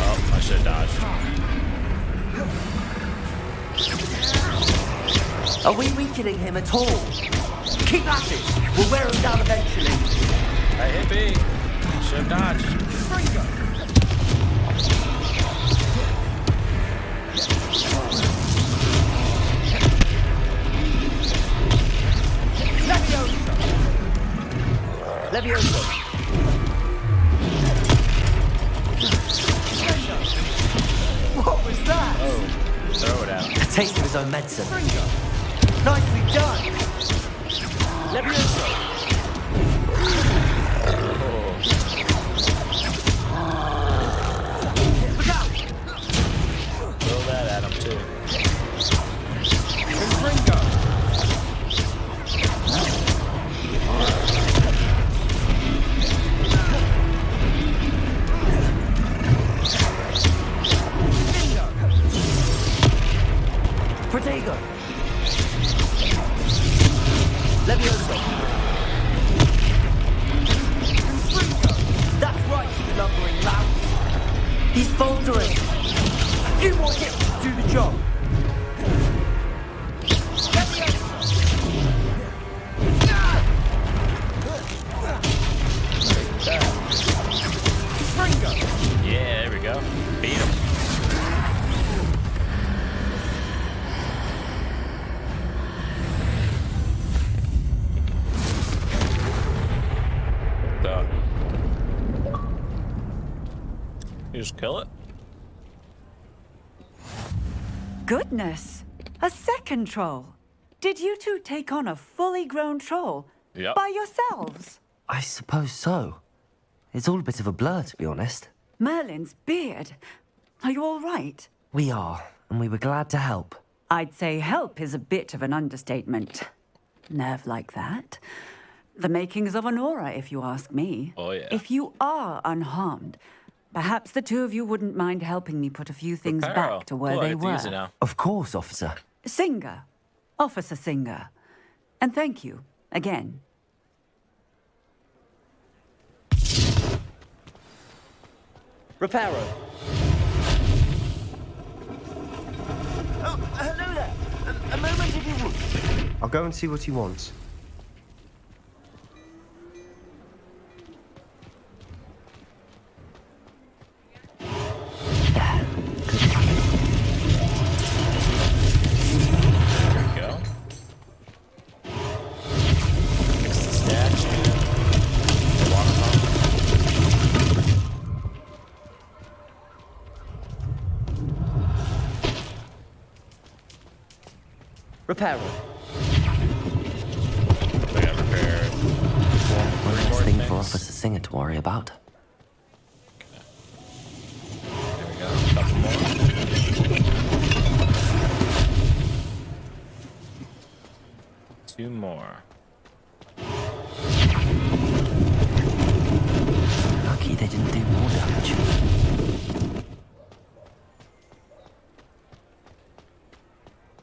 Oh, I should have dodged. Are we weakening him at all? Keep at it! We'll wear him down eventually. Hey, hit B. Should have dodged. Levioso. taste of his own medicine. Nicely done! Levioso! Throw that at him, too. Protego! Levioso! That's right, you lumbering louts! He's faltering! A few more hits to do the job! Yeah, there we go. Beat him. You just kill it? Goodness! A second troll! Did you two take on a fully grown troll? Yep. By yourselves? I suppose so. It's all a bit of a blur, to be honest. Merlin's beard. Are you all right? We are, and we were glad to help. I'd say help is a bit of an understatement. Nerve like that. The makings of an aura, if you ask me. Oh, yeah. If you are unharmed, perhaps the two of you wouldn't mind helping me put a few things back to where they were. Of course, officer. Singer. Officer Singer. And thank you, again. Reparo. Oh, hello there. A moment if you would. I'll go and see what he wants. Reparo. One less thing for Officer Singer to worry about. There we go. A couple more. Two more. Lucky they didn't do more damage.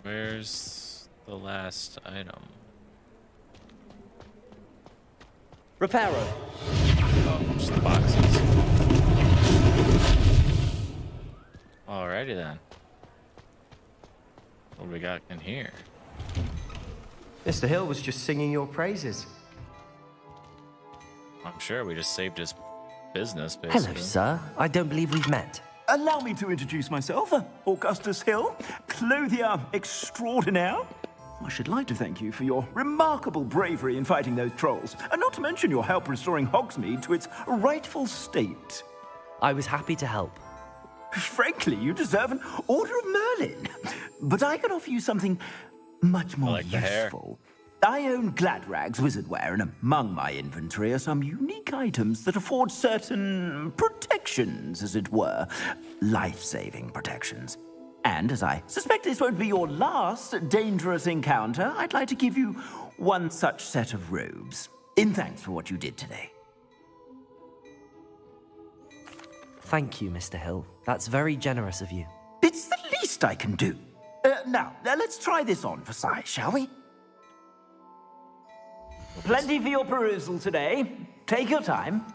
Where's the last item? Reparo. Oh, just the boxes. Alrighty then. What do we got in here? Mr. Hill was just singing your praises. I'm sure we just saved his business, basically. Hello, sir. I don't believe we've met. Allow me to introduce myself, Augustus Hill, clothier extraordinaire. I should like to thank you for your remarkable bravery in fighting those trolls, and not to mention your help restoring Hogsmeade to its rightful state. I was happy to help. Frankly, you deserve an Order of Merlin. But I can offer you something much more useful. I own Gladrag's wizardware, and among my inventory are some unique items that afford certain protections, as it were. Life-saving protections. And as I suspect this won't be your last dangerous encounter, I'd like to give you one such set of robes, in thanks for what you did today. Thank you, Mr. Hill. That's very generous of you. It's the least I can do. Now, let's try this on for size, shall we? Plenty for your perusal today. Take your time.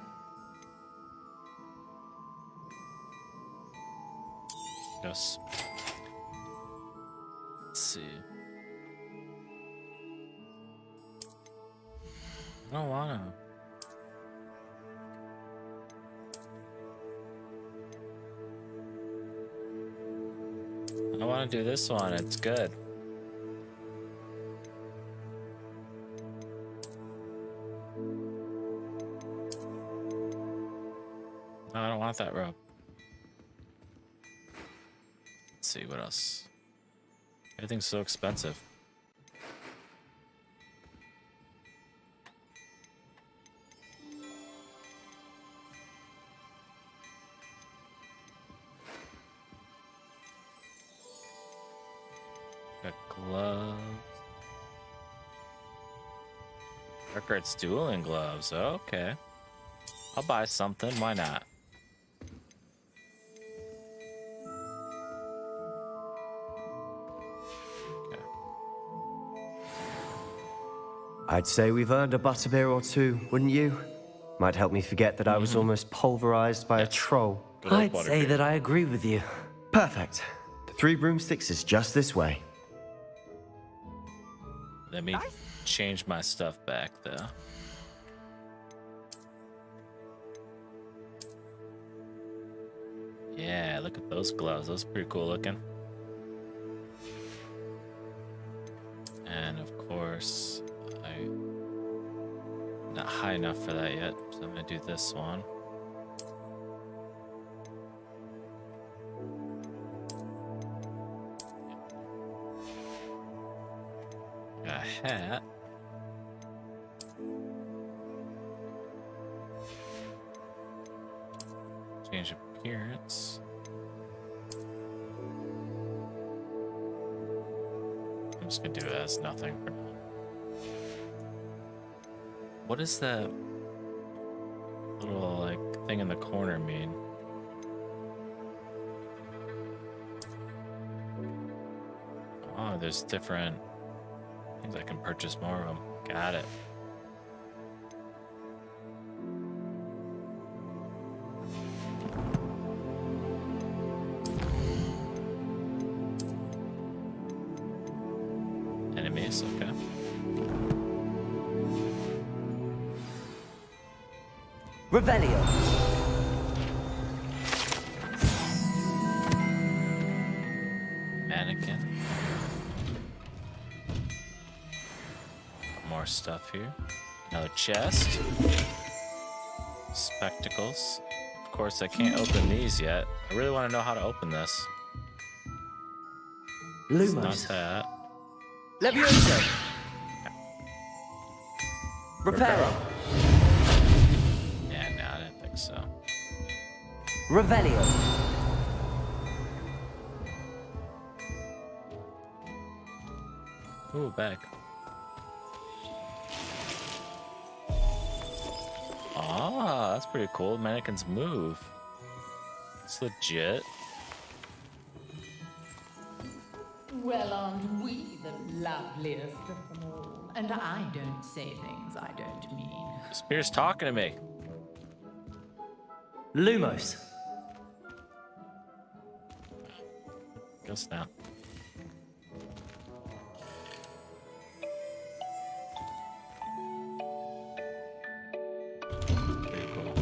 Yes. Let's see. I don't wanna. I want to do this one. It's good. No, I don't want that rope. Let's see what else. Everything's so expensive. Got gloves. Dark Arts dueling gloves. Okay. I'll buy something. Why not? Okay. I'd say we've earned a butterbeer or two, wouldn't you? Might help me forget that I was almost pulverized by a troll. I'd say that I agree with you. Perfect. The 3 broomsticks is just this way. Let me change my stuff back, though. Yeah, look at those gloves. Those are pretty cool looking. And of course, I'm not high enough for that yet, so I'm gonna do this one. Got a hat. Change appearance. I'm just gonna do it as nothing for now. What does that little like thing in the corner mean? Oh, there's different things I can purchase more of them. Got it. Enemies, okay. Revelio. Mannequin. More stuff here. Another chest. Spectacles. Of course, I can't open these yet. I really want to know how to open this. Lumos. Not that. Levioso. Reparo. Yeah, no, I didn't think so. Revelio. Ooh, back. Ah, that's pretty cool. Mannequins move. It's legit. Well, aren't we the loveliest of them all? And I don't say things I don't mean. Spear's talking to me. Lumos. Guess now. Pretty cool.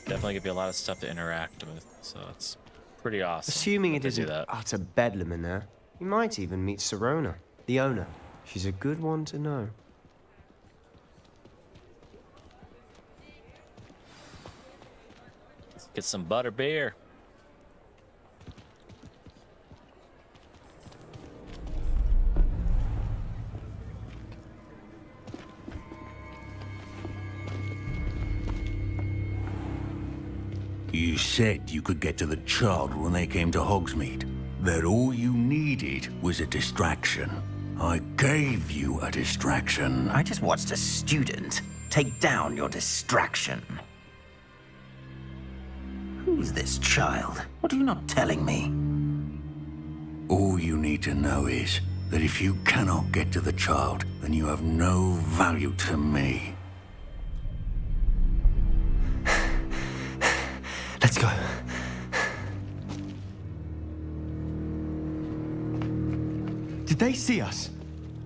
Definitely give you a lot of stuff to interact with, so it's pretty awesome. Assuming it that they do isn't that. utter bedlam in there, you might even meet Sirona, the owner. She's a good one to know. Let's get some butter beer. You said you could get to the child when they came to Hogsmeade. That all you needed was a distraction. I gave you a distraction. I just watched a student take down your distraction. Who's this child? What are you not telling me? All you need to know is that if you cannot get to the child, then you have no value to me. Let's go. Did they see us?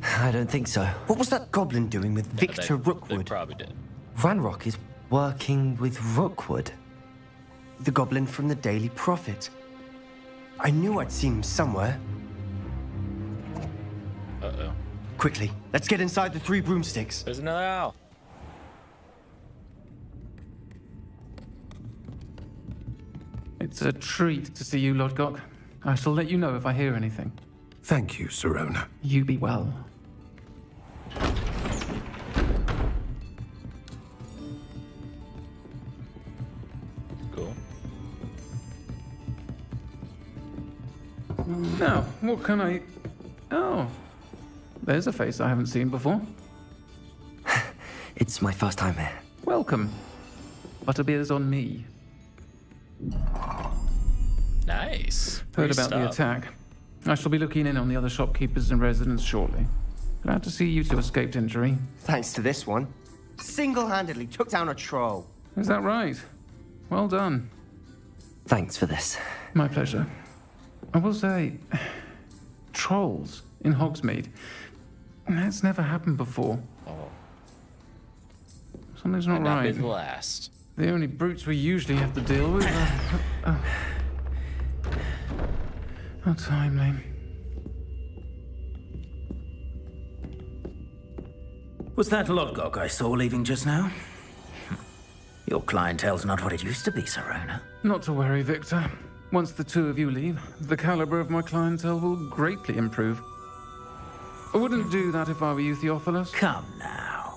I don't think so. What was that goblin doing with Victor They Rookwood? probably did. Ranrock is working with Rookwood. The goblin from the Daily Prophet. I knew I'd seen him somewhere. Uh-oh. Quickly, let's get inside the 3 broomsticks. There's another owl. It's a treat to see you, Lodgok. I shall let you know if I hear anything. Thank you, Sirona. You be well. Cool. Now, what can I... Oh, there's a face I haven't seen before. It's my first time here. Welcome. Butterbeer's on me. Nice. Heard Great about the stuff. attack. I shall be looking in on the other shopkeepers and residents shortly. Glad to see you two escaped injury. Thanks to this one. Single-handedly took down a troll. Is that right? Well done. Thanks for this. My pleasure. I will say, trolls in Hogsmeade. That's never happened before. Oh. Something's not Might not be right. the last. The only brutes we usually have to deal with are... How timely. Was that Lodgok I saw leaving just now? Your clientele's not what it used to be, Sirona. Not to worry, Victor. Once the two of you leave, the caliber of my clientele will greatly improve. I wouldn't do that if I were you, Theophilus. Come now.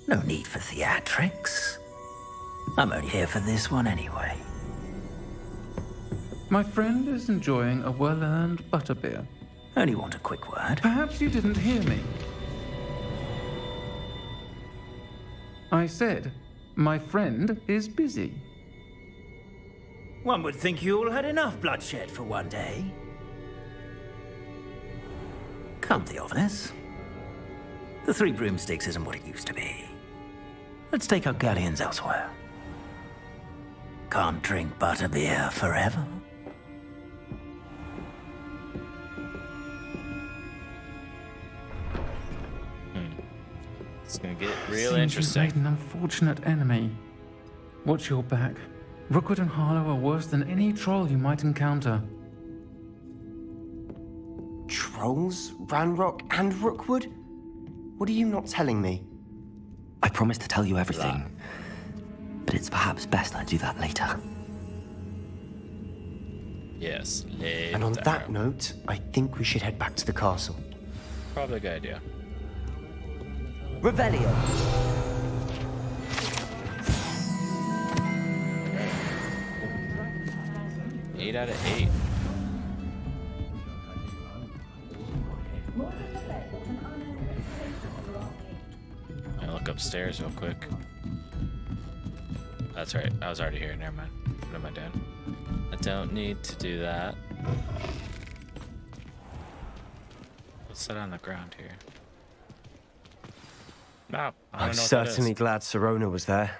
No need for theatrics. I'm only here for this one anyway. My friend is enjoying a well-earned butterbeer. Only want a quick word. Perhaps you didn't hear me. I said, my friend is busy. One would think you all had enough bloodshed for one day. Come, Theophilus. The Three Broomsticks isn't what it used to be. Let's take our galleons elsewhere. Can't drink butterbeer forever. It's gonna get real Seems interesting. you've made an unfortunate enemy. Watch your back. Rookwood and Harlow are worse than any troll you might encounter. Trolls? Ranrock and Rookwood? What are you not telling me? I promise to tell you everything, but it's perhaps best I do that later. Yes, later. And on that note, I think we should head back to the castle. Probably a good idea. Revelio. 8 out of 8. I'll look upstairs real quick. That's right. I was already here. Never mind. What am I doing? I don't need to do that. Let's sit on the ground here. No, I don't I'm know what that certainly is. glad Sirona was there.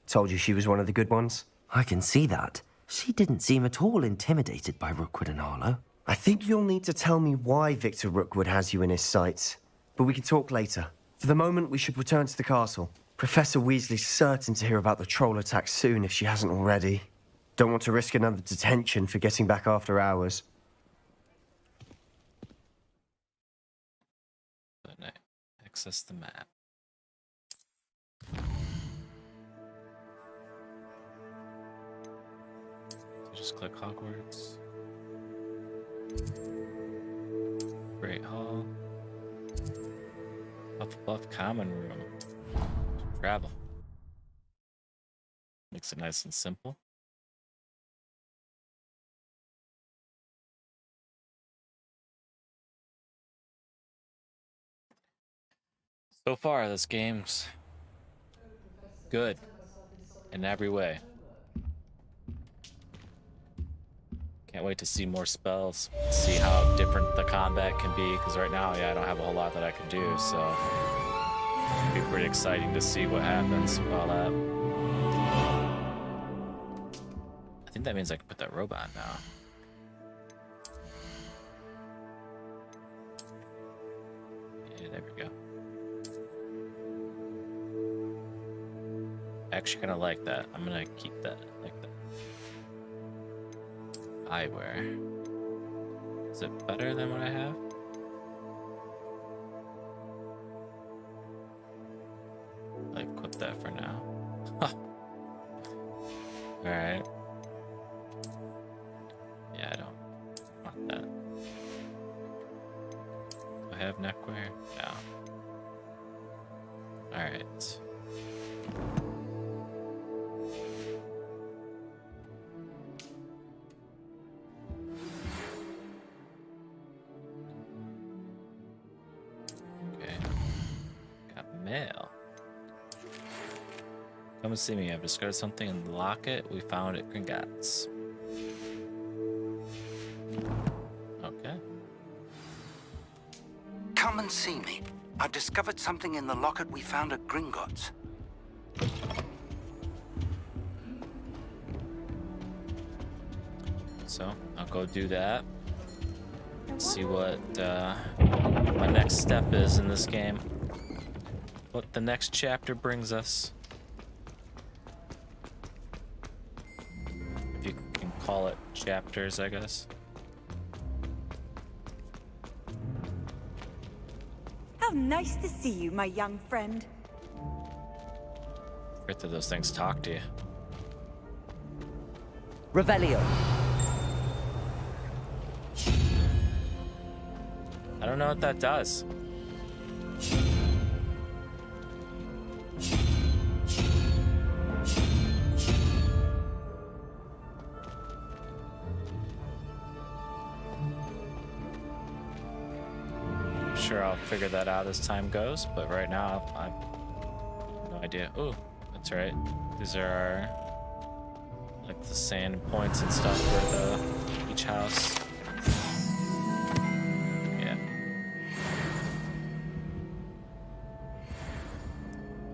Told you she was one of the good ones. I can see that. She didn't seem at all intimidated by Rookwood and Harlow. I think you'll need to tell me why Victor Rookwood has you in his sights. But we can talk later. For the moment, we should return to the castle. Professor Weasley's certain to hear about the troll attack soon if she hasn't already. Don't want to risk another detention for getting back after hours. Access the map. Just click Hogwarts. Great Hall. Hufflepuff Common Room. Travel. Makes it nice and simple. So far, this game's good in every way. Can't wait to see more spells, see how different the combat can be, because right now, yeah, I don't have a whole lot that I can do, so it'll be pretty exciting to see what happens with all that. I think that means I can put that robot now. Yeah, there we go. I actually kind of like that. I'm gonna keep that like that. Eyewear. Is it better than what I have? I'll equip that for now. Alright. Yeah, I don't All right. Okay. Got mail. Come and see me. I've discovered something in the locket we found at Gringotts. Okay. Come and see me. I've discovered something in the locket we found at Gringotts. So I'll go do that. See what my next step is in this game. What the next chapter brings us. If you can call it chapters, I guess. How nice to see you, my young friend. Great that those things talk to you. Revelio. I don't know what that does. I'm sure I'll figure that out as time goes, but right now I have no idea. Oh, that's right. These are our, like, the sand points and stuff for each house.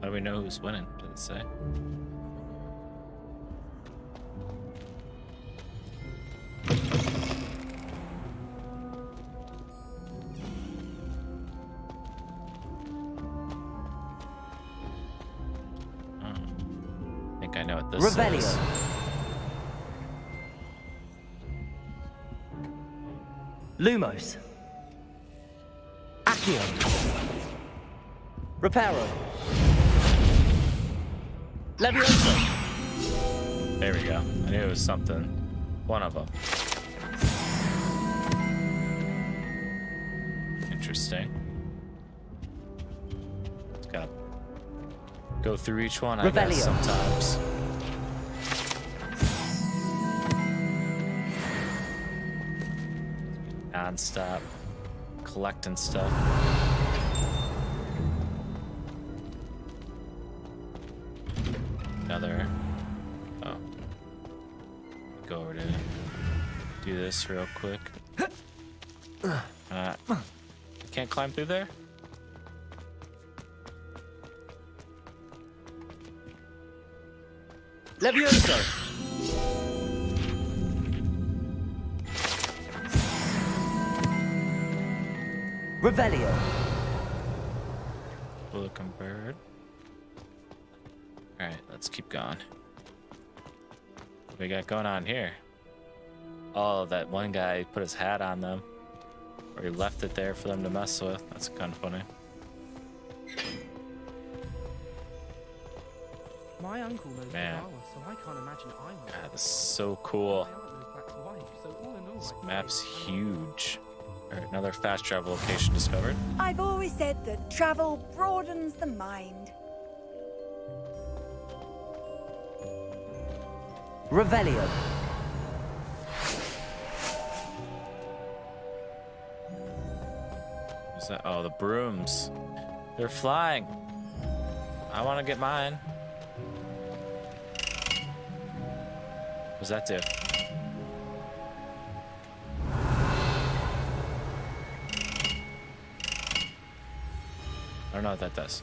How do we know who's winning? Did it say? I think I know what this is. Lumos. Accio. Reparo. Levioso. There we go. I knew it was something. One of them. Interesting. Just gotta go through each one, I guess, sometimes. Non-stop collecting stuff. Another. Oh. Go over to do this real quick. Can't climb through there? Levioso. Revelio. Looking bird. Alright, let's keep going. What we got going on here? Oh, that one guy put his hat on them. Or he left it there for them to mess with. That's kind of funny. My uncle knows Man. Power, so I can't imagine I will. God, this is so cool. My aunt knows Black's wife, so all in all, This I map's huge. Alright, another fast travel location discovered. I've always said that travel broadens the mind. Revelio. What's that? Oh, the brooms. They're flying. I want to get mine. What does that do? I don't know what that does.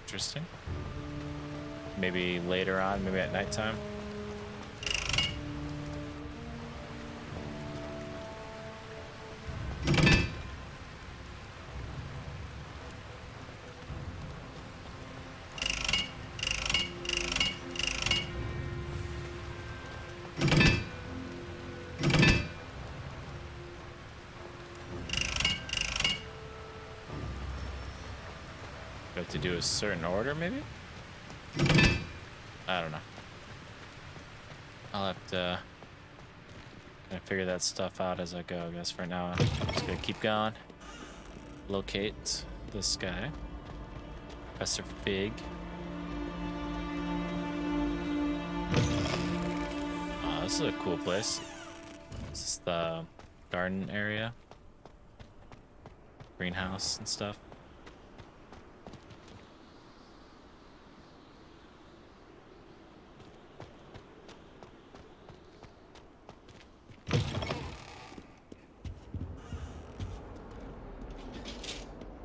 Interesting. Maybe later on, maybe at nighttime. To do a certain order, maybe? I don't know. I'll have to Gonna figure that stuff out as I go, I guess, for now. Just gonna keep going. Locate this guy. Professor Fig. Oh, this is a cool place. This is the garden area. Greenhouse and stuff.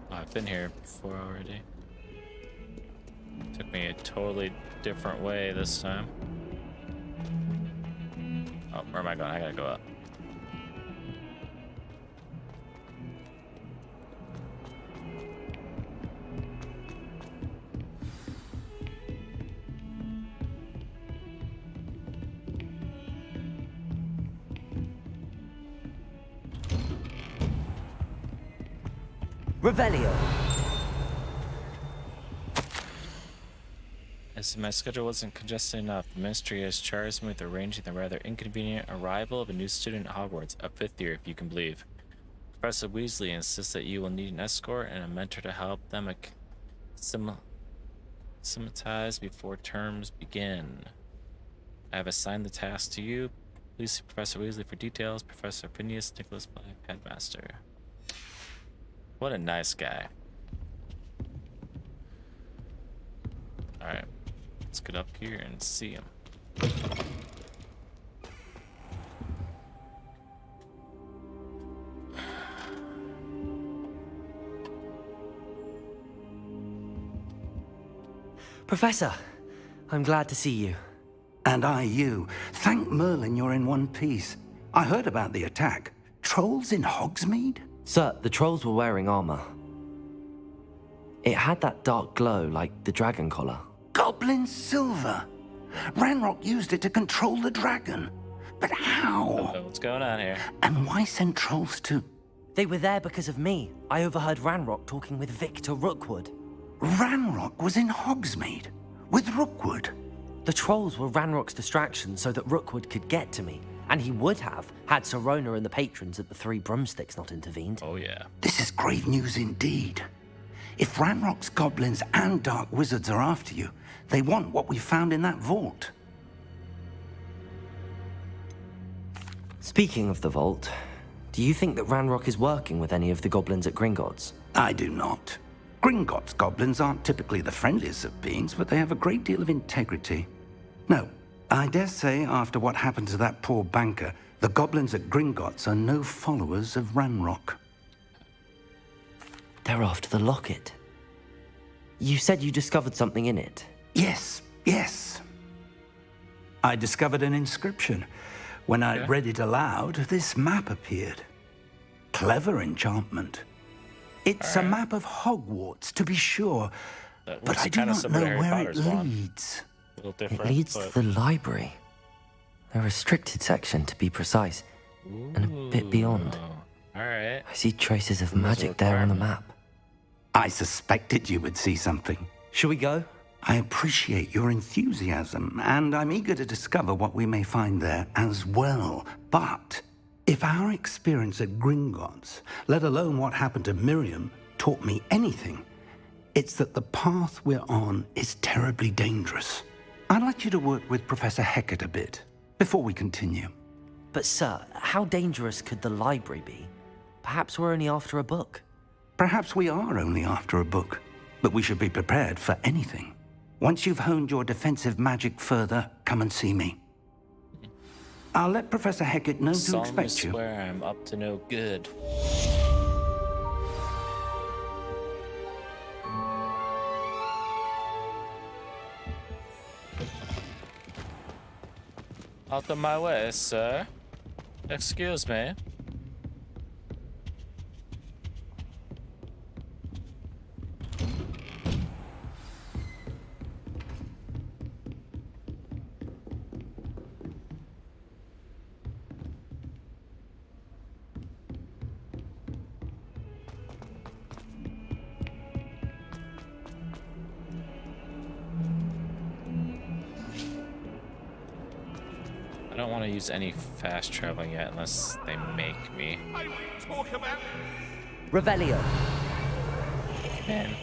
I've been here before already. Took me a totally different way this time. Oh, where am I going? I gotta go up. Revelio. As my schedule wasn't congested enough, the ministry has charged me with arranging the rather inconvenient arrival of a new student at Hogwarts, a 5th year if you can believe. Professor Weasley insists that you will need an escort and a mentor to help them acclimatize before terms begin. I have assigned the task to you. Please see Professor Weasley for details. Professor Phineas Nicholas Black, Headmaster. What a nice guy. Alright, let's get up here and see him. Professor, I'm glad to see you. And I you. Thank Merlin you're in one piece. I heard about the attack. Trolls in Hogsmeade? Sir, the trolls were wearing armor. It had that dark glow like the dragon collar. Goblin silver. Ranrock used it to control the dragon. But how? What's going on here? And why send trolls to... They were there because of me. I overheard Ranrock talking with Victor Rookwood. Ranrock was in Hogsmeade? With Rookwood? The trolls were Ranrock's distraction so that Rookwood could get to me. And he would have, had Sirona and the patrons at the Three Broomsticks not intervened. Oh, yeah. This is grave news indeed. If Ranrock's goblins and dark wizards are after you, they want what we found in that vault. Speaking of the vault, do you think that Ranrock is working with any of the goblins at Gringotts? I do not. Gringotts goblins aren't typically the friendliest of beings, but they have a great deal of integrity. No. I dare say, after what happened to that poor banker, the goblins at Gringotts are no followers of Ranrock. They're after the locket. You said you discovered something in it. Yes, yes. I discovered an inscription. When I read it aloud, this map appeared. Clever enchantment. It's a map of Hogwarts, to be sure, but I do not know where it leads. It leads to the library. A restricted section, to be precise, and a bit beyond. Alright. I see traces of magic there on the map. I suspected you would see something. Shall we go? I appreciate your enthusiasm, and I'm eager to discover what we may find there as well. But if our experience at Gringotts, let alone what happened to Miriam, taught me anything, it's that the path we're on is terribly dangerous. I'd like you to work with Professor Hecat a bit, before we continue. But sir, how dangerous could the library be? Perhaps we're only after a book. Perhaps we are only after a book, but we should be prepared for anything. Once you've honed your defensive magic further, come and see me. I'll let Professor Hecat know to expect you. I swear I'm up to no good. Out of my way, sir. Excuse me. I don't want to use any fast traveling yet unless they make me. I will talk about Revelio. Man.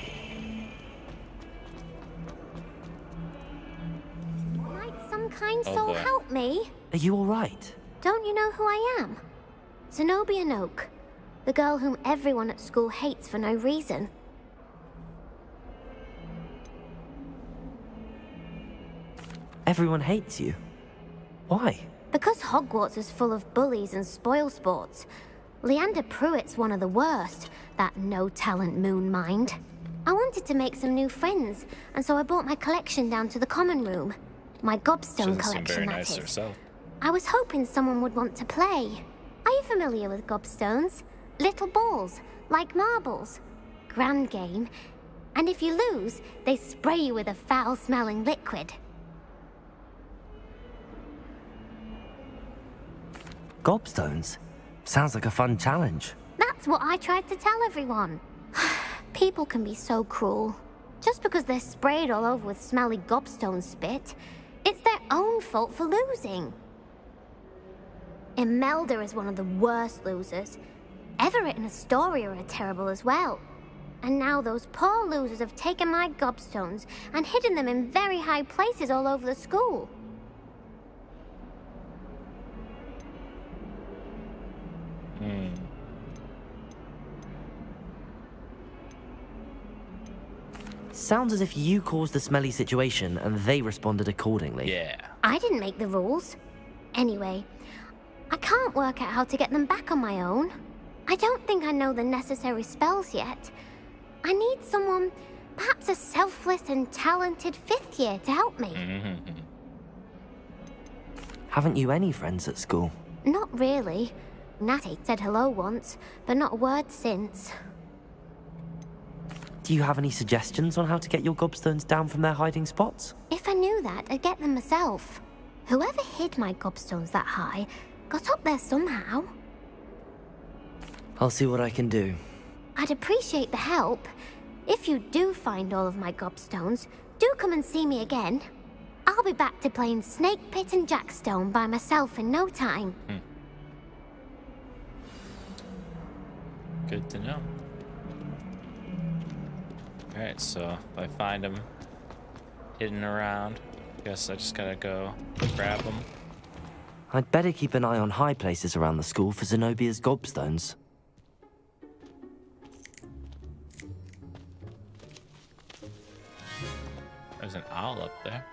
Might some kind Oh, soul boy. help me? Are you alright? Don't you know who I am? Zenobia Noak, the girl whom everyone at school hates for no reason. Everyone hates you. Why? Because Hogwarts is full of bullies and spoilsports. Leander Pruitt's one of the worst, that no-talent moon mind. I wanted to make some new friends, and so I brought my collection down to the common room. My gobstone Doesn't seem collection, very that nice is. herself. I was hoping someone would want to play. Are you familiar with gobstones? Little balls, like marbles. Grand game. And if you lose, they spray you with a foul-smelling liquid. Gobstones? Sounds like a fun challenge. That's what I tried to tell everyone. People can be so cruel. Just because they're sprayed all over with smelly gobstone spit, it's their own fault for losing. Imelda is one of the worst losers. Everett and Astoria are terrible as well. And now those poor losers have taken my gobstones and hidden them in very high places all over the school. Sounds as if you caused the smelly situation and they responded accordingly. Yeah. I didn't make the rules. Anyway, I can't work out how to get them back on my own. I don't think I know the necessary spells yet. I need someone, perhaps a selfless and talented fifth year to help me. Haven't you any friends at school? Not really. Natty said hello once, but not a word since. Do you have any suggestions on how to get your gobstones down from their hiding spots? If I knew that, I'd get them myself. Whoever hid my gobstones that high got up there somehow. I'll see what I can do. I'd appreciate the help. If you do find all of my gobstones, do come and see me again. I'll be back to playing Snake Pit and Jackstone by myself in no time. Good to know. Alright, so if I find them hidden around, guess I just gotta go grab them. I'd better keep an eye on high places around the school for Zenobia's gobstones. There's an owl up there.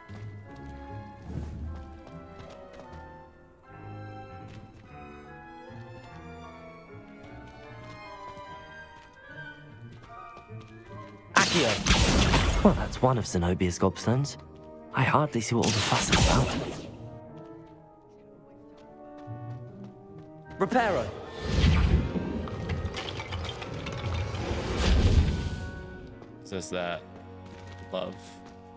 Accio! Well, that's one of Zenobia's gobstones. I hardly see what all the fuss is about. Reparo. Is this that love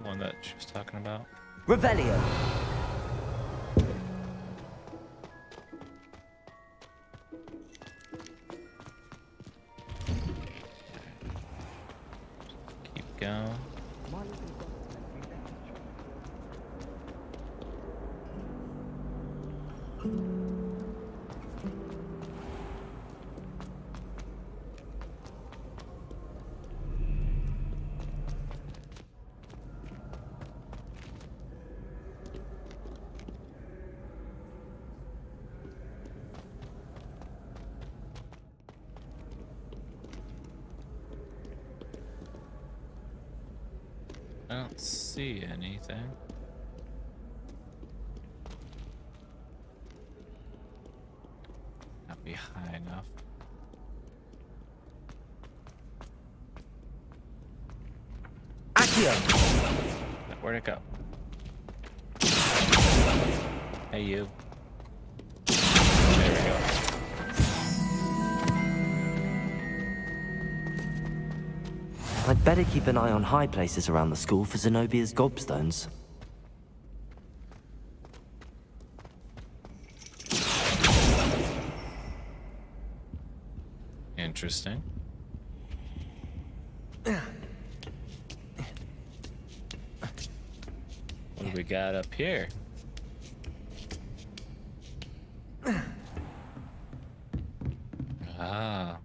one that she was talking about? Revelio. Keep going. I don't see anything. Not be high enough. Accio. Where'd it go? Hey, you. There we go. I'd better keep an eye on high places around the school for Zenobia's gobstones. Interesting. What do we got up here? Ah.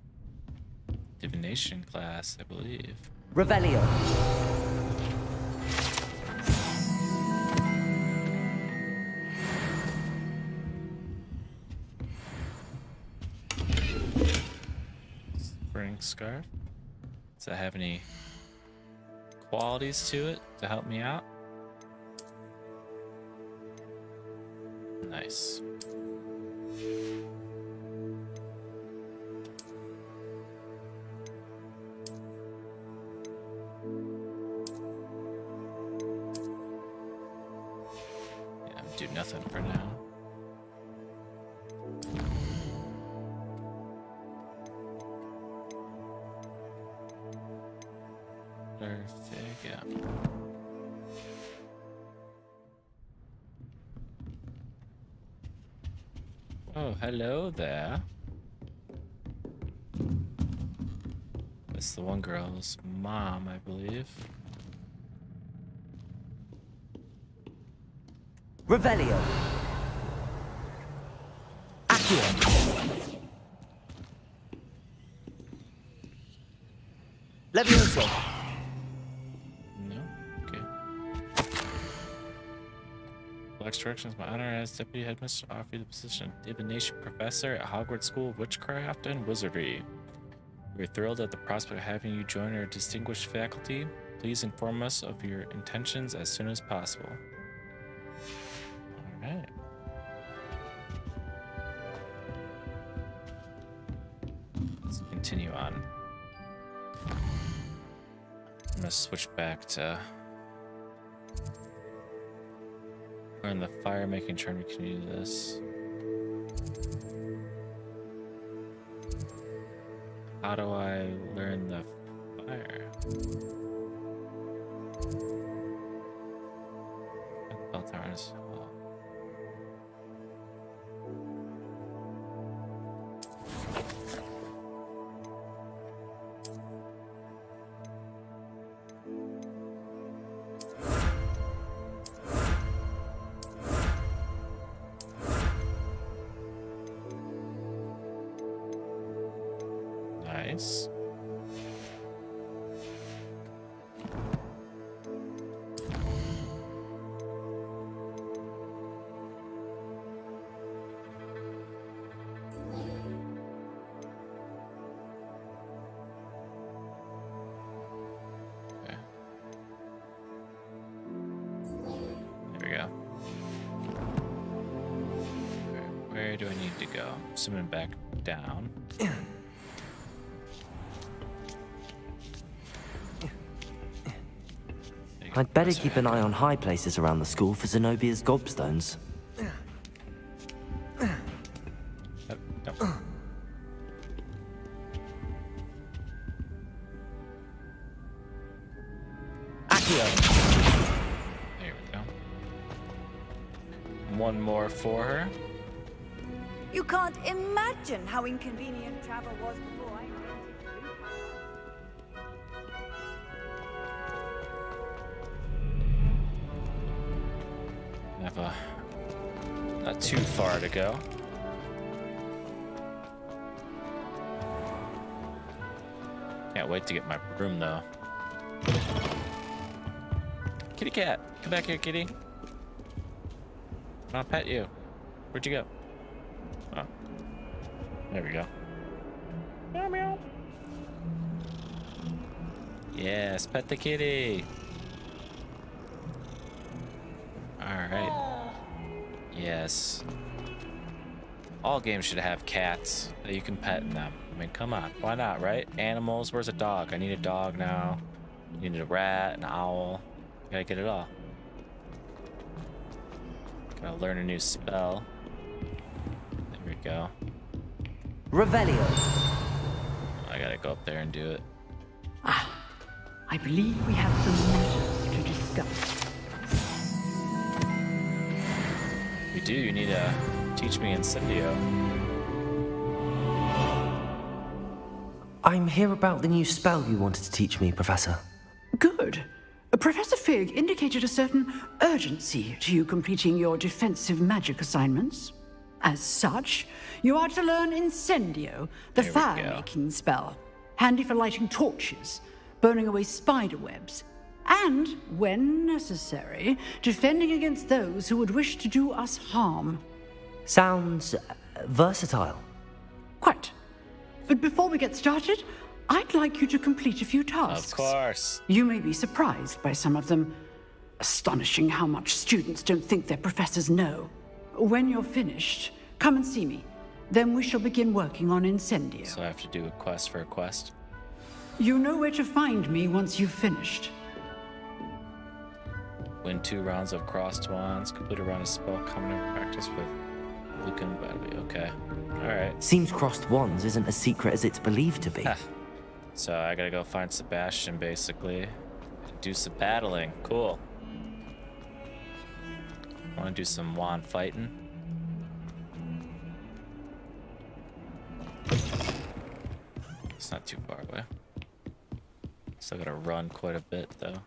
Divination class, I believe. Revelio. Spring scarf. Does that have any qualities to it to help me out? Nice. Yeah, do nothing for now. Perfect, yeah. Oh, hello there. That's the one girl's mom, I believe. Revelio. Accio. Levioso. No? Okay. Black Directions, my honor as Deputy Headmaster to offer you the position of Divination Professor at Hogwarts School of Witchcraft and Wizardry. We're thrilled at the prospect of having you join our distinguished faculty. Please inform us of your intentions as soon as possible. Alright. Let's continue on. I'm gonna switch back to learn the fire making turn. We can do this. How do I learn the fire? Bell towers. Nice. Okay. There we go. Okay, where do I need to go? Swimming back down. I'd better keep an eye on high places around the school for Zenobia's gobstones. Accio. There we go. One more for her. You can't imagine how inconvenient travel was before I invented Have not too far to go. Can't wait to get my broom though. Kitty cat, come back here, kitty. I'll pet you. Where'd you go? Oh, there we go. Meow meow. Yes, pet the kitty. Alright. Yes. All games should have cats that you can pet in them. I mean, come on. Why not, right? Animals. Where's a dog? I need a dog now. I need a rat, an owl. Gotta get it all. Gotta learn a new spell. There we go. Revelio. I gotta go up there and do it. I believe we have some matters to discuss. We do. You need to teach me Incendio. I'm here about the new spell you wanted to teach me, Professor. Good. Professor Fig indicated a certain urgency to you completing your defensive magic assignments. As such, you are to learn Incendio, the There we go. fire-making spell, handy for lighting torches, burning away spider webs, and, when necessary, defending against those who would wish to do us harm. Sounds versatile. Quite. But before we get started, I'd like you to complete a few tasks. Of course. You may be surprised by some of them. Astonishing how much students don't think their professors know. When you're finished, come and see me. Then we shall begin working on Incendio. So I have to do a quest for a quest. You know where to find me once you've finished. Win 2 rounds of crossed wands. Complete a round of spell coming in practice with Lucan Badly. Okay. Alright. Seems crossed wands isn't as secret as it's believed to be. So I gotta go find Sebastian, basically. Do some battling. Cool. Wanna do some wand fighting? It's not too far away. Still gotta run quite a bit, though.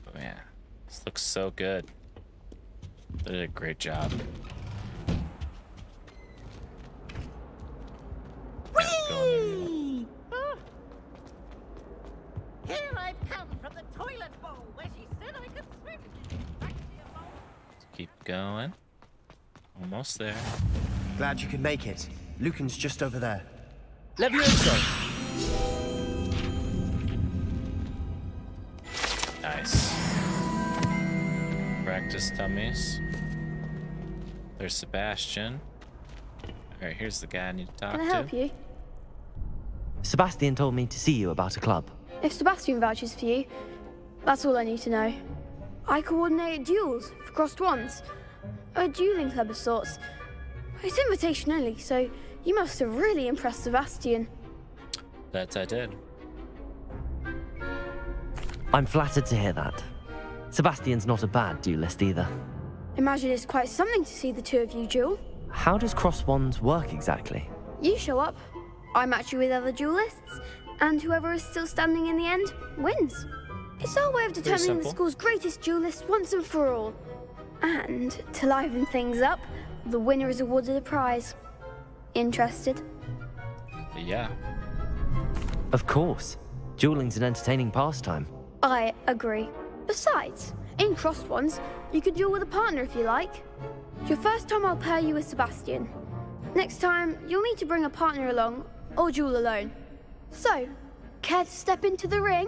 But man, this looks so good. They did a great job. Whee! Here I've come from the toilet bowl where she said I could swim. Keep going. Almost there. Glad you could make it. Lucan's just over there. Levioso! Nice. Practice dummies. There's Sebastian. Alright, here's the guy I need to talk Can I to. help you? Sebastian told me to see you about a club. If Sebastian vouches for you, that's all I need to know. I coordinate duels for crossed wands. A dueling club of sorts. It's invitation only, so you must have really impressed Sebastian. That I did. I'm flattered to hear that. Sebastian's not a bad duelist either. Imagine it's quite something to see the two of you duel. How does cross wands work exactly? You show up, I match you with other duelists, and whoever is still standing in the end wins. It's our way of determining the simple. school's greatest duelist once and for all. And to liven things up, the winner is awarded a prize. Interested? Yeah. Of course. Dueling's an entertaining pastime. I agree. Besides, in crossed ones, you could duel with a partner if you like. Your first time I'll pair you with Sebastian. Next time, you'll need to bring a partner along, or duel alone. So, care to step into the ring?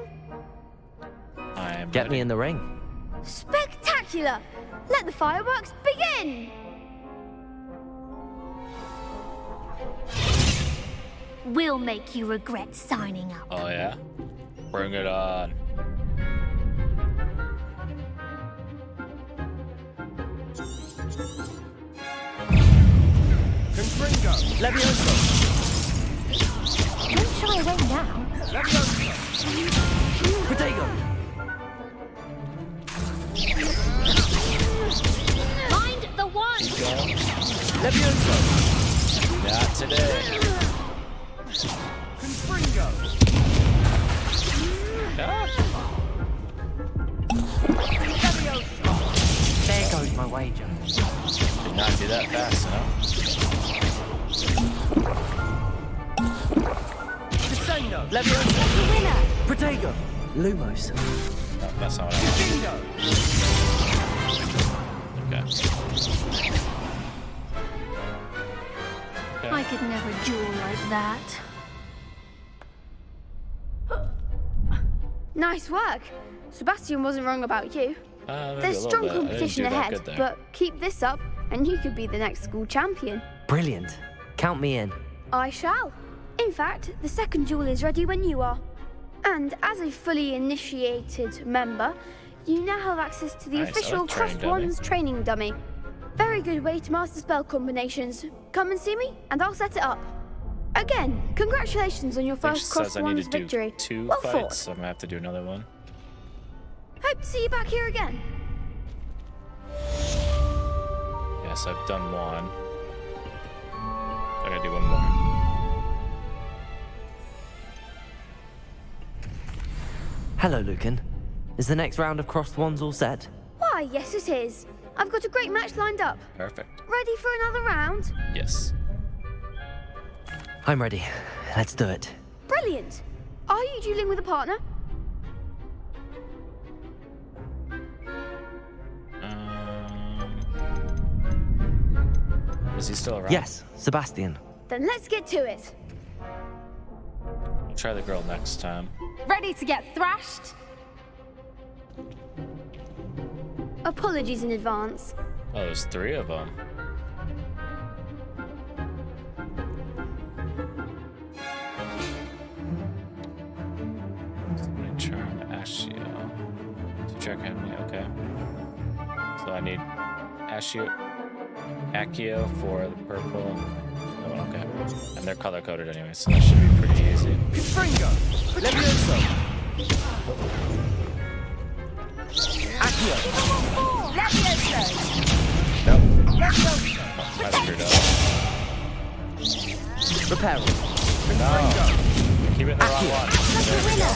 Get me in the ring. Spectacular! Let the fireworks begin! We'll make you regret signing up. Oh yeah? Bring it on. Confringo! Levioso! Don't shy away now. Levioso! Protego! Mind the one! Levioso! Not today. Confringo! Levioso! There goes my wager. Did not do that fast enough. Descendo! Levioso! The winner! Protego! Lumos. No, that's not what I Bingo! Okay. Okay. I could never duel like that. Nice work. Sebastian wasn't wrong about you. Maybe a There's little strong bit. I didn't competition do that ahead, good there. but keep this up and you could be the next school champion. Brilliant. Count me in. I shall. In fact, the second duel is ready when you are. And as a fully initiated member, you now have access to the Nice, I official like training Crossed dummy. Wands training dummy. Very good way to master spell combinations. Come and see me, and I'll set it up. Again, congratulations on your I think she first says Crossed I need Wands to do victory. 2 Well fights, fought. so I'm gonna have to do another one. Hope to see you back here again. Yes, I've done one. I gotta do one more. Hello, Lucan. Is the next round of crossed wands all set? Why, yes it is. I've got a great match lined up. Perfect. Ready for another round? Yes. I'm ready. Let's do it. Brilliant. Are you dueling with a partner? Is he still around? Yes, Sebastian. Then let's get to it. I'll try the girl next time. Ready to get thrashed? Apologies in advance. Oh, there's 3 of them. Summoning Charm, Ashio. Subtract enemy, okay. So I need Accio for the purple. Oh, okay. And they're color coded anyway, so that should be pretty easy. Fringo! Levioso! Accio! Levioso! Nope. Levioso! I screwed up. Reparo! No. Keep it in the wrong one. There we go.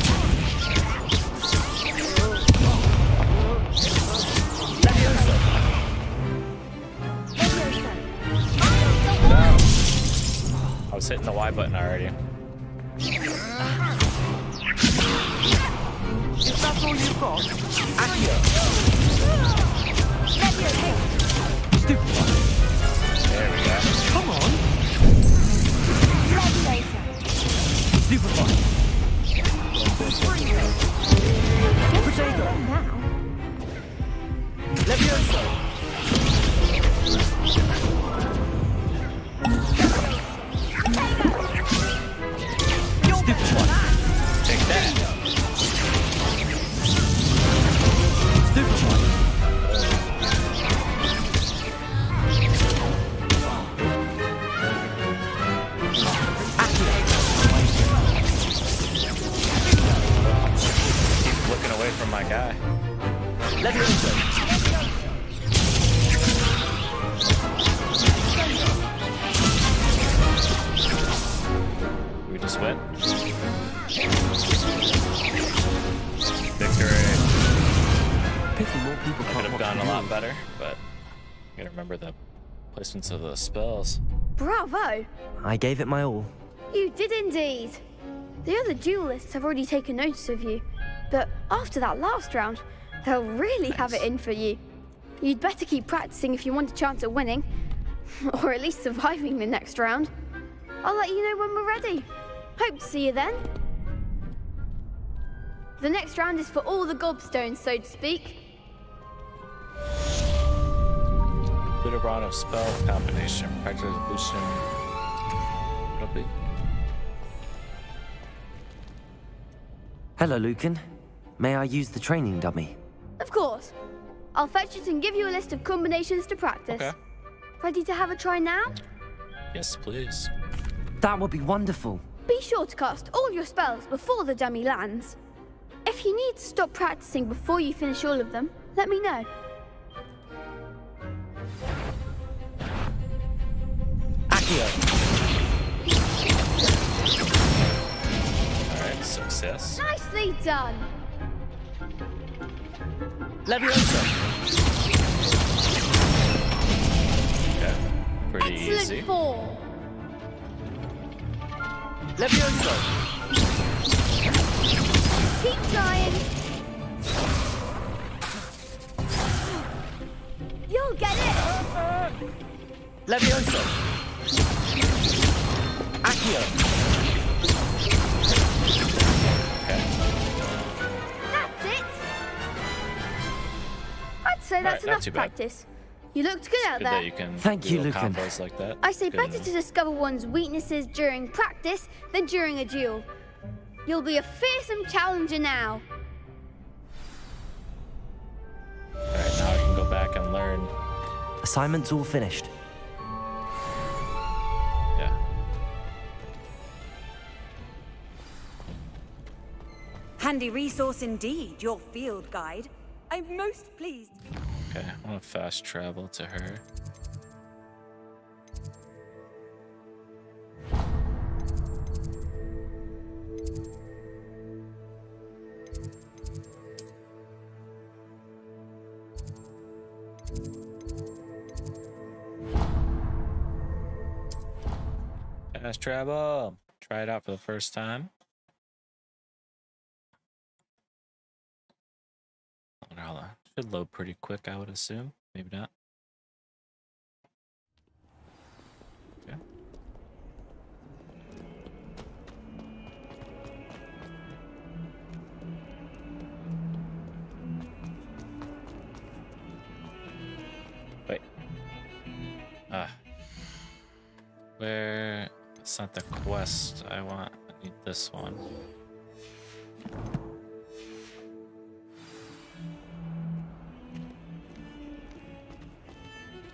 Levioso! No. I was hitting the Y button already. Is that all you've got? Accio! Stupid one. There we go. Come on! Stupid one. Potato! Levioso! Stupid one. Take that. Stupid one. Keep looking away from my guy. Levioso! We just win. Victory. Pity more people Could can't have watch gone the a lot news. better, but you gotta remember the placements of the spells. Bravo! I gave it my all. You did indeed. The other duelists have already taken notice of you, but after that last round, they'll really have it in for you. You'd better keep practicing if you want a chance at winning, or at least surviving the next round. I'll let you know when we're ready. Hope to see you then. The next round is for all the gobstones, so to speak. Complete a round of spell combination. Practice evolution. It'll be. Hello, Lucan. May I use the training dummy? Of course. I'll fetch it and give you a list of combinations to practice. Okay. Ready to have a try now? Yes, please. That would be wonderful. Be sure to cast all your spells before the dummy lands. If you need to stop practicing before you finish all of them, let me know. Accio! Alright, success. Nicely done. Levioso! Okay. Pretty Excellent easy. fall. Levioso! Keep trying. You'll get it. Levioso! Accio! Okay. That's it. I'd say that's Alright, not enough too bad. practice. You looked good out Good there. that you can Thank do you, little Lucan. combos like that. I say Good. better to discover one's weaknesses during practice than during a duel. You'll be a fearsome challenger now. Alright, now I can go back and learn. Assignment's all finished. Yeah. Handy resource indeed, your field guide. I'm most pleased. Okay, I want to fast travel to her. Fast travel. Try it out for the first time. Hold on. Should load pretty quick, I would assume. Maybe not. Okay. Wait. Where? It's not the quest I want. I need this one.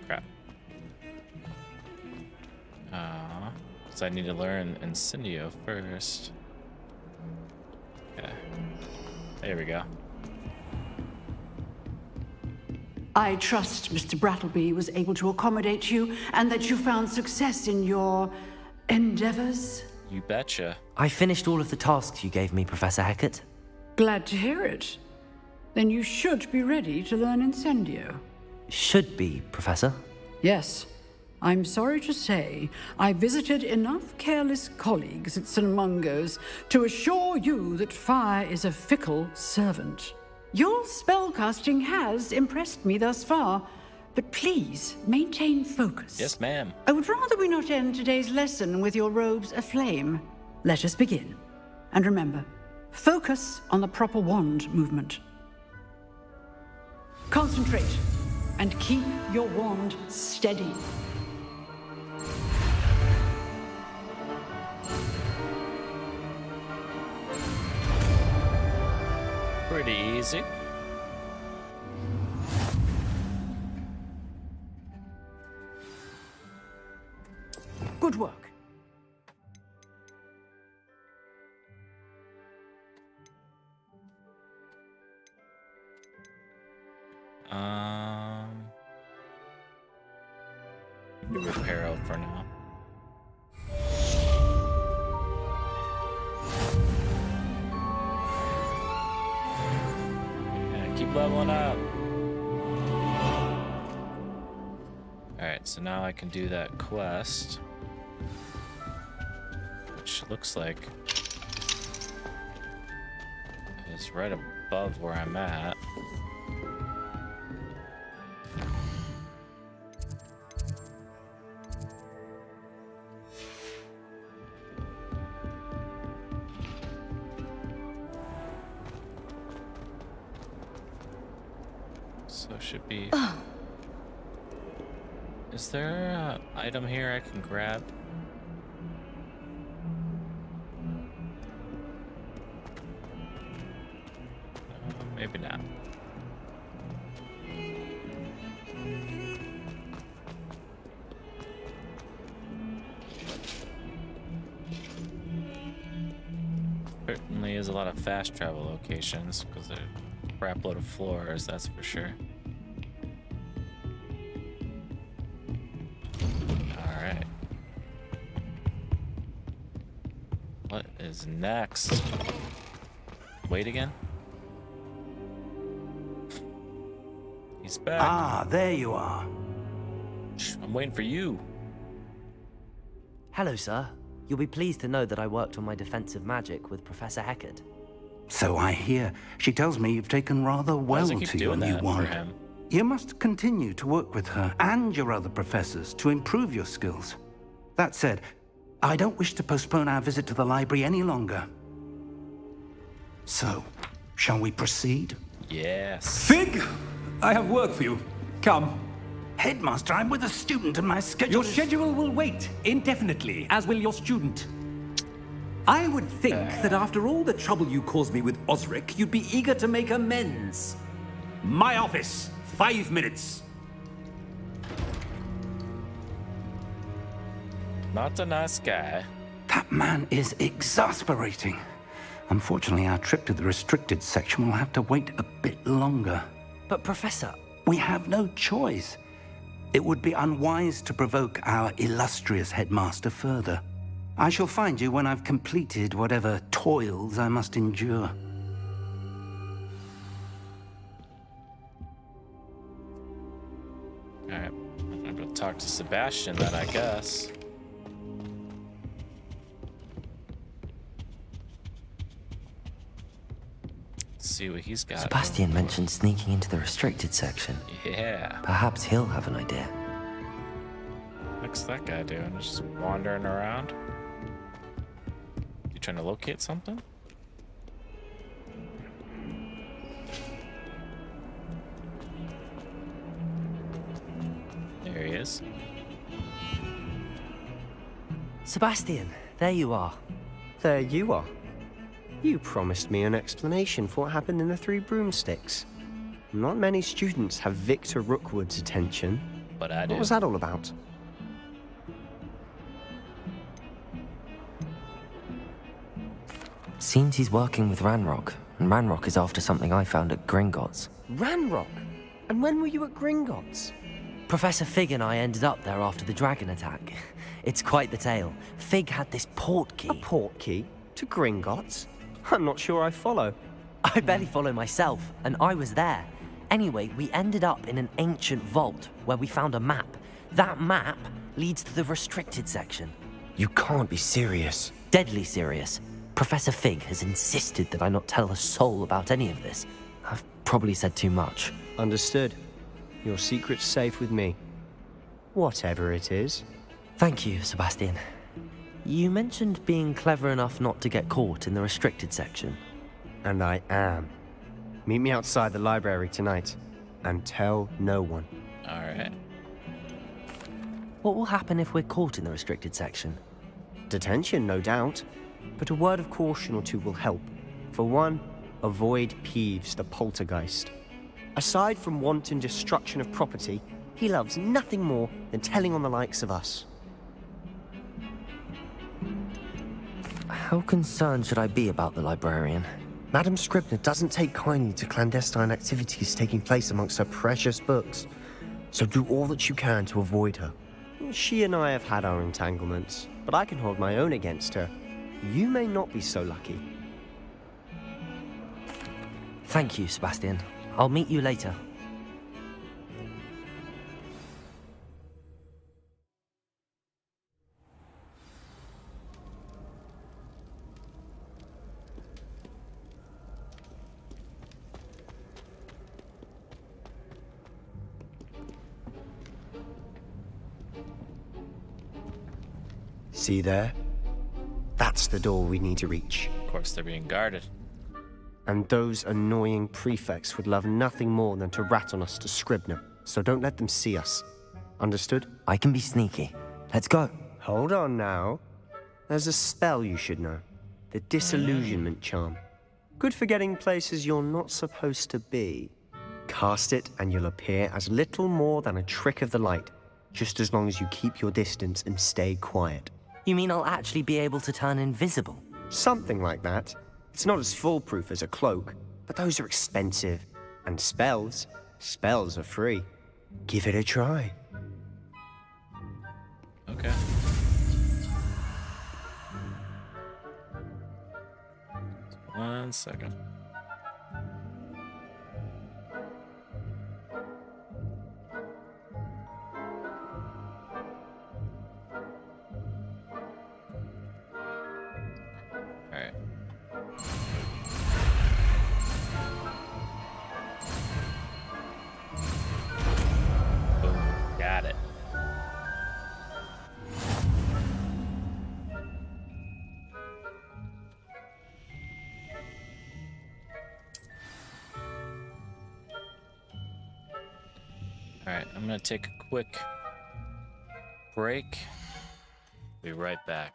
Crap. So I need to learn Incendio first. Okay. There we go. I trust Mr. Brattleby was able to accommodate you and that you found success in your endeavors. You betcha. I finished all of the tasks you gave me, Professor Hecat. Glad to hear it. Then you should be ready to learn Incendio. Should be, Professor. Yes. I'm sorry to say, I visited enough careless colleagues at St. Mungo's to assure you that fire is a fickle servant. Your spellcasting has impressed me thus far, but please maintain focus. Yes, ma'am. I would rather we not end today's lesson with your robes aflame. Let us begin. And remember, focus on the proper wand movement. Concentrate and keep your wand steady. Pretty easy. Good work. Do repair out for now. Yeah, keep leveling up. Alright, so now I can do that quest, which looks like is right above where I'm at. So should be. Is there an item here I can grab? Maybe not. Certainly is a lot of fast travel locations because they're a crap load of floors, that's for sure. Alright. What is next? Wait again? He's back. Ah, there you are. I'm waiting for you. Hello, sir. You'll be pleased to know that I worked on my defensive magic with Professor Hecat. So I hear. She tells me you've taken rather well to your new wand. You must continue to work with her and your other professors to improve your skills. That said, I don't wish to postpone our visit to the library any longer. So, shall we proceed? Yes. Fig! I have work for you. Come. Headmaster, I'm with a student and my schedule Your schedule will wait indefinitely, as will your student. I would think that after all the trouble you caused me with Osric, you'd be eager to make amends. My office, 5 minutes. Not a nice guy. That man is exasperating. Unfortunately, our trip to the restricted section will have to wait a bit longer. But, Professor... We have no choice. It would be unwise to provoke our illustrious headmaster further. I shall find you when I've completed whatever toils I must endure. Alright, I'm gonna talk to Sebastian then, I guess. Let's see what he's got. Sebastian mentioned sneaking into the restricted section. Yeah. Perhaps he'll have an idea. What's that guy doing? Just wandering around? You trying to locate something? There he is. Sebastian, there you are. There you are. You promised me an explanation for what happened in the Three Broomsticks. Not many students have Victor Rookwood's attention. But I do. What was that all about? Seems he's working with Ranrock, and Ranrock is after something I found at Gringotts. Ranrock? And when were you at Gringotts? Professor Fig and I ended up there after the dragon attack. It's quite the tale. Fig had this port key. A port key? To Gringotts? I'm not sure I follow. I barely follow myself, and I was there. Anyway, we ended up in an ancient vault where we found a map. That map leads to the restricted section. You can't be serious. Deadly serious. Professor Fig has insisted that I not tell a soul about any of this. I've probably said too much. Understood. Your secret's safe with me. Whatever it is. Thank you, Sebastian. You mentioned being clever enough not to get caught in the restricted section. And I am. Meet me outside the library tonight, and tell no one. All right. What will happen if we're caught in the restricted section? Detention, no doubt. But a word of caution or two will help. For one, avoid Peeves the poltergeist. Aside from wanton destruction of property, he loves nothing more than telling on the likes of us. How concerned should I be about the librarian? Madame Scribner doesn't take kindly to clandestine activities taking place amongst her precious books, so do all that you can to avoid her. She and I have had our entanglements, but I can hold my own against her. You may not be so lucky. Thank you, Sebastian. I'll meet you later. See there? That's the door we need to reach. Of course, they're being guarded. And those annoying prefects would love nothing more than to rat on us to Scribner, so don't let them see us. Understood? I can be sneaky. Let's go. Hold on now. There's a spell you should know. The Disillusionment Charm. Good for getting places you're not supposed to be. Cast it and you'll appear as little more than a trick of the light, just as long as you keep your distance and stay quiet. You mean I'll actually be able to turn invisible? Something like that. It's not as foolproof as a cloak, but those are expensive. And spells are free. Give it a try. Okay. One second. Alright. Boom. Got it. Alright, I'm gonna take a quick break. Be right back.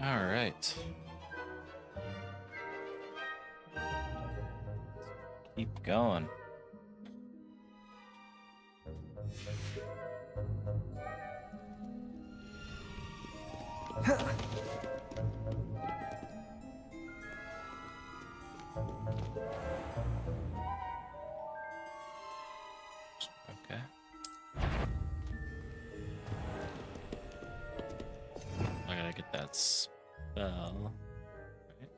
All right. Keep going. Okay. I gotta get that spell. Right?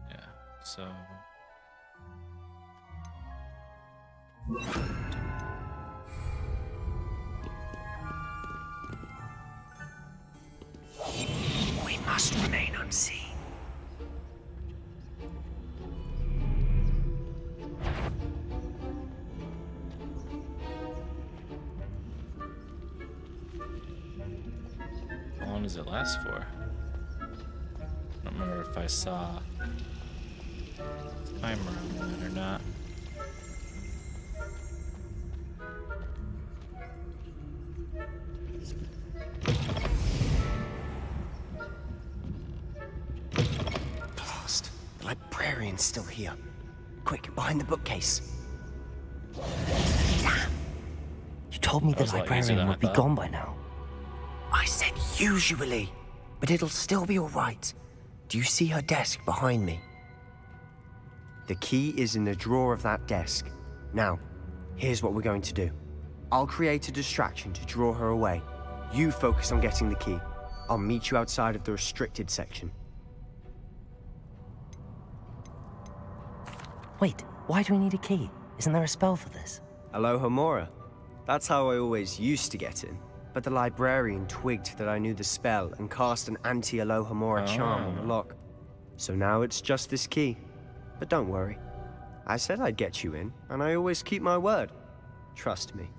Yeah, so. We must remain unseen. How long does it last for? I don't remember if I saw a timer on that or not. Blast. The librarian's still here. Quick, behind the bookcase. Damn. You told me the librarian would be gone by now. I said usually, but it'll still be all right. Do you see her desk behind me? The key is in the drawer of that desk. Now, here's what we're going to do. I'll create a distraction to draw her away. You focus on getting the key. I'll meet you outside of the restricted section. Wait, why do we need a key? Isn't there a spell for this? Aloha Mora. That's how I always used to get in. But the librarian twigged that I knew the spell and cast an anti-Aloha Mora charm on the lock. So now it's just this key. But don't worry. I said I'd get you in, and I always keep my word. Trust me.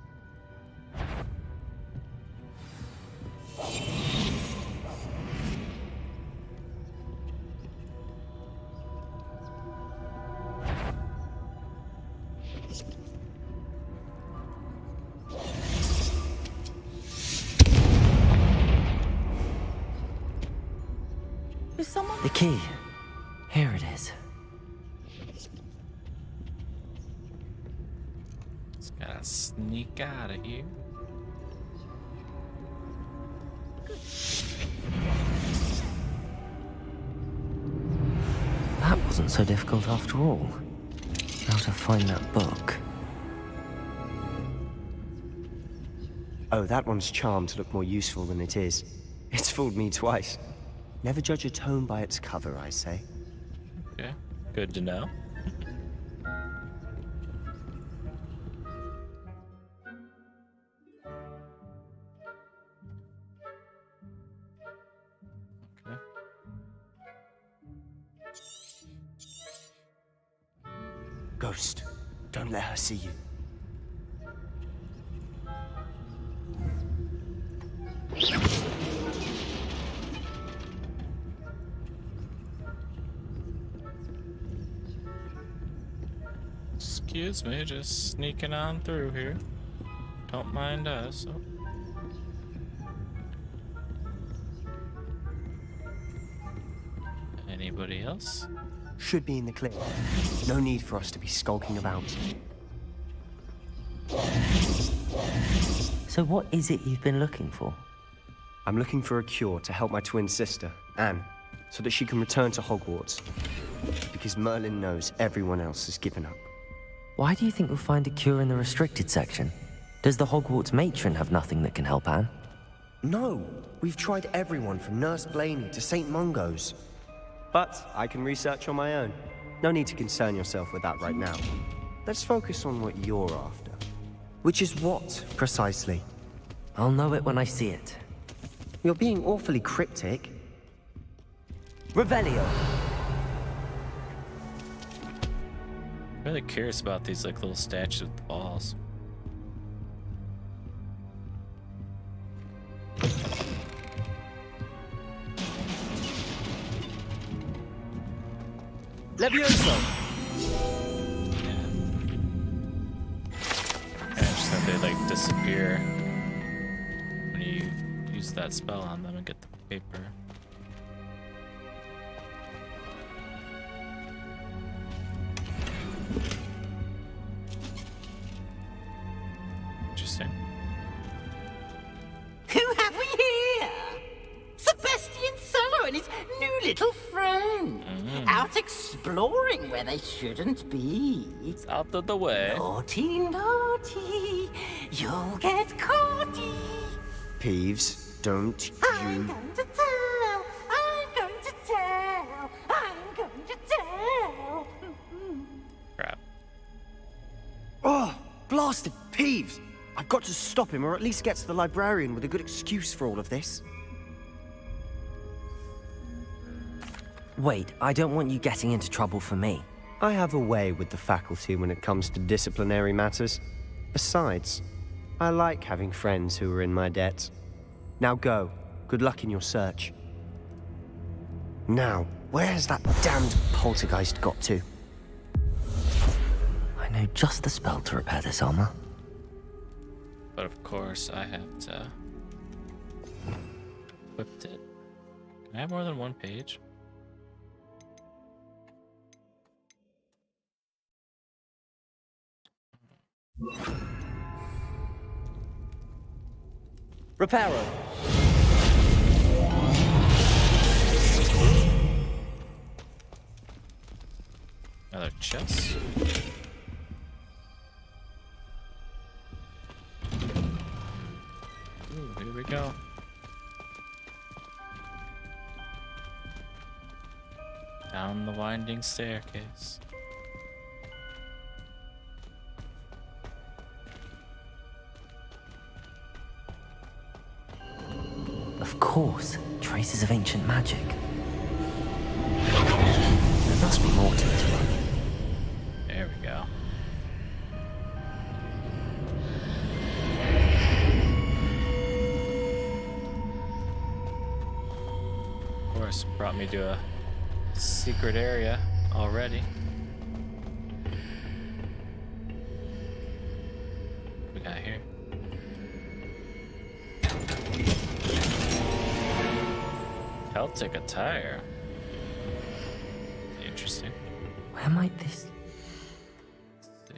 Is someone... The key. Here it is. Just gotta sneak out of here. That wasn't so difficult after all. Now to find that book. Oh, that one's charmed to look more useful than it is. It's fooled me twice. Never judge a tome by its cover, I say. Okay, good to know. Okay. Ghost, don't let her see you. Excuse me, just sneaking on through here. Don't mind us. Oh. Anybody else? Should be in the clear. No need for us to be skulking about. So what is it you've been looking for? I'm looking for a cure to help my twin sister, Anne, so that she can return to Hogwarts. Because Merlin knows everyone else has given up. Why do you think we'll find a cure in the restricted section? Does the Hogwarts matron have nothing that can help Anne? No, we've tried everyone from Nurse Blaney to St. Mungo's. But I can research on my own. No need to concern yourself with that right now. Let's focus on what you're after. Which is what, precisely? I'll know it when I see it. You're being awfully cryptic. Revelio! Really curious about these like little statues with the balls. Levioso! I just think they like disappear when you that spell on them and get the paper. Interesting. Who have we here? Sebastian Solo and his new little friend. Out exploring where they shouldn't be. It's out of the way. Naughty, naughty. You'll get caughty. Peeves, don't I'm you... going to tell. I'm going to tell. I'm going to tell. Crap. Oh, blasted Peeves! I've got to stop him, or at least get to the librarian with a good excuse for all of this. Wait, I don't want you getting into trouble for me. I have a way with the faculty when it comes to disciplinary matters. Besides, I like having friends who are in my debt. Now go. Good luck in your search. Now, where's that damned poltergeist got to? I know just the spell to repair this armor. But of course, I have to equip it. Can I have more than one page? Reparo. Another chest. Ooh, here we go. Down the winding staircase. Of course, traces of ancient magic. There must be more to it. There we go. Of course, brought me to a secret area already. What we got here? Celtic attire. Interesting. Where might this... Let's see.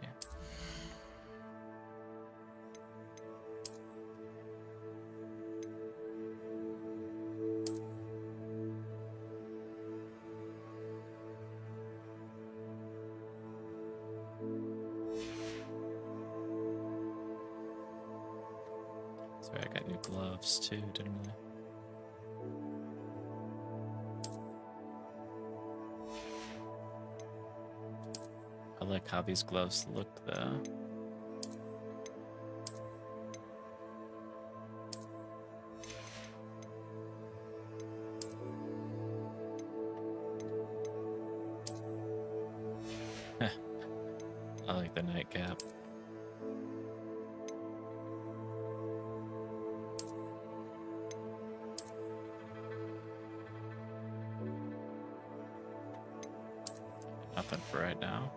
Sorry, I got new gloves too, didn't I? I like how these gloves look though. I like the nightcap. Nothing for right now.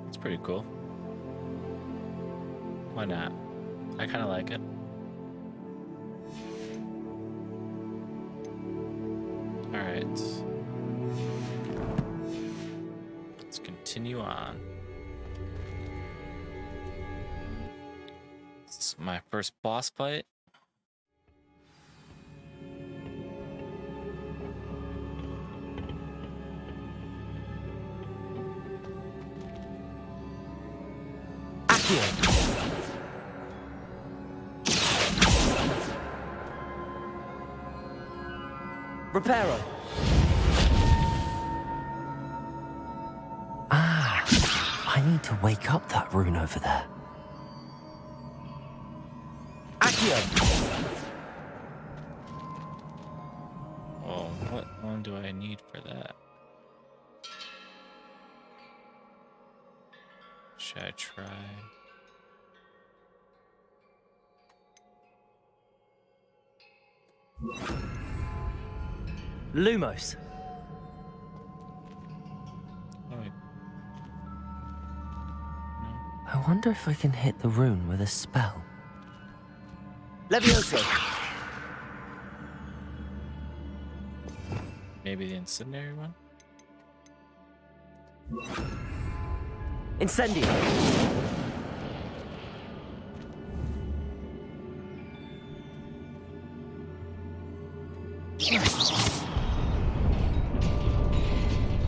It's pretty cool. Why not? I kind of like it. All right. Let's continue on. This is my first boss fight. Reparo. Ah, I need to wake up that rune over there. Accio. Oh, what one do I need for that? Should I try? Lumos. Oh, wait. I wonder if I can hit the rune with a spell. Levioso! Maybe the incendiary one? Incendio!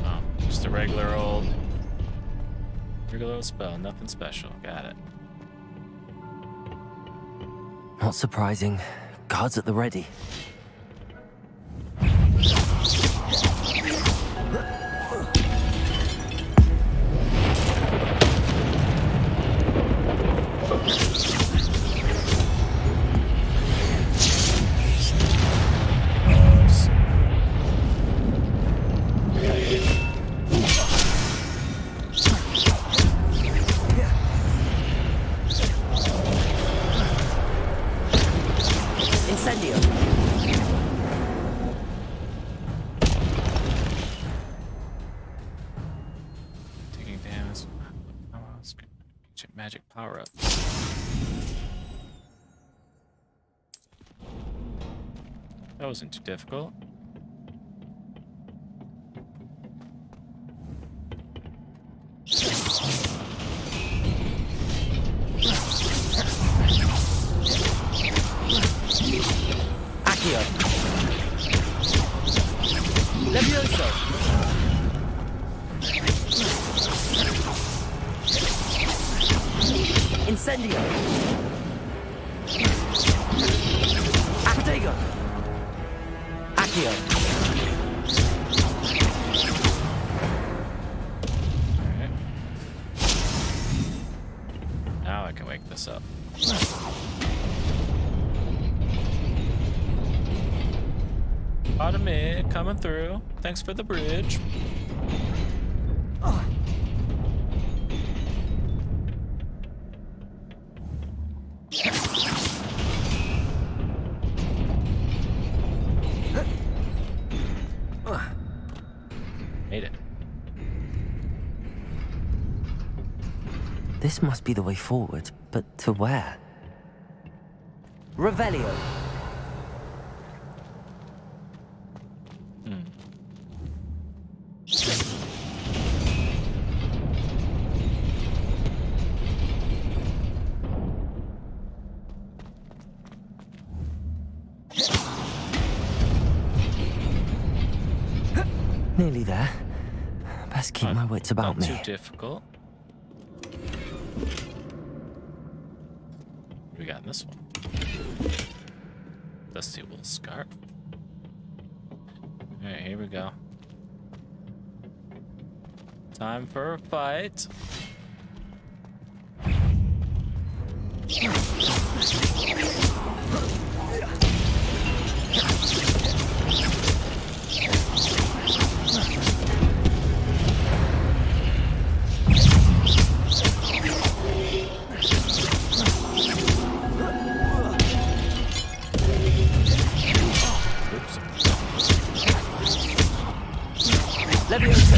Oh, just a regular old spell, nothing special. Got it. Not surprising. Guards at the ready. Taking damage. Magic power up. That wasn't too difficult. Accio! Levioso! Incendio! Actego! Accio! Alright. Now I can wake this up. Automate coming through. Thanks for the bridge. Made it. This must be the way forward, but to where? Revelio! Nearly there. Best keep my wits about me. Not too difficult. What do we got in this one? Dusty wool scarf. Alright, here we go. Time for a fight. Levioso!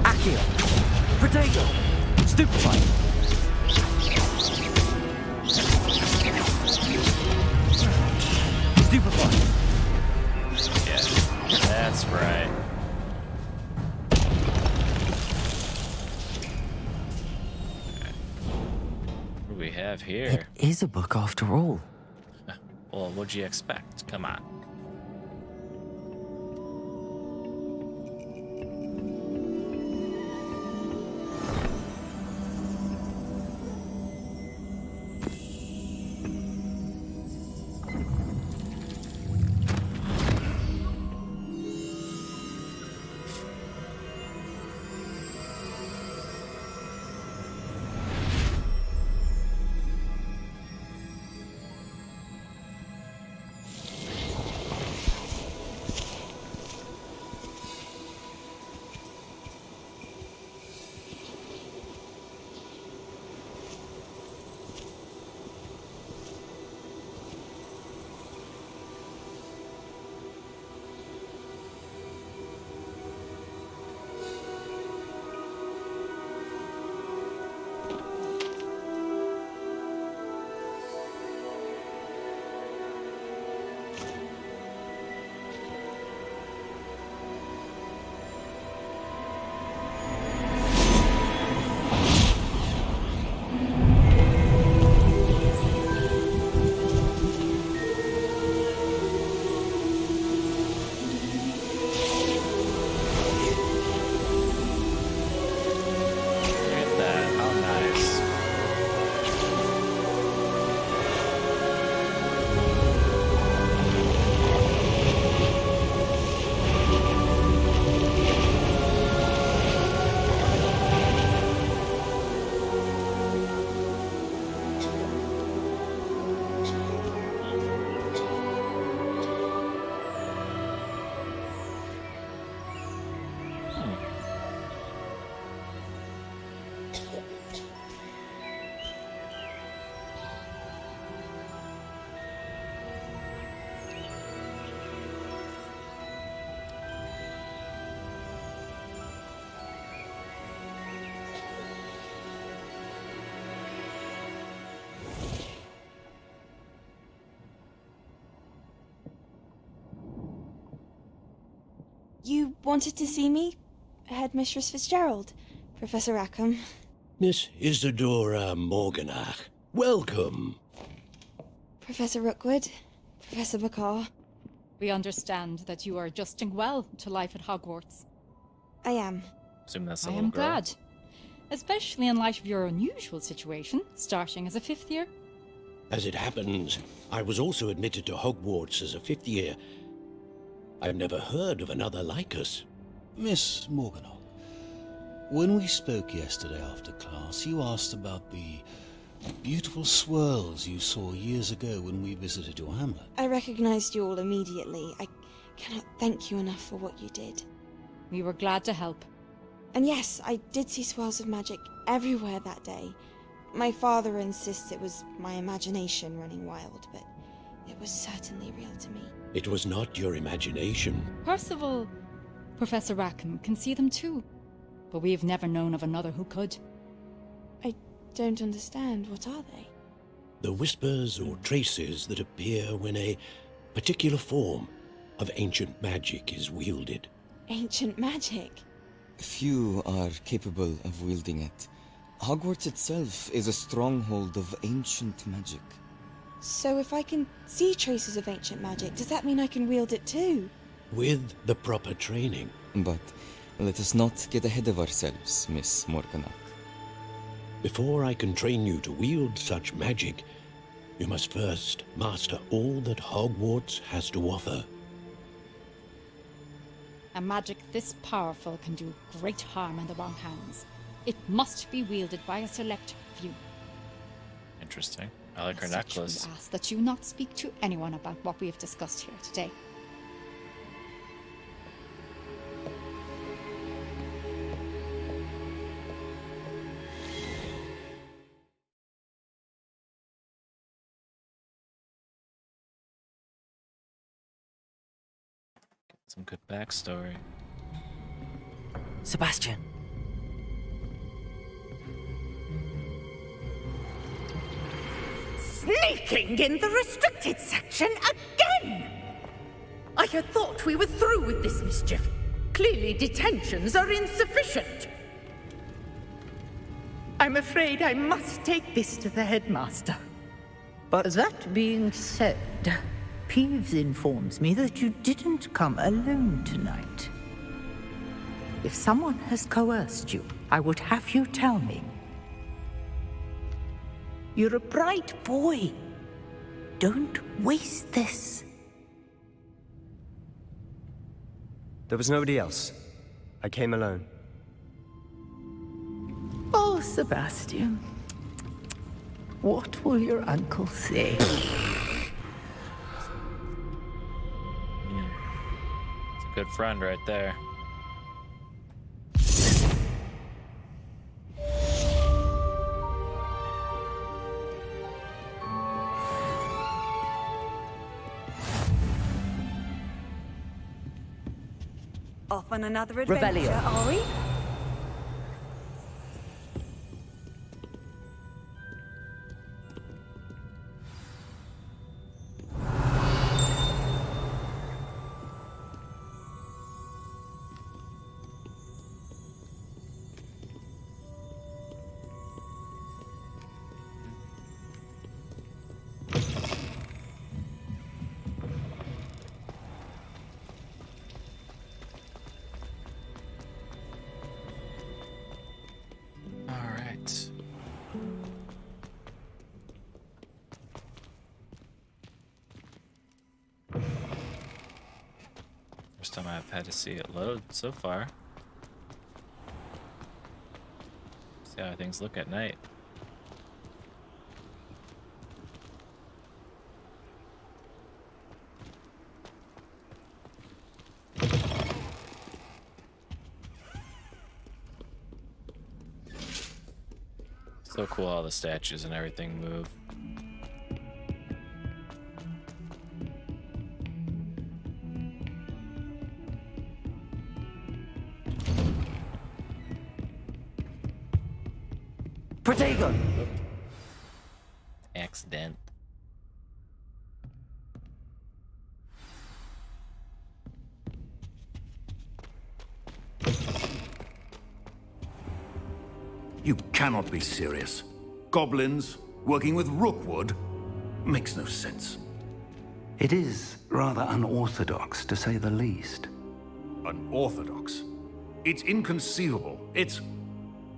Accio! Protego! Stupefy! Stupefy! Yeah, that's right. What do we have here? It is a book after all. Well, what'd you expect? Come on. You wanted to see me? Headmistress Fitzgerald, Professor Rackham. Miss Isadora Morganach, welcome. Professor Rookwood, Professor Bakar. We understand that you are adjusting well to life at Hogwarts. I am. Assume that's a I little am girl. glad. Especially in light of your unusual situation, starting as a 5th year. As it happens, I was also admitted to Hogwarts as a 5th year. I've never heard of another like us. Miss Morganach, when we spoke yesterday after class, you asked about the beautiful swirls you saw years ago when we visited your hamlet. I recognized you all immediately. I cannot thank you enough for what you did. We were glad to help. And yes, I did see swirls of magic everywhere that day. My father insists it was my imagination running wild, but it was certainly real to me. It was not your imagination. Percival, Professor Rackham can see them too. But we have never known of another who could. I don't understand. What are they? The whispers or traces that appear when a particular form of ancient magic is wielded. Ancient magic? Few are capable of wielding it. Hogwarts itself is a stronghold of ancient magic. So if I can see traces of ancient magic, does that mean I can wield it too? With the proper training. But let us not get ahead of ourselves, Miss Morganach. Before I can train you to wield such magic, you must first master all that Hogwarts has to offer. A magic this powerful can do great harm in the wrong hands. It must be wielded by a select few. Interesting. I like her As such, necklace. we ask that you not speak to anyone about what we have discussed here today. Some good backstory. Sebastian. Sneaking in the restricted section again! I had thought we were through with this mischief. Clearly detentions are insufficient. I'm afraid I must take this to the headmaster. But that being said, Peeves informs me that you didn't come alone tonight. If someone has coerced you, I would have you tell me. You're a bright boy. Don't waste this. There was nobody else. I came alone. Oh, Sebastian. What will your uncle say? It's a good friend right there. Off on another adventure, Revelio. are we? First time I've had to see it load so far. See how things look at night. So cool how the statues and everything move. Protego! Accident. You cannot be serious. Goblins working with Rookwood? Makes no sense. It is rather unorthodox, to say the least. Unorthodox? It's inconceivable. It's...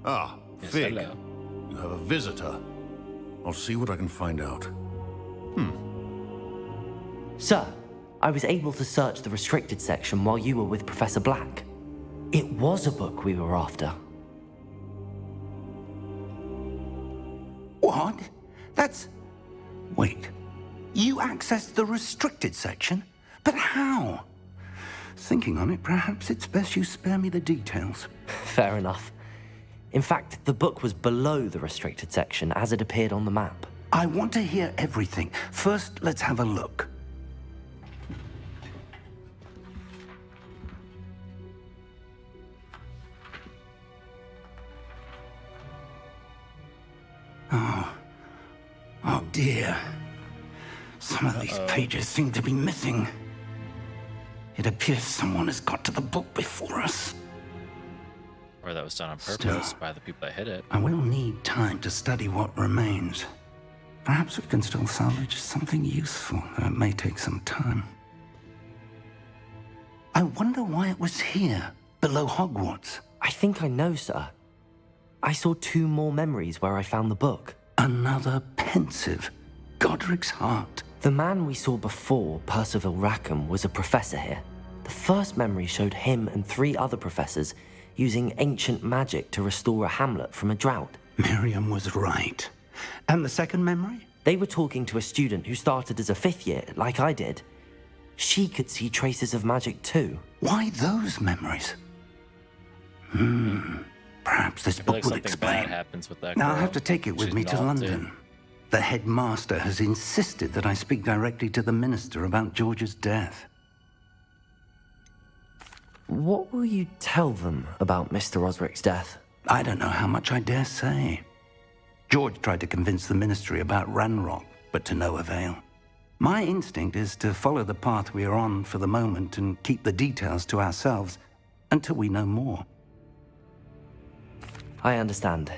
Ah, Yes, Fig. hello. You have a visitor. I'll see what I can find out. Sir, I was able to search the restricted section while you were with Professor Black. It was a book we were after. What? That's... Wait. You accessed the restricted section? But how? Thinking on it, perhaps it's best you spare me the details. Fair enough. In fact, the book was below the restricted section as it appeared on the map. I want to hear everything. First, let's have a look. Oh dear. Some of these pages seem to be missing. It appears someone has got to the book before us. Or that was done on purpose by the people that hit it. I will need time to study what remains. Perhaps we can still salvage something useful, though it may take some time. I wonder why it was here, below Hogwarts. I think I know, sir. I saw 2 more memories where I found the book. Another pensive. Godric's heart. The man we saw before, Percival Rackham, was a professor here. The first memory showed him and 3 other professors using ancient magic to restore a hamlet from a drought. Miriam was right. And the second memory? They were talking to a student who started as a 5th year, like I did. She could see traces of magic too. Why those memories? Perhaps this book will explain. Bad happens with that Now I'll girl. have to take it with She's me to naughty. London. The headmaster has insisted that I speak directly to the minister about George's death. What will you tell them about Mr. Osric's death? I don't know how much I dare say. George tried to convince the ministry about Ranrock, but to no avail. My instinct is to follow the path we are on for the moment and keep the details to ourselves until we know more. I understand.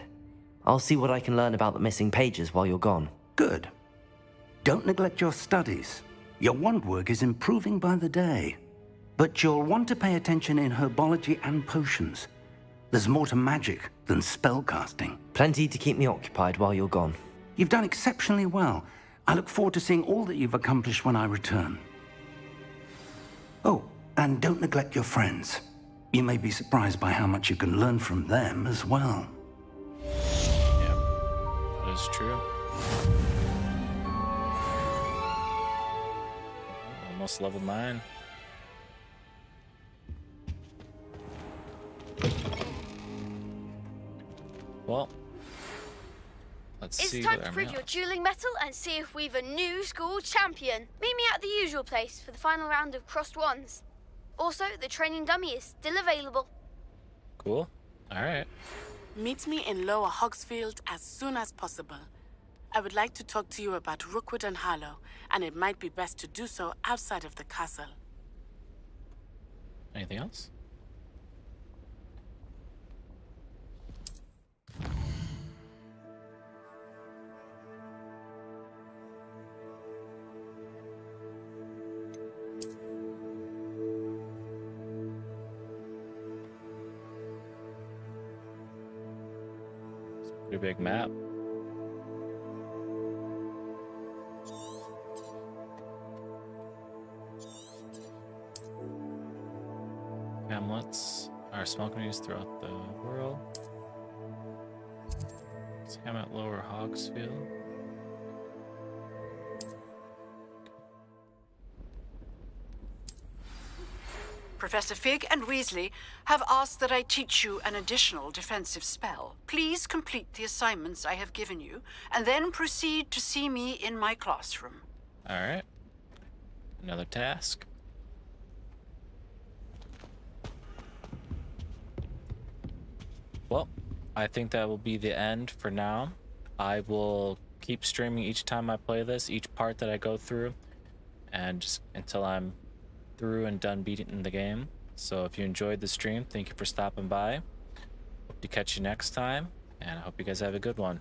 I'll see what I can learn about the missing pages while you're gone. Good. Don't neglect your studies. Your wand work is improving by the day. But you'll want to pay attention in herbology and potions. There's more to magic than spellcasting. Plenty to keep me occupied while you're gone. You've done exceptionally well. I look forward to seeing all that you've accomplished when I return. Oh, and don't neglect your friends. You may be surprised by how much you can learn from them as well. Yeah, that is true. Almost level 9. Well, let's see. It's time what to I'm prove at. your dueling mettle and see if we've a new school champion. Meet me at the usual place for the final round of crossed wands. Also, the training dummy is still available. Cool. All right. Meet me in Lower Hogsfield as soon as possible. I would like to talk to you about Rookwood and Harlow, and it might be best to do so outside of the castle. Anything else? Pretty big map. Hamlets are small communities throughout the world. It's Hamlet Lower Hogsfield. Professor Fig and Weasley have asked that I teach you an additional defensive spell. Please complete the assignments I have given you, and then proceed to see me in my classroom. All right. Another task. Well, I think that will be the end for now. I will keep streaming each time I play this, each part that I go through, and just until I'm through and done beating the game. So if you enjoyed the stream, thank you for stopping by. Hope to catch you next time, and I hope you guys have a good one.